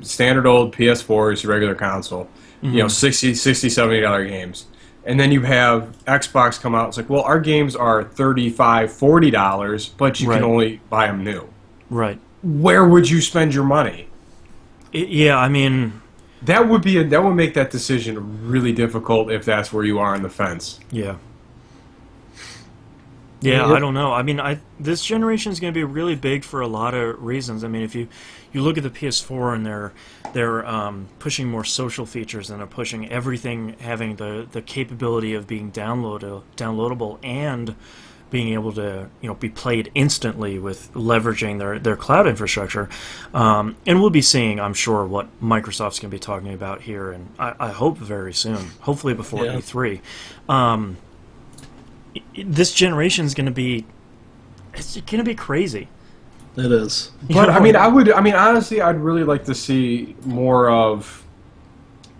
[SPEAKER 3] standard old PS4, your regular console, $60, $70 games. And then you have Xbox come out. It's like, well, our games are $35, $40, but you
[SPEAKER 1] Right.
[SPEAKER 3] can only buy them new.
[SPEAKER 1] Right.
[SPEAKER 3] Where would you spend your money?
[SPEAKER 1] Yeah, I mean,
[SPEAKER 3] That would make that decision really difficult if that's where you are on the fence.
[SPEAKER 1] yeah. Yeah, I don't know. I mean, this generation is going to be really big for a lot of reasons. I mean, if you look at the PS4 and they're pushing more social features and they're pushing everything having the capability of being downloadable and being able to be played instantly with leveraging their cloud infrastructure. And we'll be seeing, I'm sure, what Microsoft's going to be talking about here, and I hope very soon, hopefully before E3. This generation is going to be, it's going to be crazy.
[SPEAKER 2] It is.
[SPEAKER 3] But honestly, I'd really like to see more of,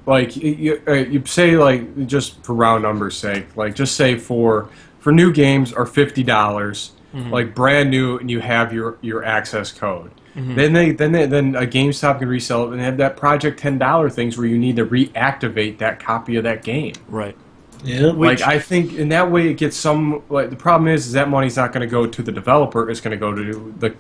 [SPEAKER 3] like, you say, like, just for round numbers' sake, like, just say for new games are $50, like brand new, and you have your access code. Then a GameStop can resell it and have that Project $10 things where you need to reactivate that copy of that game.
[SPEAKER 1] Right.
[SPEAKER 2] Yeah.
[SPEAKER 3] Like, I think in that way it gets some. Like, the problem is that money's not going to go to the developer. It's going to go to the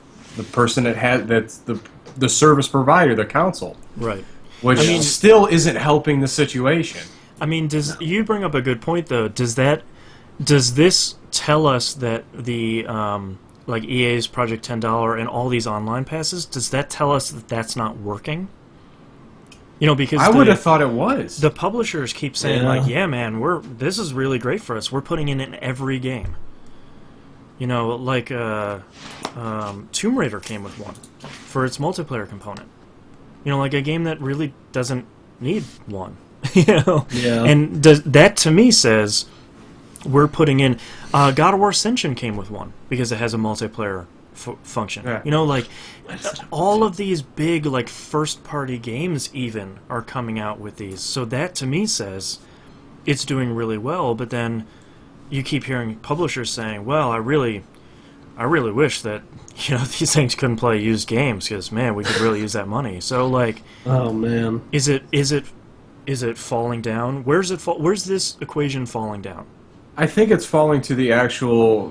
[SPEAKER 3] person that's the service provider, the console.
[SPEAKER 1] Right.
[SPEAKER 3] Which still isn't helping the situation.
[SPEAKER 1] I mean, you bring up a good point though? Does this tell us that the like EA's Project $10 and all these online passes, does that tell us that that's not working? Because
[SPEAKER 3] I would have thought it was.
[SPEAKER 1] The publishers keep saying like, "Yeah, man, this is really great for us. We're putting it in every game." Like Tomb Raider came with one for its multiplayer component. Like a game that really doesn't need one. Yeah. And that to me says we're putting in. God of War Ascension came with one because it has a multiplayer function.
[SPEAKER 3] Yeah.
[SPEAKER 1] Like all of these big like first-party games even are coming out with these. So that to me says it's doing really well. But then you keep hearing publishers saying, "Well, I really wish that these things couldn't play used games because man, we could really use that money." So like,
[SPEAKER 2] oh man,
[SPEAKER 1] is it falling down? Where's this equation falling down?
[SPEAKER 3] I think it's falling to the actual,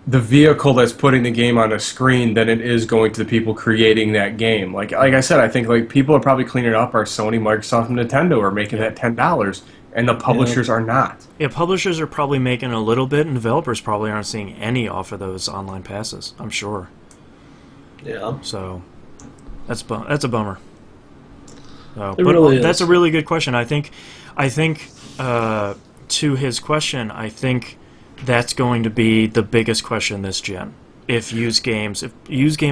[SPEAKER 3] the vehicle that's putting the game on a screen than it is going to the people creating that game. Like I said, I think like people are probably cleaning up. Our Sony, Microsoft, and Nintendo are making that $10, and the publishers are not. Yeah,
[SPEAKER 1] publishers are probably making a little bit, and developers probably aren't seeing any off of those online passes, I'm sure.
[SPEAKER 2] Yeah.
[SPEAKER 1] So that's a bummer.
[SPEAKER 2] Really
[SPEAKER 1] that's a really good question. I think to his question, I think that's going to be the biggest question this gen. If used game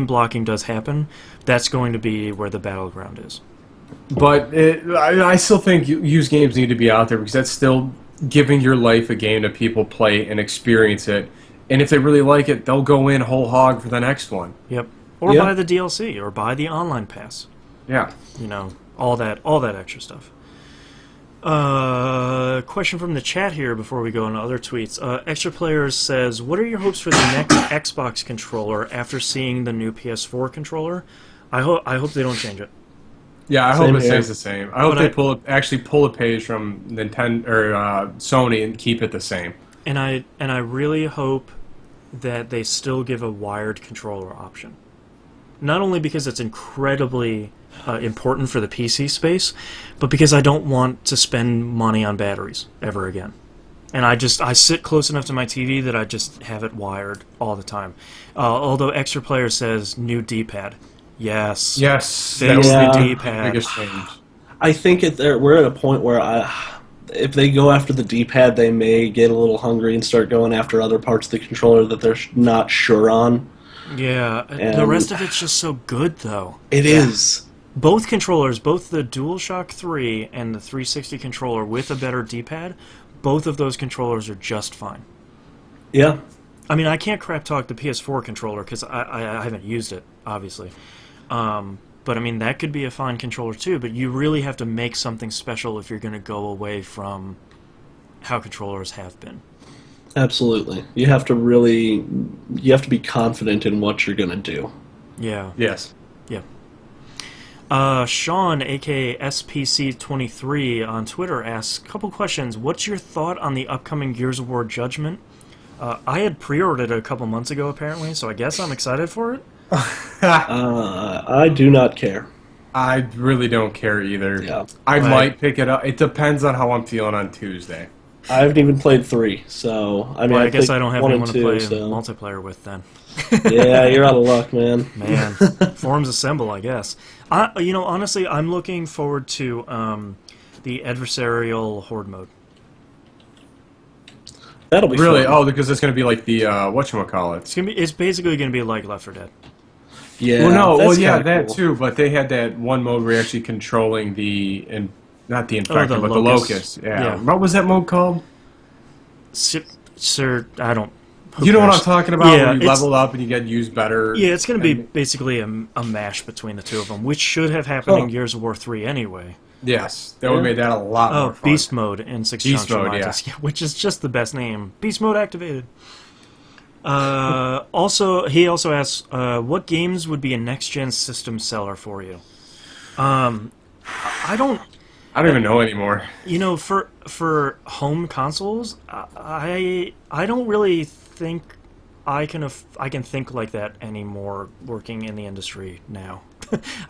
[SPEAKER 1] blocking does happen, that's going to be where the battleground is.
[SPEAKER 3] But I still think used games need to be out there because that's still giving your life a game that people play and experience it. And if they really like it, they'll go in whole hog for the next one.
[SPEAKER 1] Yep. Or buy the DLC or buy the online pass.
[SPEAKER 3] Yeah.
[SPEAKER 1] All that extra stuff. Question from the chat here before we go on to other tweets. Extra Players says, "What are your hopes for the next Xbox controller after seeing the new PS4 controller?" I hope they don't change it.
[SPEAKER 3] Yeah, I hope it stays the same. I hope they pull a page from Nintendo or Sony and keep it the same.
[SPEAKER 1] And I really hope that they still give a wired controller option. Not only because it's incredibly important for the PC space, but because I don't want to spend money on batteries ever again. And I sit close enough to my TV that I just have it wired all the time. Although Extra Player says new D-pad. Yes.
[SPEAKER 3] Yes.
[SPEAKER 1] Fix the D-pad.
[SPEAKER 3] Biggest change.
[SPEAKER 2] I think we're at a point where if they go after the D-pad, they may get a little hungry and start going after other parts of the controller that they're not sure on.
[SPEAKER 1] Yeah. And the rest of it's just so good, though.
[SPEAKER 2] It is.
[SPEAKER 1] Both controllers, both the DualShock 3 and the 360 controller with a better D-pad, both of those controllers are just fine.
[SPEAKER 2] Yeah.
[SPEAKER 1] I mean, I can't crap talk the PS4 controller because I haven't used it, obviously. But I mean, that could be a fine controller too, but you really have to make something special if you're going to go away from how controllers have been.
[SPEAKER 2] Absolutely. You have to be confident in what you're going to do.
[SPEAKER 1] Yeah.
[SPEAKER 3] Yes.
[SPEAKER 1] Yeah. Sean, aka SPC23 on Twitter, asks a couple questions. What's your thought on the upcoming Gears of War Judgment? I had pre-ordered it a couple months ago, apparently, so I guess I'm excited for it.
[SPEAKER 2] I do not care.
[SPEAKER 3] I really don't care either.
[SPEAKER 2] Yeah.
[SPEAKER 3] I might pick it up. It depends on how I'm feeling on Tuesday.
[SPEAKER 2] I haven't even played 3, so I mean,
[SPEAKER 1] Well, I
[SPEAKER 2] I
[SPEAKER 1] guess
[SPEAKER 2] played
[SPEAKER 1] I don't have
[SPEAKER 2] 1
[SPEAKER 1] anyone
[SPEAKER 2] and
[SPEAKER 1] to
[SPEAKER 2] 2,
[SPEAKER 1] play
[SPEAKER 2] so
[SPEAKER 1] multiplayer with then.
[SPEAKER 2] yeah, you're out of luck, man.
[SPEAKER 1] Man, forums assemble, I guess. Honestly, I'm looking forward to the adversarial horde mode.
[SPEAKER 2] That'll be
[SPEAKER 3] Really?
[SPEAKER 2] fun.
[SPEAKER 3] Oh, because it's going to be like the whatchamacallit.
[SPEAKER 1] It's basically gonna be like Left 4 Dead.
[SPEAKER 2] Yeah,
[SPEAKER 3] Well, no,
[SPEAKER 2] that's
[SPEAKER 3] yeah,
[SPEAKER 2] kinda
[SPEAKER 3] that
[SPEAKER 2] cool.
[SPEAKER 3] too. But they had that one mode where you're actually controlling the and not the infected, but the
[SPEAKER 1] locust.
[SPEAKER 3] locust. Yeah.
[SPEAKER 1] Yeah.
[SPEAKER 3] What was that mode called?
[SPEAKER 1] Sir, I don't. Who
[SPEAKER 3] You know what I'm
[SPEAKER 1] cares?
[SPEAKER 3] talking about?
[SPEAKER 1] Yeah,
[SPEAKER 3] Where you
[SPEAKER 1] it's-
[SPEAKER 3] level up and you get used better.
[SPEAKER 1] Yeah, it's going to be
[SPEAKER 3] and-
[SPEAKER 1] basically a mash between the two of them, which should have happened
[SPEAKER 2] Huh.
[SPEAKER 1] in Gears of War 3 anyway.
[SPEAKER 3] Yes, that would have made that a lot more
[SPEAKER 1] Oh,
[SPEAKER 3] fun.
[SPEAKER 1] Beast Mode in Six
[SPEAKER 3] Beast
[SPEAKER 1] Junction
[SPEAKER 3] Mode,
[SPEAKER 1] Alliance, which is just the best name. Beast Mode activated. He also asks, what games would be a next-gen system seller for you? I don't,
[SPEAKER 3] I don't even know anymore.
[SPEAKER 1] for home consoles, I don't really think I can think like that anymore. Working in the industry now,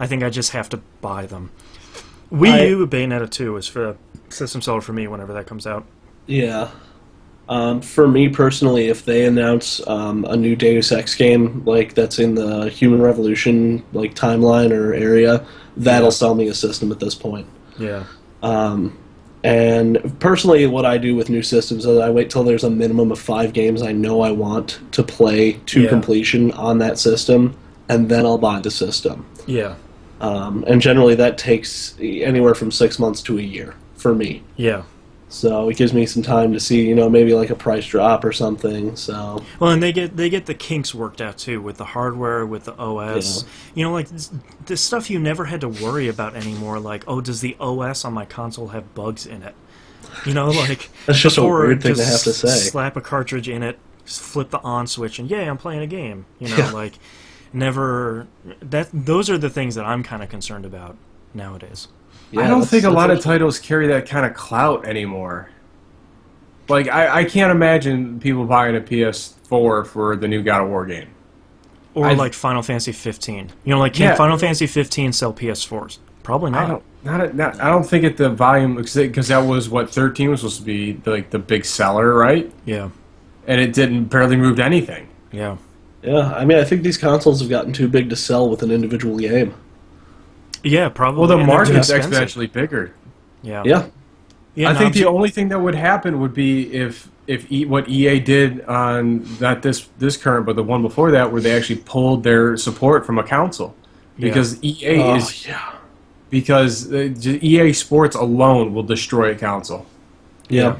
[SPEAKER 1] I think I just have to buy them. Wii U Bayonetta 2 is for system seller for me whenever that comes out.
[SPEAKER 2] Yeah. For me personally, if they announce a new Deus Ex game like that's in the Human Revolution like timeline or area, that'll sell me a system at this point.
[SPEAKER 1] Yeah.
[SPEAKER 2] And personally, what I do with new systems is I wait till there's a minimum of 5 games I know I want to play to completion on that system, and then I'll buy the system.
[SPEAKER 1] Yeah.
[SPEAKER 2] And generally that takes anywhere from 6 months to a year for me.
[SPEAKER 1] Yeah.
[SPEAKER 2] So it gives me some time to see, maybe like a price drop or something. So
[SPEAKER 1] Well, and they get the kinks worked out too with the hardware, with the OS. Like this stuff you never had to worry about anymore. Like, oh, does the OS on my console have bugs in it? Like
[SPEAKER 2] that's just a
[SPEAKER 1] before,
[SPEAKER 2] weird thing to
[SPEAKER 1] just
[SPEAKER 2] have to say.
[SPEAKER 1] Slap a cartridge in it, flip the on switch, and I'm playing a game.
[SPEAKER 2] Yeah.
[SPEAKER 1] Like never. Those are the things that I'm kind of concerned about nowadays.
[SPEAKER 2] Yeah,
[SPEAKER 3] I don't think a lot of
[SPEAKER 2] actually-
[SPEAKER 3] titles carry that kind of clout anymore. Like, I can't imagine people buying a PS4 for the new God of War game.
[SPEAKER 1] Or
[SPEAKER 3] I've-
[SPEAKER 1] like Final Fantasy 15. Can Final Fantasy 15 sell PS4s? Probably not.
[SPEAKER 3] I don't think at the volume because that was what 13 was supposed to be like the big seller, right?
[SPEAKER 1] Yeah.
[SPEAKER 3] And it didn't barely move to anything.
[SPEAKER 1] Yeah.
[SPEAKER 2] Yeah, I mean, I think these consoles have gotten too big to sell with an individual game.
[SPEAKER 1] Yeah, probably.
[SPEAKER 3] Well, the
[SPEAKER 1] and they're too
[SPEAKER 3] market's
[SPEAKER 1] expensive.
[SPEAKER 3] exponentially bigger.
[SPEAKER 1] Yeah.
[SPEAKER 2] Yeah,
[SPEAKER 1] Yeah,
[SPEAKER 3] I
[SPEAKER 1] no,
[SPEAKER 3] think the
[SPEAKER 1] I'm-
[SPEAKER 3] only thing that would happen would be if what EA did on not this current, but the one before that, where they actually pulled their support from a console, because EA because EA Sports alone will destroy a console.
[SPEAKER 2] yeah.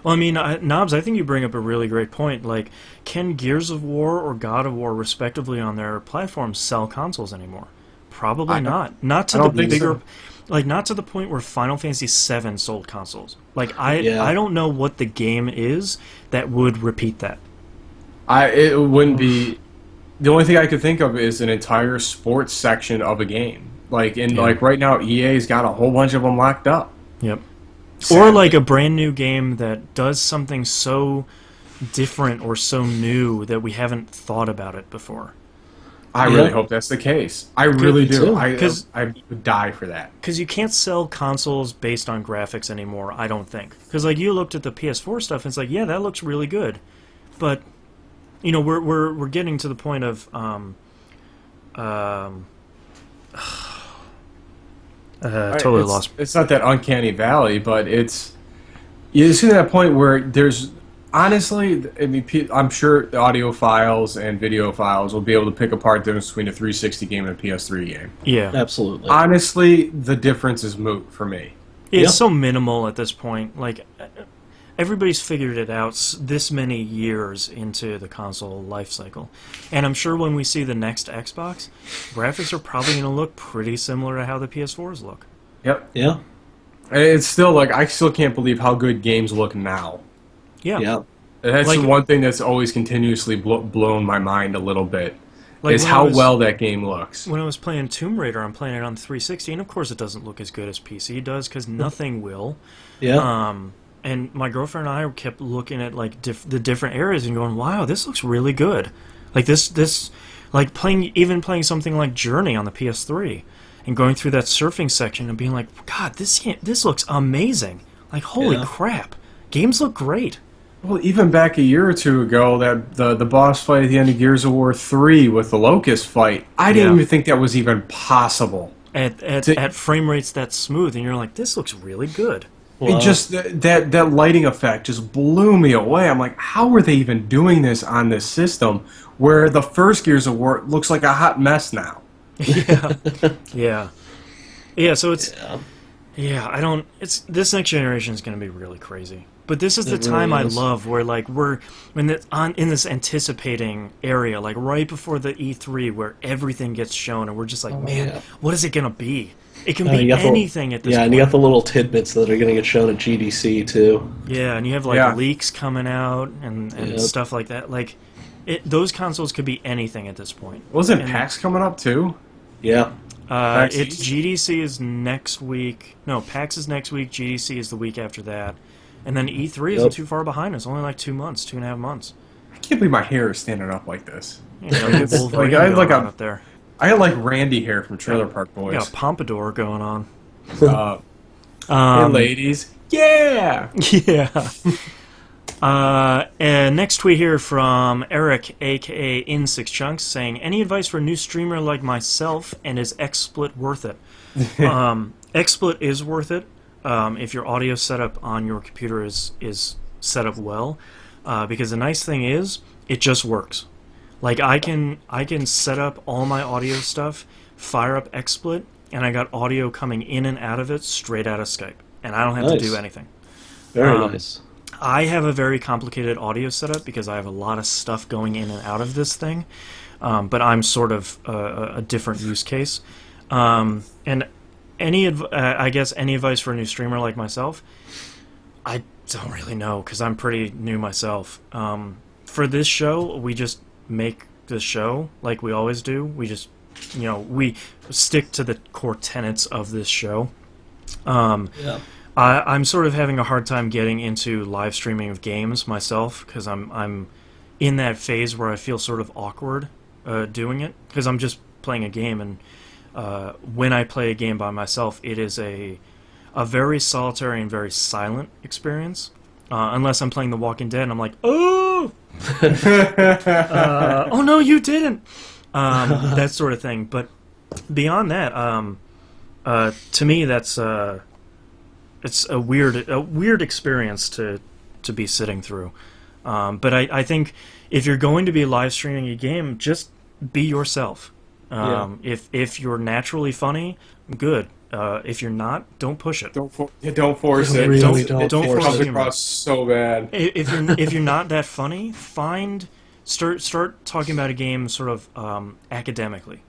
[SPEAKER 1] Well, I mean, Knobs, I think you bring up a really great point. Like, can Gears of War or God of War, respectively, on their platforms sell consoles anymore? Probably not. Not to
[SPEAKER 3] I
[SPEAKER 1] the
[SPEAKER 3] don't think
[SPEAKER 1] bigger,
[SPEAKER 3] so.
[SPEAKER 1] like, not to the point where Final Fantasy VII sold consoles. Like,
[SPEAKER 2] Yeah.
[SPEAKER 1] I don't know what the game is that would repeat that.
[SPEAKER 3] It wouldn't be. The only thing I could think of is an entire sports section of a game. Like right now, EA's got a whole bunch of them locked up.
[SPEAKER 1] Yep.
[SPEAKER 3] Sadly.
[SPEAKER 1] Or like a brand new game that does something so different or so new that we haven't thought about it before.
[SPEAKER 3] I really hope that's the case. I really do.
[SPEAKER 2] too.
[SPEAKER 3] I
[SPEAKER 1] 'Cause-
[SPEAKER 3] would die for that.
[SPEAKER 1] Because you can't sell consoles based on graphics anymore, I don't think. Because like you looked at the PS4 stuff, and it's like, yeah, that looks really good, but we're getting to the point of totally lost.
[SPEAKER 3] It's not that uncanny valley, but it's to that point where there's honestly. I mean, I'm sure the audio files and video files will be able to pick apart the difference between a 360 game and a PS3 game.
[SPEAKER 1] Yeah,
[SPEAKER 2] Absolutely.
[SPEAKER 3] Honestly, the difference is moot for me.
[SPEAKER 1] it's
[SPEAKER 2] Yeah.
[SPEAKER 1] so minimal at this point. Like everybody's figured it out this many years into the console life cycle, and I'm sure when we see the next Xbox, graphics are probably going to look pretty similar to how the PS4s look.
[SPEAKER 3] Yep.
[SPEAKER 2] Yeah.
[SPEAKER 3] And it's still like I still can't believe how good games look now.
[SPEAKER 1] Yeah,
[SPEAKER 2] Yeah.
[SPEAKER 3] That's
[SPEAKER 1] Like-
[SPEAKER 3] the one thing that's always continuously blown my mind a little bit.
[SPEAKER 1] Like
[SPEAKER 3] is
[SPEAKER 1] when I
[SPEAKER 3] how
[SPEAKER 1] was-
[SPEAKER 3] well that game looks.
[SPEAKER 1] When I was playing Tomb Raider, I'm playing it on 360, and of course it doesn't look as good as PC does, because nothing will.
[SPEAKER 2] Yeah.
[SPEAKER 1] And my girlfriend and I kept looking at like the different areas and going, "Wow, this looks really good." Like this, like playing something like Journey on the PS3, and going through that surfing section and being like, "God, this looks amazing!" Like, holy
[SPEAKER 2] Yeah.
[SPEAKER 1] crap! games look great.
[SPEAKER 3] Well, even back a year or two ago, that the boss fight at the end of Gears of War 3 with the Locust fight, I didn't even think that was even possible.
[SPEAKER 1] At frame rates that smooth, and you're like, this looks really good.
[SPEAKER 3] It just that lighting effect just blew me away. I'm like, how are they even doing this on this system where the first Gears of War looks like a hot mess now?
[SPEAKER 1] Yeah. So it's I don't. It's this next generation is going to be really crazy. But this is the time I love where like we're in this anticipating area, like right before the E3 where everything gets shown, and we're just like, what is it going to be? It can be anything at this point.
[SPEAKER 2] And you got the little tidbits that are going to get shown at GDC, too.
[SPEAKER 1] Yeah, and you have, like, leaks coming out and stuff like that. Like, those consoles could be anything at this point.
[SPEAKER 3] Wasn't PAX coming up, too?
[SPEAKER 2] Yeah.
[SPEAKER 1] It's GDC is next week. No, PAX is next week. GDC is the week after that. And then E3 isn't too far behind us. Only like 2 months, 2.5 months.
[SPEAKER 3] I can't believe my hair is standing up like this.
[SPEAKER 1] Yeah,
[SPEAKER 3] like, up there. I had like Randy hair from Trailer Park Boys.
[SPEAKER 1] You got a pompadour going on.
[SPEAKER 3] Hey, ladies. Yeah!
[SPEAKER 1] Yeah. And next tweet here from Eric, a.k.a. In Six Chunks, saying, any advice for a new streamer like myself, and is XSplit worth it? XSplit is worth it if your audio setup on your computer is set up well. Because the nice thing is, it just works. Like, I can set up all my audio stuff, fire up XSplit, and I got audio coming in and out of it straight out of Skype. And I don't have to do anything.
[SPEAKER 2] Very nice.
[SPEAKER 1] I have a very complicated audio setup because I have a lot of stuff going in and out of this thing. But I'm sort of a different use case. And I guess any advice for a new streamer like myself? I don't really know because I'm pretty new myself. For this show, we just make the show like we always do. We just, we stick to the core tenets of this show. I'm sort of having a hard time getting into live streaming of games myself because I'm in that phase where I feel sort of awkward doing it because I'm just playing a game, and when I play a game by myself, it is a very solitary and very silent experience. Unless I'm playing The Walking Dead and I'm like, oh! Oh no, you didn't! That sort of thing. But beyond that, to me, that's it's a weird experience to be sitting through. But I think if you're going to be live streaming a game, just be yourself. If you're naturally funny, good. If you're not, don't push it.
[SPEAKER 3] Don't force it.
[SPEAKER 2] Really
[SPEAKER 1] don't force
[SPEAKER 3] it. Comes
[SPEAKER 1] humor.
[SPEAKER 3] across so bad.
[SPEAKER 1] If you're not that funny, start talking about a game sort of academically.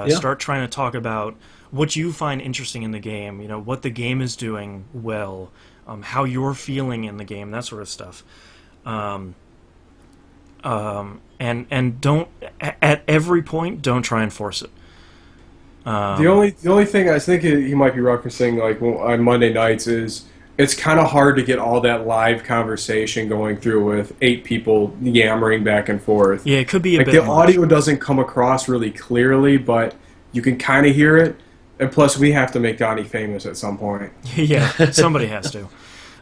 [SPEAKER 1] Start trying to talk about what you find interesting in the game. What the game is doing well, how you're feeling in the game, that sort of stuff. And don't at every point don't try and force it.
[SPEAKER 3] The only thing I think he might be referencing, like on Monday nights, is it's kind of hard to get all that live conversation going through with 8 people yammering back and forth.
[SPEAKER 1] Yeah, it could be a bit
[SPEAKER 3] the
[SPEAKER 1] much.
[SPEAKER 3] audio doesn't come across really clearly, but you can kind of hear it. And plus, we have to make Donnie famous at some point.
[SPEAKER 1] Yeah, somebody has to.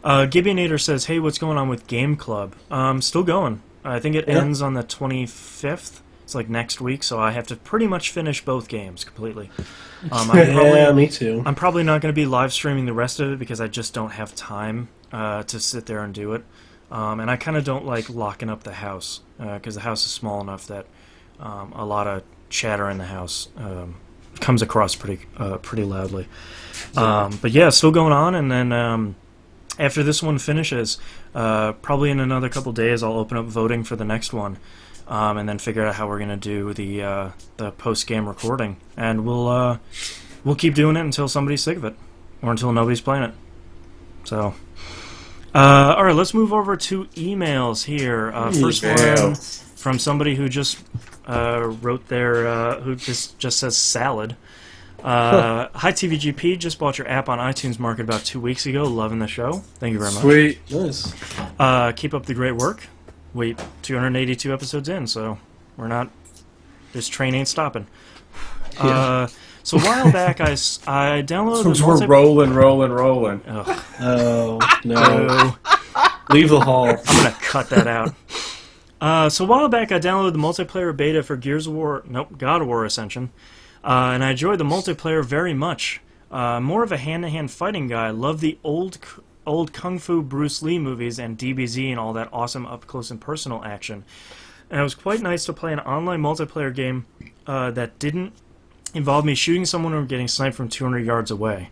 [SPEAKER 1] Gibbionator says, "Hey, what's going on with Game Club?" Still going. I think it ends on the 25th. It's like next week, so I have to pretty much finish both games completely.
[SPEAKER 2] Me too.
[SPEAKER 1] I'm probably not going to be live streaming the rest of it because I just don't have time to sit there and do it. And I kind of don't like locking up the house because the house is small enough that a lot of chatter in the house comes across pretty loudly. But yeah, still going on, and then after this one finishes, probably in another couple days, I'll open up voting for the next one. And then figure out how we're gonna do the post-game recording, and we'll keep doing it until somebody's sick of it, or until nobody's playing it. So, all right, let's move over to emails here. First one from somebody who just wrote their who just says salad. Hi TVGP, just bought your app on iTunes Market about 2 weeks ago. Loving the show. Thank you very much.
[SPEAKER 3] Sweet,
[SPEAKER 2] nice.
[SPEAKER 1] Keep up the great work. Wait, 282 episodes in, so we're not. This train ain't stopping. So a while back, I downloaded.
[SPEAKER 3] We're rolling.
[SPEAKER 1] Ugh.
[SPEAKER 2] Oh no! Leave the hall.
[SPEAKER 1] I'm going to cut that out. So a while back, I downloaded the multiplayer beta for God of War Ascension, and I enjoyed the multiplayer very much. More of a hand-to-hand fighting guy. Love the old Kung Fu Bruce Lee movies and DBZ and all that awesome up-close and personal action. And it was quite nice to play an online multiplayer game that didn't involve me shooting someone or getting sniped from 200 yards away.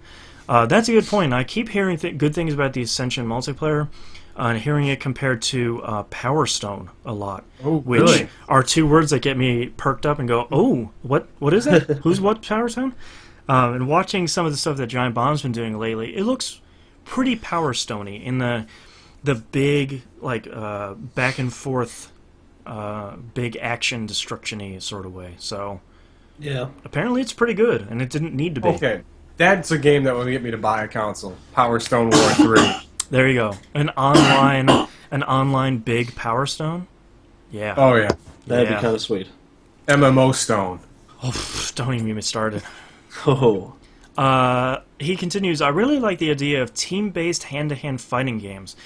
[SPEAKER 1] That's a good point. I keep hearing good things about the Ascension multiplayer, and hearing it compared to Power Stone a lot, which
[SPEAKER 3] really?
[SPEAKER 1] are two words that get me perked up and go, oh, what is that? Who's what Power Stone? And watching some of the stuff that Giant Bomb's been doing lately, it looks pretty Power Stony in the big back and forth, big action destruction-y sort of way. So
[SPEAKER 2] Yeah.
[SPEAKER 1] apparently it's pretty good, and it didn't need to be.
[SPEAKER 3] Okay, that's a game that will get me to buy a console. Power Stone War 3.
[SPEAKER 1] There you go. An online big Power Stone. Yeah.
[SPEAKER 3] Oh yeah,
[SPEAKER 2] That'd
[SPEAKER 1] Yeah.
[SPEAKER 2] be kind of sweet.
[SPEAKER 3] MMO Stone.
[SPEAKER 1] Oh, don't even get me started.
[SPEAKER 2] Oh.
[SPEAKER 1] He continues, I really like the idea of team-based hand-to-hand fighting games.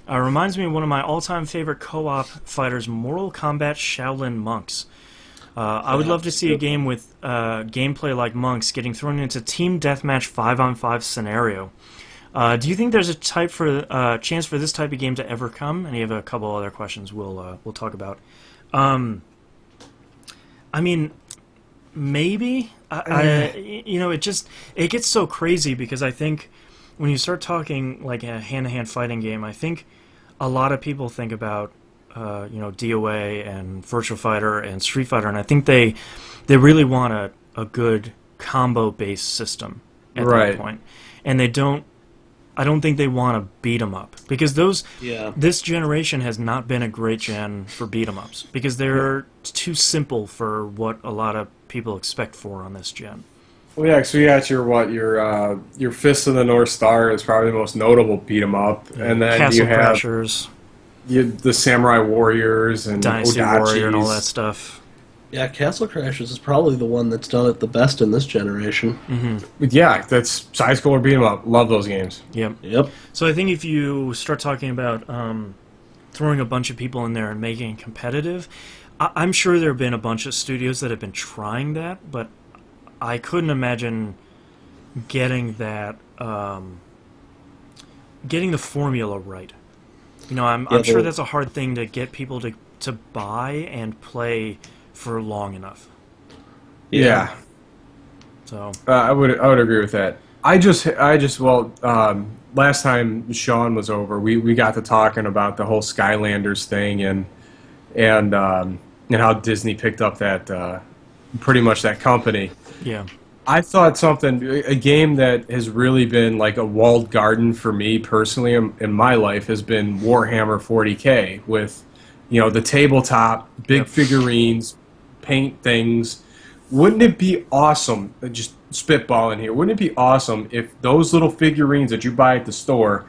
[SPEAKER 1] Reminds me of one of my all-time favorite co-op fighters, Mortal Kombat Shaolin Monks. I would love to see a game with gameplay like Monks getting thrown into team deathmatch 5-on-5 scenario. Do you think there's a chance for this type of game to ever come? And you have a couple other questions we'll talk about. I mean, maybe. It gets so crazy because I think when you start talking like a hand-to-hand fighting game, I think a lot of people think about DOA and Virtua Fighter and Street Fighter, and I think they really want a good combo-based system at that point, and I don't think they want to beat 'em up because this generation has not been a great gen for beat 'em ups because they're too simple for what a lot of people expect for on this gen.
[SPEAKER 3] Well, yeah, so you got your Fist of the North Star is probably the most notable beat 'em up, and then
[SPEAKER 1] Castle
[SPEAKER 3] you have
[SPEAKER 1] Crashers,
[SPEAKER 3] the Samurai Warriors and
[SPEAKER 1] Dynasty
[SPEAKER 3] Odachis.
[SPEAKER 1] Warrior, and all that stuff.
[SPEAKER 2] Yeah, Castle Crashers is probably the one that's done it the best in this generation.
[SPEAKER 1] Mm-hmm.
[SPEAKER 3] Yeah, that's side-scroller beat 'em up. Love those games.
[SPEAKER 2] Yep.
[SPEAKER 1] So I think if you start talking about throwing a bunch of people in there and making it competitive, I'm sure there have been a bunch of studios that have been trying that, but I couldn't imagine getting that, getting the formula right. I'm sure that's a hard thing to get people to buy and play for long enough.
[SPEAKER 3] Yeah.
[SPEAKER 1] So
[SPEAKER 3] I would agree with that. Last time Sean was over, we got to talking about the whole Skylanders thing and how Disney picked up that pretty much that company.
[SPEAKER 1] yeah.
[SPEAKER 3] I thought a game that has really been like a walled garden for me personally in my life has been Warhammer 40K with, the tabletop, big figurines, paint things. Wouldn't it be awesome, just spitballing here, wouldn't it be awesome if those little figurines that you buy at the store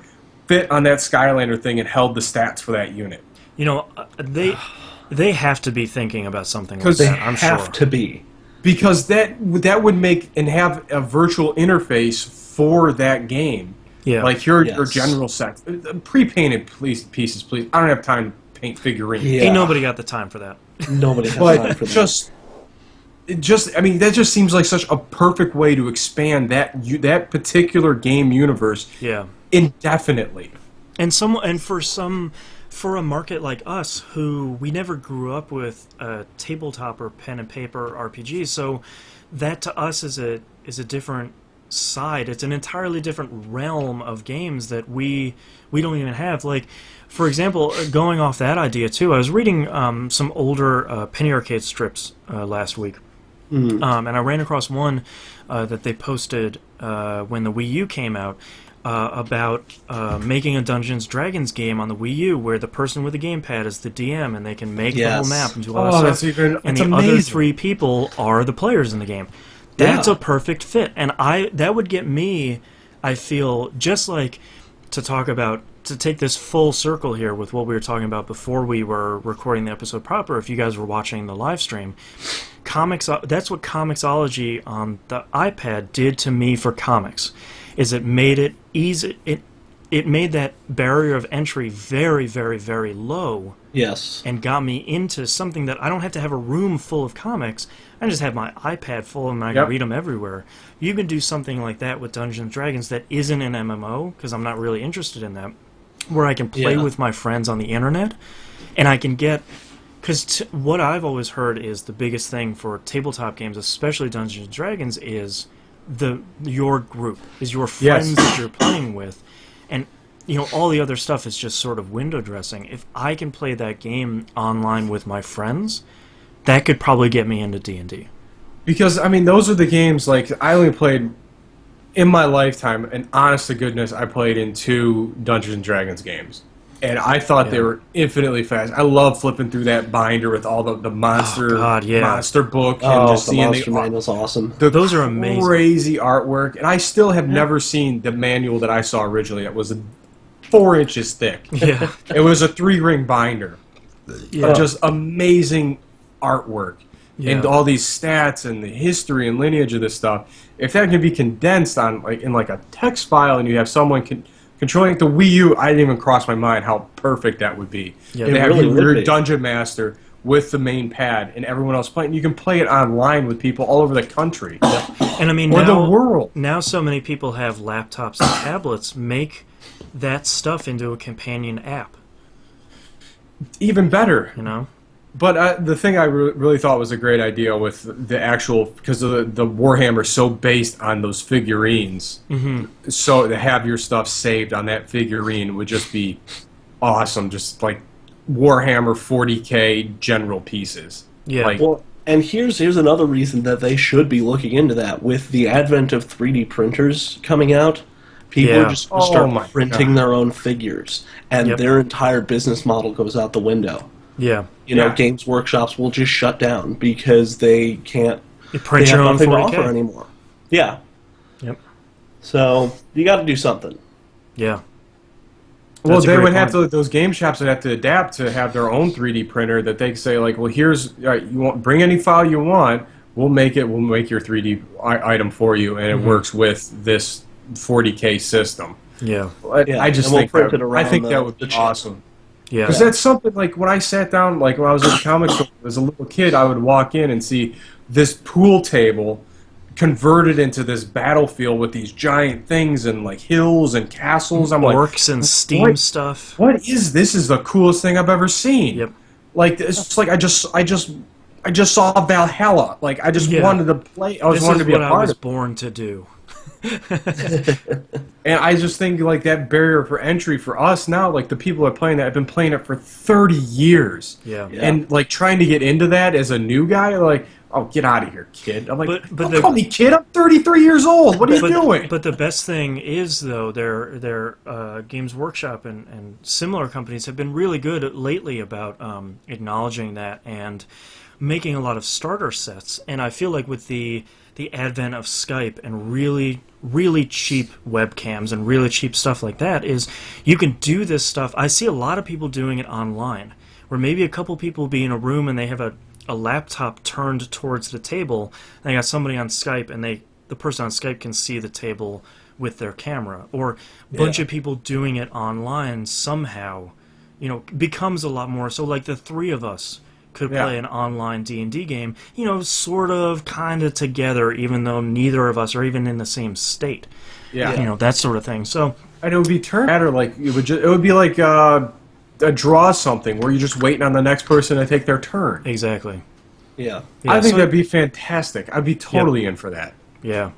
[SPEAKER 3] fit on that Skylander thing and held the stats for that unit?
[SPEAKER 1] They have to be thinking about something like
[SPEAKER 2] They
[SPEAKER 1] that, I'm sure.
[SPEAKER 2] have to be.
[SPEAKER 3] Because that would make and have a virtual interface for that game.
[SPEAKER 1] Yeah.
[SPEAKER 3] Like your general sets. Pre-painted pieces, please. I don't have time to paint figurines.
[SPEAKER 2] Yeah.
[SPEAKER 1] Ain't nobody got the time for that.
[SPEAKER 2] Nobody has
[SPEAKER 3] But
[SPEAKER 2] time for that.
[SPEAKER 3] that just seems like such a perfect way to expand that particular game universe
[SPEAKER 1] Yeah.
[SPEAKER 3] indefinitely.
[SPEAKER 1] For a market like us, who we never grew up with tabletop or pen and paper RPGs, so that to us is a different side. It's an entirely different realm of games that we don't even have. Like, for example, going off that idea too, I was reading some older Penny Arcade strips last week, and I ran across one that they posted when the Wii U came out. About making a Dungeons Dragons game on the Wii U where the person with the gamepad is the DM and they can make the whole map and do all that stuff. And the other three people are the players in the game. That's a perfect fit. And that would get me, I feel, just like to take this full circle here with what we were talking about before we were recording the episode proper, if you guys were watching the live stream, that's what Comixology on the iPad did to me for comics. Is it made it easy? it made that barrier of entry very, very, very low.
[SPEAKER 2] Yes.
[SPEAKER 1] And got me into something that I don't have to have a room full of comics. I just have my iPad full and I can read them everywhere. You can do something like that with Dungeons and Dragons that isn't an MMO, because I'm not really interested in that, where I can play with my friends on the internet, and I can get... Because what I've always heard is the biggest thing for tabletop games, especially Dungeons and Dragons, is your group, is your friends that you're playing with. And all the other stuff is just sort of window dressing. If I can play that game online with my friends, that could probably get me into D&D.
[SPEAKER 3] Because, I mean, those are the games, like, I only played, in my lifetime, and honest to goodness, I played in 2 Dungeons & Dragons games. And I thought they were infinitely fast. I love flipping through that binder with all the monster monster book and just
[SPEAKER 2] the
[SPEAKER 3] seeing
[SPEAKER 2] monster manual's awesome.
[SPEAKER 1] Those are amazing.
[SPEAKER 3] Crazy artwork. And I still have never seen the manual that I saw originally. It was 4 inches thick.
[SPEAKER 1] Yeah.
[SPEAKER 3] It was a 3-ring binder. Yeah. Just amazing artwork. Yeah. And all these stats and the history and lineage of this stuff. If that can be condensed on in a text file, and you have someone controlling the Wii U, I didn't even cross my mind how perfect that would be.
[SPEAKER 2] Yeah,
[SPEAKER 3] they have your Dungeon Master with the main pad and everyone else playing. You can play it online with people all over the country.
[SPEAKER 1] And I mean,
[SPEAKER 3] or the world.
[SPEAKER 1] Now so many people have laptops and tablets. Make that stuff into a companion app.
[SPEAKER 3] Even better. But the thing I really thought was a great idea with the actual, because the Warhammer so based on those figurines, so to have your stuff saved on that figurine would just be awesome. Just like Warhammer 40K general pieces.
[SPEAKER 1] Yeah.
[SPEAKER 2] Well, and here's another reason that they should be looking into that. With the advent of 3D printers coming out, people are just going to start printing their own figures, and their entire business model goes out the window.
[SPEAKER 1] Yeah.
[SPEAKER 2] Games workshops will just shut down because they can't
[SPEAKER 1] print your own 40K
[SPEAKER 2] to offer anymore. Yeah.
[SPEAKER 1] Yep.
[SPEAKER 2] So you got to do something.
[SPEAKER 1] Yeah.
[SPEAKER 3] Well, they would have to. Those game shops would have to adapt to have their own 3D printer that they can say, like, well, here's you want bring any file you want. We'll make it. We'll make your 3D item for you, and it works with this 40K system.
[SPEAKER 1] Yeah.
[SPEAKER 3] I just think that would be awesome.
[SPEAKER 1] Yeah.
[SPEAKER 3] Because that's something, like, when I sat down, like, when I was in comic store as a little kid, I would walk in and see this pool table converted into this battlefield with these giant things and, like, hills and castles. I'm
[SPEAKER 1] orcs and steam stuff.
[SPEAKER 3] What is this? Is the coolest thing I've ever seen.
[SPEAKER 1] Yep.
[SPEAKER 3] Like, it's just like I just saw Valhalla. Like, I just wanted to play. I wanted to be a part of it.
[SPEAKER 1] This is what I was born to do.
[SPEAKER 3] And I just think, like, that barrier for entry for us now, like, the people that are playing that have been playing it for 30 years.
[SPEAKER 1] Yeah.
[SPEAKER 3] And, like, trying to get into that as a new guy, like, oh, get out of here, kid. I'm like, don't call me kid. I'm 33 years old. What are you doing?
[SPEAKER 1] But the best thing is, though, their Games Workshop and similar companies have been really good lately about acknowledging that and making a lot of starter sets. And I feel like with the advent of Skype and really, really cheap webcams and really cheap stuff like that, is you can do this stuff. I see a lot of people doing it online, where maybe a couple people be in a room and they have a laptop turned towards the table, and they got somebody on Skype, and the person on Skype can see the table with their camera. Or a bunch of people doing it online somehow, becomes a lot more. So, like, the 3 of us could play an online D&D game, sort of, kind of together, even though neither of us are even in the same state. Yeah. That sort of thing. So,
[SPEAKER 3] and it would be turned matter like it would be like a draw something where you're just waiting on the next person to take their turn.
[SPEAKER 1] Exactly.
[SPEAKER 2] Yeah.
[SPEAKER 3] I think that'd be fantastic. I'd be totally in for that.
[SPEAKER 1] Yeah.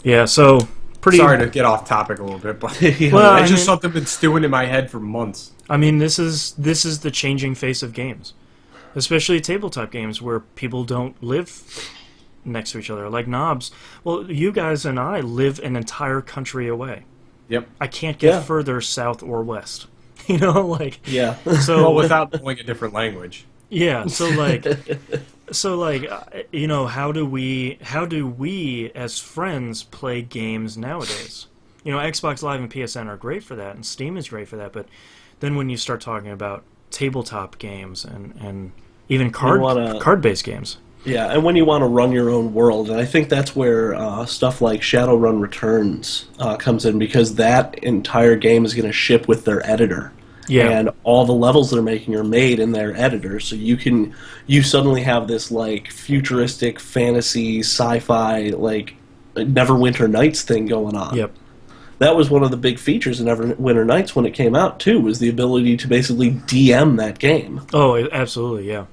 [SPEAKER 1] Yeah. So.
[SPEAKER 3] Sorry to get off topic a little bit, but it's just something that's been stewing in my head for months.
[SPEAKER 1] I mean, this is the changing face of games, especially tabletop games where people don't live next to each other, like Knobs. Well, you guys and I live an entire country away.
[SPEAKER 3] Yep.
[SPEAKER 1] I can't get further south or west. So
[SPEAKER 3] well, without knowing a different language.
[SPEAKER 1] Yeah. So how do we as friends play games nowadays? Xbox Live and PSN are great for that, and Steam is great for that, but then when you start talking about tabletop games and even card-based games.
[SPEAKER 2] Yeah, and when you want to run your own world, and I think that's where stuff like Shadowrun Returns comes in, because that entire game is going to ship with their editor,
[SPEAKER 1] Yeah.
[SPEAKER 2] and all the levels they're making are made in their editor. So you suddenly have this like futuristic fantasy sci-fi like Neverwinter Nights thing going on.
[SPEAKER 1] Yep.
[SPEAKER 2] That was one of the big features in Neverwinter Nights when it came out too, was the ability to basically DM that game.
[SPEAKER 1] Oh, absolutely, yeah.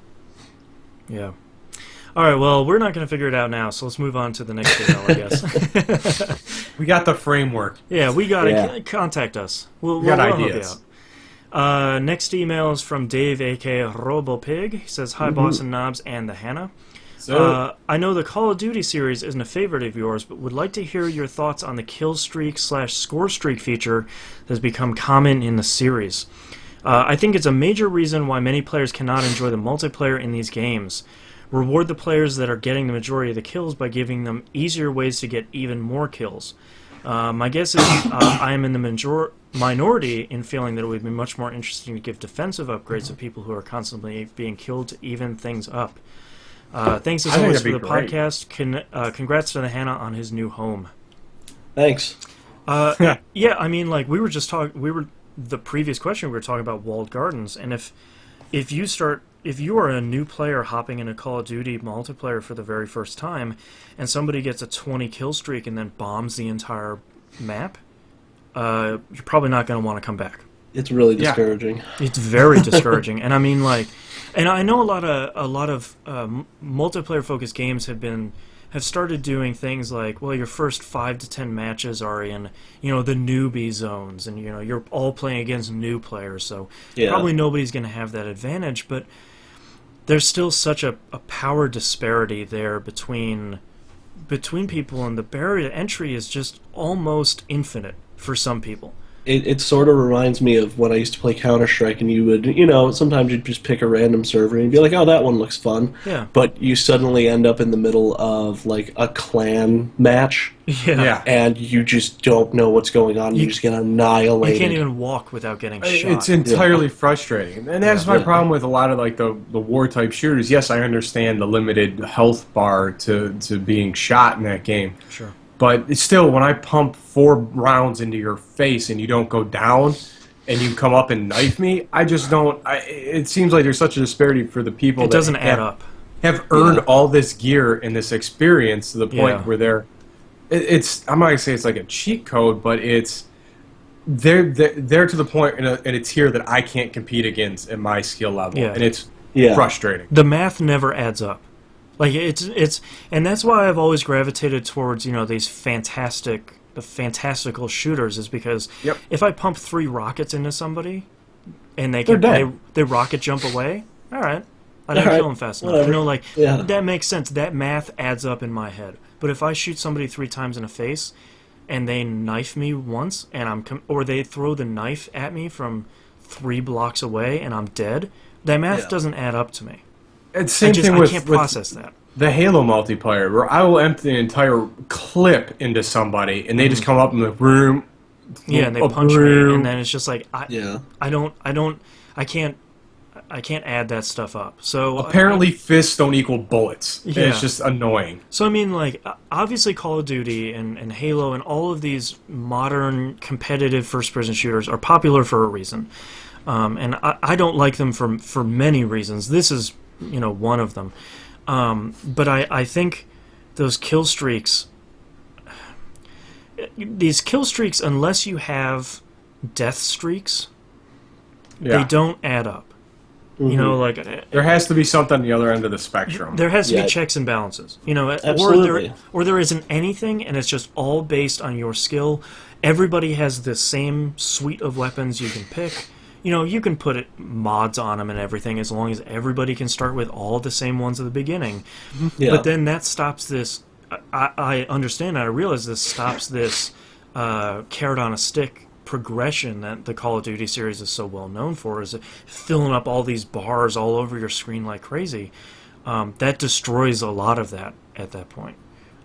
[SPEAKER 1] Yeah. All right, well, we're not going to figure it out now, so let's move on to the next email, I guess.
[SPEAKER 3] We got the framework.
[SPEAKER 1] Yeah, we got to contact us. We'll
[SPEAKER 3] got
[SPEAKER 1] help
[SPEAKER 3] ideas.
[SPEAKER 1] you out. Next email is from Dave, a.k.a. RoboPig. He says, Hi, Boston Knobs and the Hannah.
[SPEAKER 3] So,
[SPEAKER 1] I know the Call of Duty series isn't a favorite of yours, but would like to hear your thoughts on the kill streak / score streak feature that has become common in the series. I think it's a major reason why many players cannot enjoy the multiplayer in these games. Reward the players that are getting the majority of the kills by giving them easier ways to get even more kills. My guess is I am in the minority in feeling that it would be much more interesting to give defensive upgrades to people who are constantly being killed to even things up. Thanks as always for the podcast. Congrats to the Hannah on his new home.
[SPEAKER 2] Thanks.
[SPEAKER 1] Yeah, I mean, like the previous question we were talking about walled gardens, and if you are a new player hopping into Call of Duty multiplayer for the very first time, and somebody gets a 20 kill streak and then bombs the entire map, you're probably not going to want to come back.
[SPEAKER 2] It's really discouraging.
[SPEAKER 1] It's very discouraging, and I mean, like, and I know a lot of multiplayer focused games have started doing things like, well, your first 5 to 10 matches are in, the newbie zones, and you're all playing against new players, so probably nobody's going to have that advantage, but there's still such a power disparity there between people, and the barrier to entry is just almost infinite for some people.
[SPEAKER 2] It sort of reminds me of when I used to play Counter-Strike, and you would, sometimes you'd just pick a random server and you'd be like, oh, that one looks fun.
[SPEAKER 1] Yeah.
[SPEAKER 2] But you suddenly end up in the middle of, like, a clan match.
[SPEAKER 1] Yeah.
[SPEAKER 2] And you just don't know what's going on. You just get annihilated.
[SPEAKER 1] You can't even walk without getting shot.
[SPEAKER 3] It's entirely frustrating. And that's my problem with a lot of, like, the war-type shooters. Yes, I understand the limited health bar to being shot in that game.
[SPEAKER 1] Sure.
[SPEAKER 3] But it's still, when I pump 4 rounds into your face and you don't go down and you come up and knife me, I just don't... it seems like there's such a disparity for the people
[SPEAKER 1] that doesn't add up.
[SPEAKER 3] Have earned all this gear and this experience to the point where they're... I'm not going to say it's like a cheat code, but it's... They're to the point in a tier that I can't compete against at my skill level.
[SPEAKER 1] Yeah.
[SPEAKER 3] And it's frustrating.
[SPEAKER 1] The math never adds up. Like it's and that's why I've always gravitated towards these fantastical shooters, is because if I pump 3 rockets into somebody and they rocket jump away, all right, I didn't kill them fast enough. That makes sense. That math adds up in my head. But if I shoot somebody 3 times in the face and they knife me once and or they throw the knife at me from 3 blocks away and I'm dead, that math doesn't add up to me.
[SPEAKER 3] It's same thing
[SPEAKER 1] I can't process that.
[SPEAKER 3] The Halo multiplayer, where I will empty an entire clip into somebody, and they just come up in the room.
[SPEAKER 1] Yeah, and they punch me, and then it's just like I can't add that stuff up. So
[SPEAKER 3] apparently, fists don't equal bullets. Yeah. It's just annoying.
[SPEAKER 1] So I mean, like, obviously, Call of Duty and Halo and all of these modern competitive first-person shooters are popular for a reason, and I don't like them for many reasons. This is one of them. But I think those kill streaks, unless you have death streaks, they don't add up.
[SPEAKER 2] Mm-hmm.
[SPEAKER 3] There has to be something on the other end of the spectrum.
[SPEAKER 1] There has to be checks and balances.
[SPEAKER 2] Absolutely.
[SPEAKER 1] Or there isn't anything, and it's just all based on your skill. Everybody has the same suite of weapons you can pick. You can put mods on them and everything, as long as everybody can start with all the same ones at the beginning. Yeah. But then that stops this. I understand. I realize this stops this carrot on a stick progression that the Call of Duty series is so well known for, is filling up all these bars all over your screen like crazy. That destroys a lot of that at that point.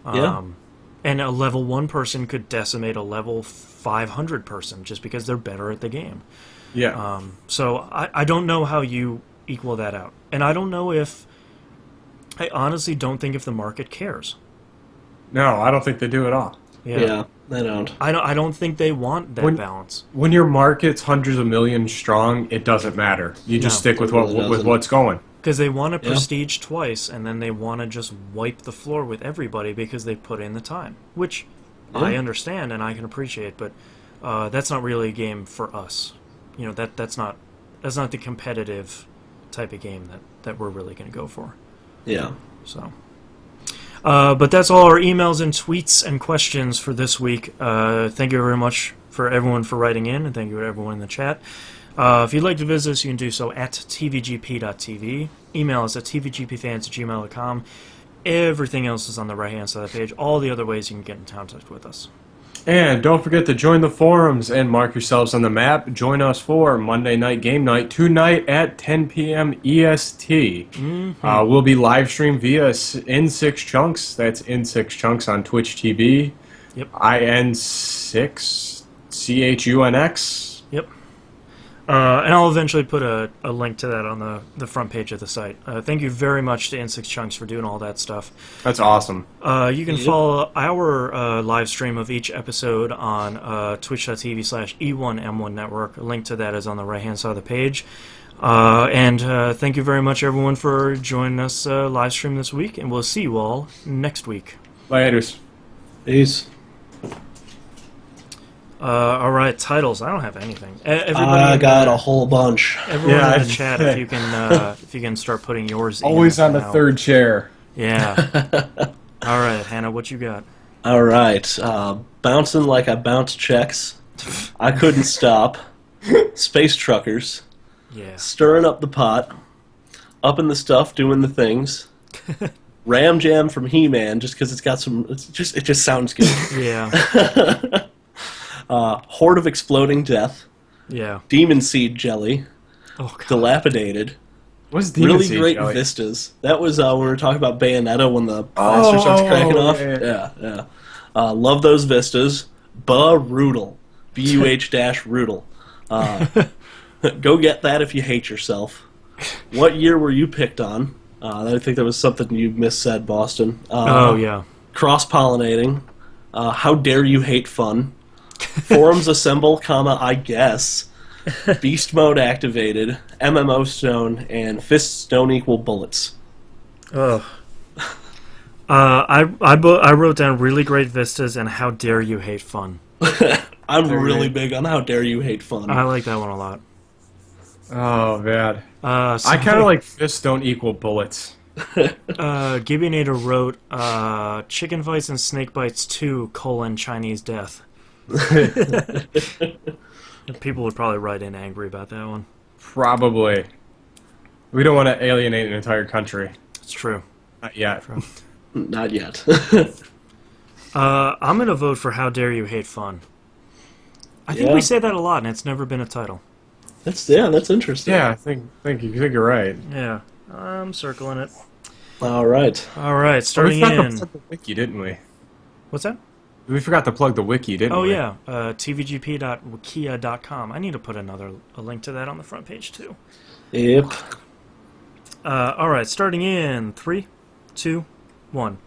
[SPEAKER 1] And a level 1 person could decimate a level 500 person just because they're better at the game.
[SPEAKER 3] Yeah.
[SPEAKER 1] So I don't know how you equal that out. And I don't know if I honestly don't think if the market cares.
[SPEAKER 3] No, I don't think they do at all.
[SPEAKER 2] Yeah, I don't.
[SPEAKER 1] I don't think they want that balance.
[SPEAKER 3] When your market's hundreds of millions strong, it doesn't matter. You just stick with what's going.
[SPEAKER 1] Because they want to prestige twice, and then they want to just wipe the floor with everybody because they put in the time, which I understand and I can appreciate. But that's not really a game for us. You know, that's not the competitive type of game that we're really going to go for.
[SPEAKER 2] Yeah.
[SPEAKER 1] So. But that's all our emails and tweets and questions for this week. Thank you very much for everyone for writing in, and thank you to everyone in the chat. If you'd like to visit us, you can do so at tvgp.tv. Email us at tvgpfans@gmail.com. Everything else is on the right-hand side of the page. All the other ways you can get in contact with us.
[SPEAKER 3] And don't forget to join the forums and mark yourselves on the map. Join us for Monday Night Game Night tonight at 10 p.m. EST.
[SPEAKER 1] Mm-hmm.
[SPEAKER 3] We'll be live streamed via In6 Chunks. That's In6 Chunks on Twitch TV.
[SPEAKER 1] Yep.
[SPEAKER 3] IN6 CHUNX.
[SPEAKER 1] Yep. And I'll eventually put a link to that on the front page of the site. Thank you very much to N6 Chunks for doing all that stuff.
[SPEAKER 3] That's awesome.
[SPEAKER 1] You can follow our live stream of each episode on twitch.tv/E1M1 Network. A link to that is on the right-hand side of the page. And thank you very much, everyone, for joining us live stream this week, and we'll see you all next week.
[SPEAKER 3] Laters.
[SPEAKER 2] Peace.
[SPEAKER 1] All right, titles. I don't have anything.
[SPEAKER 2] I got a whole bunch.
[SPEAKER 1] Everyone in the chat, if you can start putting yours.
[SPEAKER 3] Always on the third chair.
[SPEAKER 1] Yeah. All right, Hannah, what you got?
[SPEAKER 2] All right, bouncing like I bounce checks. I couldn't stop. Space truckers.
[SPEAKER 1] Yeah.
[SPEAKER 2] Stirring up the pot. Up in the stuff, doing the things. Ram Jam from He-Man, just because it's got some. It just sounds good.
[SPEAKER 1] Yeah.
[SPEAKER 2] Horde of Exploding Death.
[SPEAKER 1] Yeah.
[SPEAKER 2] Demon Seed Jelly.
[SPEAKER 1] Oh, God.
[SPEAKER 2] Dilapidated.
[SPEAKER 3] What's Demon
[SPEAKER 2] Really
[SPEAKER 3] Seed
[SPEAKER 2] great
[SPEAKER 3] Jelly?
[SPEAKER 2] vistas. That was when we were talking about Bayonetta when the plaster starts cracking off. Yeah. Love those vistas. Brutal. BUH-Rudel. Go get that if you hate yourself. What year were you picked on? I think there was something you missaid, Boston.
[SPEAKER 1] Oh, yeah.
[SPEAKER 2] Cross-pollinating. How dare you hate fun. Forums assemble, I guess. Beast mode activated. MMO stone, and fists don't equal bullets.
[SPEAKER 1] Ugh. I wrote down really great vistas and how dare you hate fun.
[SPEAKER 2] I'm really big on how dare you hate fun.
[SPEAKER 1] I like that one a lot.
[SPEAKER 3] Oh, man.
[SPEAKER 1] So
[SPEAKER 3] I kind of like fists don't equal bullets.
[SPEAKER 1] Gibbionator wrote Chicken Fights and Snake Bites 2, Chinese Death. People would probably write in angry about that one.
[SPEAKER 3] Probably. We don't want to alienate an entire country.
[SPEAKER 1] It's true.
[SPEAKER 3] Not yet.
[SPEAKER 1] True.
[SPEAKER 2] Not yet.
[SPEAKER 1] I'm going to vote for How Dare You Hate Fun. I think we say that a lot, and it's never been a title.
[SPEAKER 2] That's interesting.
[SPEAKER 3] Yeah, I think you're right.
[SPEAKER 1] Yeah, I'm circling it.
[SPEAKER 2] All right,
[SPEAKER 1] starting
[SPEAKER 3] we forgot
[SPEAKER 1] in.
[SPEAKER 3] to plug the wiki, didn't we?
[SPEAKER 1] What's that?
[SPEAKER 3] We forgot to plug the wiki, didn't we?
[SPEAKER 1] Oh, yeah, tvgp.wikia.com. I need to put a link to that on the front page, too.
[SPEAKER 2] Yep.
[SPEAKER 1] All right, starting in 3, 2, 1.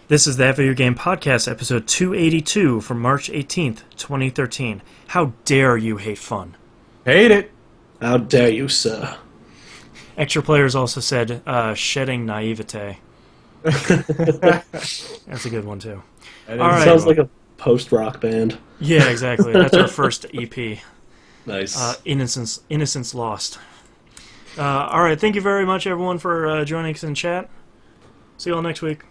[SPEAKER 1] This is the Video Game Podcast, episode 282 from March 18th, 2013. How dare you hate fun?
[SPEAKER 3] Hate it.
[SPEAKER 2] How dare you, sir?
[SPEAKER 1] Extra players also said shedding naivete. That's a good one, too.
[SPEAKER 2] All right. Sounds like a post-rock band.
[SPEAKER 1] Yeah, exactly. That's our first EP.
[SPEAKER 2] Nice.
[SPEAKER 1] Innocence Lost. All right, thank you very much, everyone, for joining us in chat. See you all next week.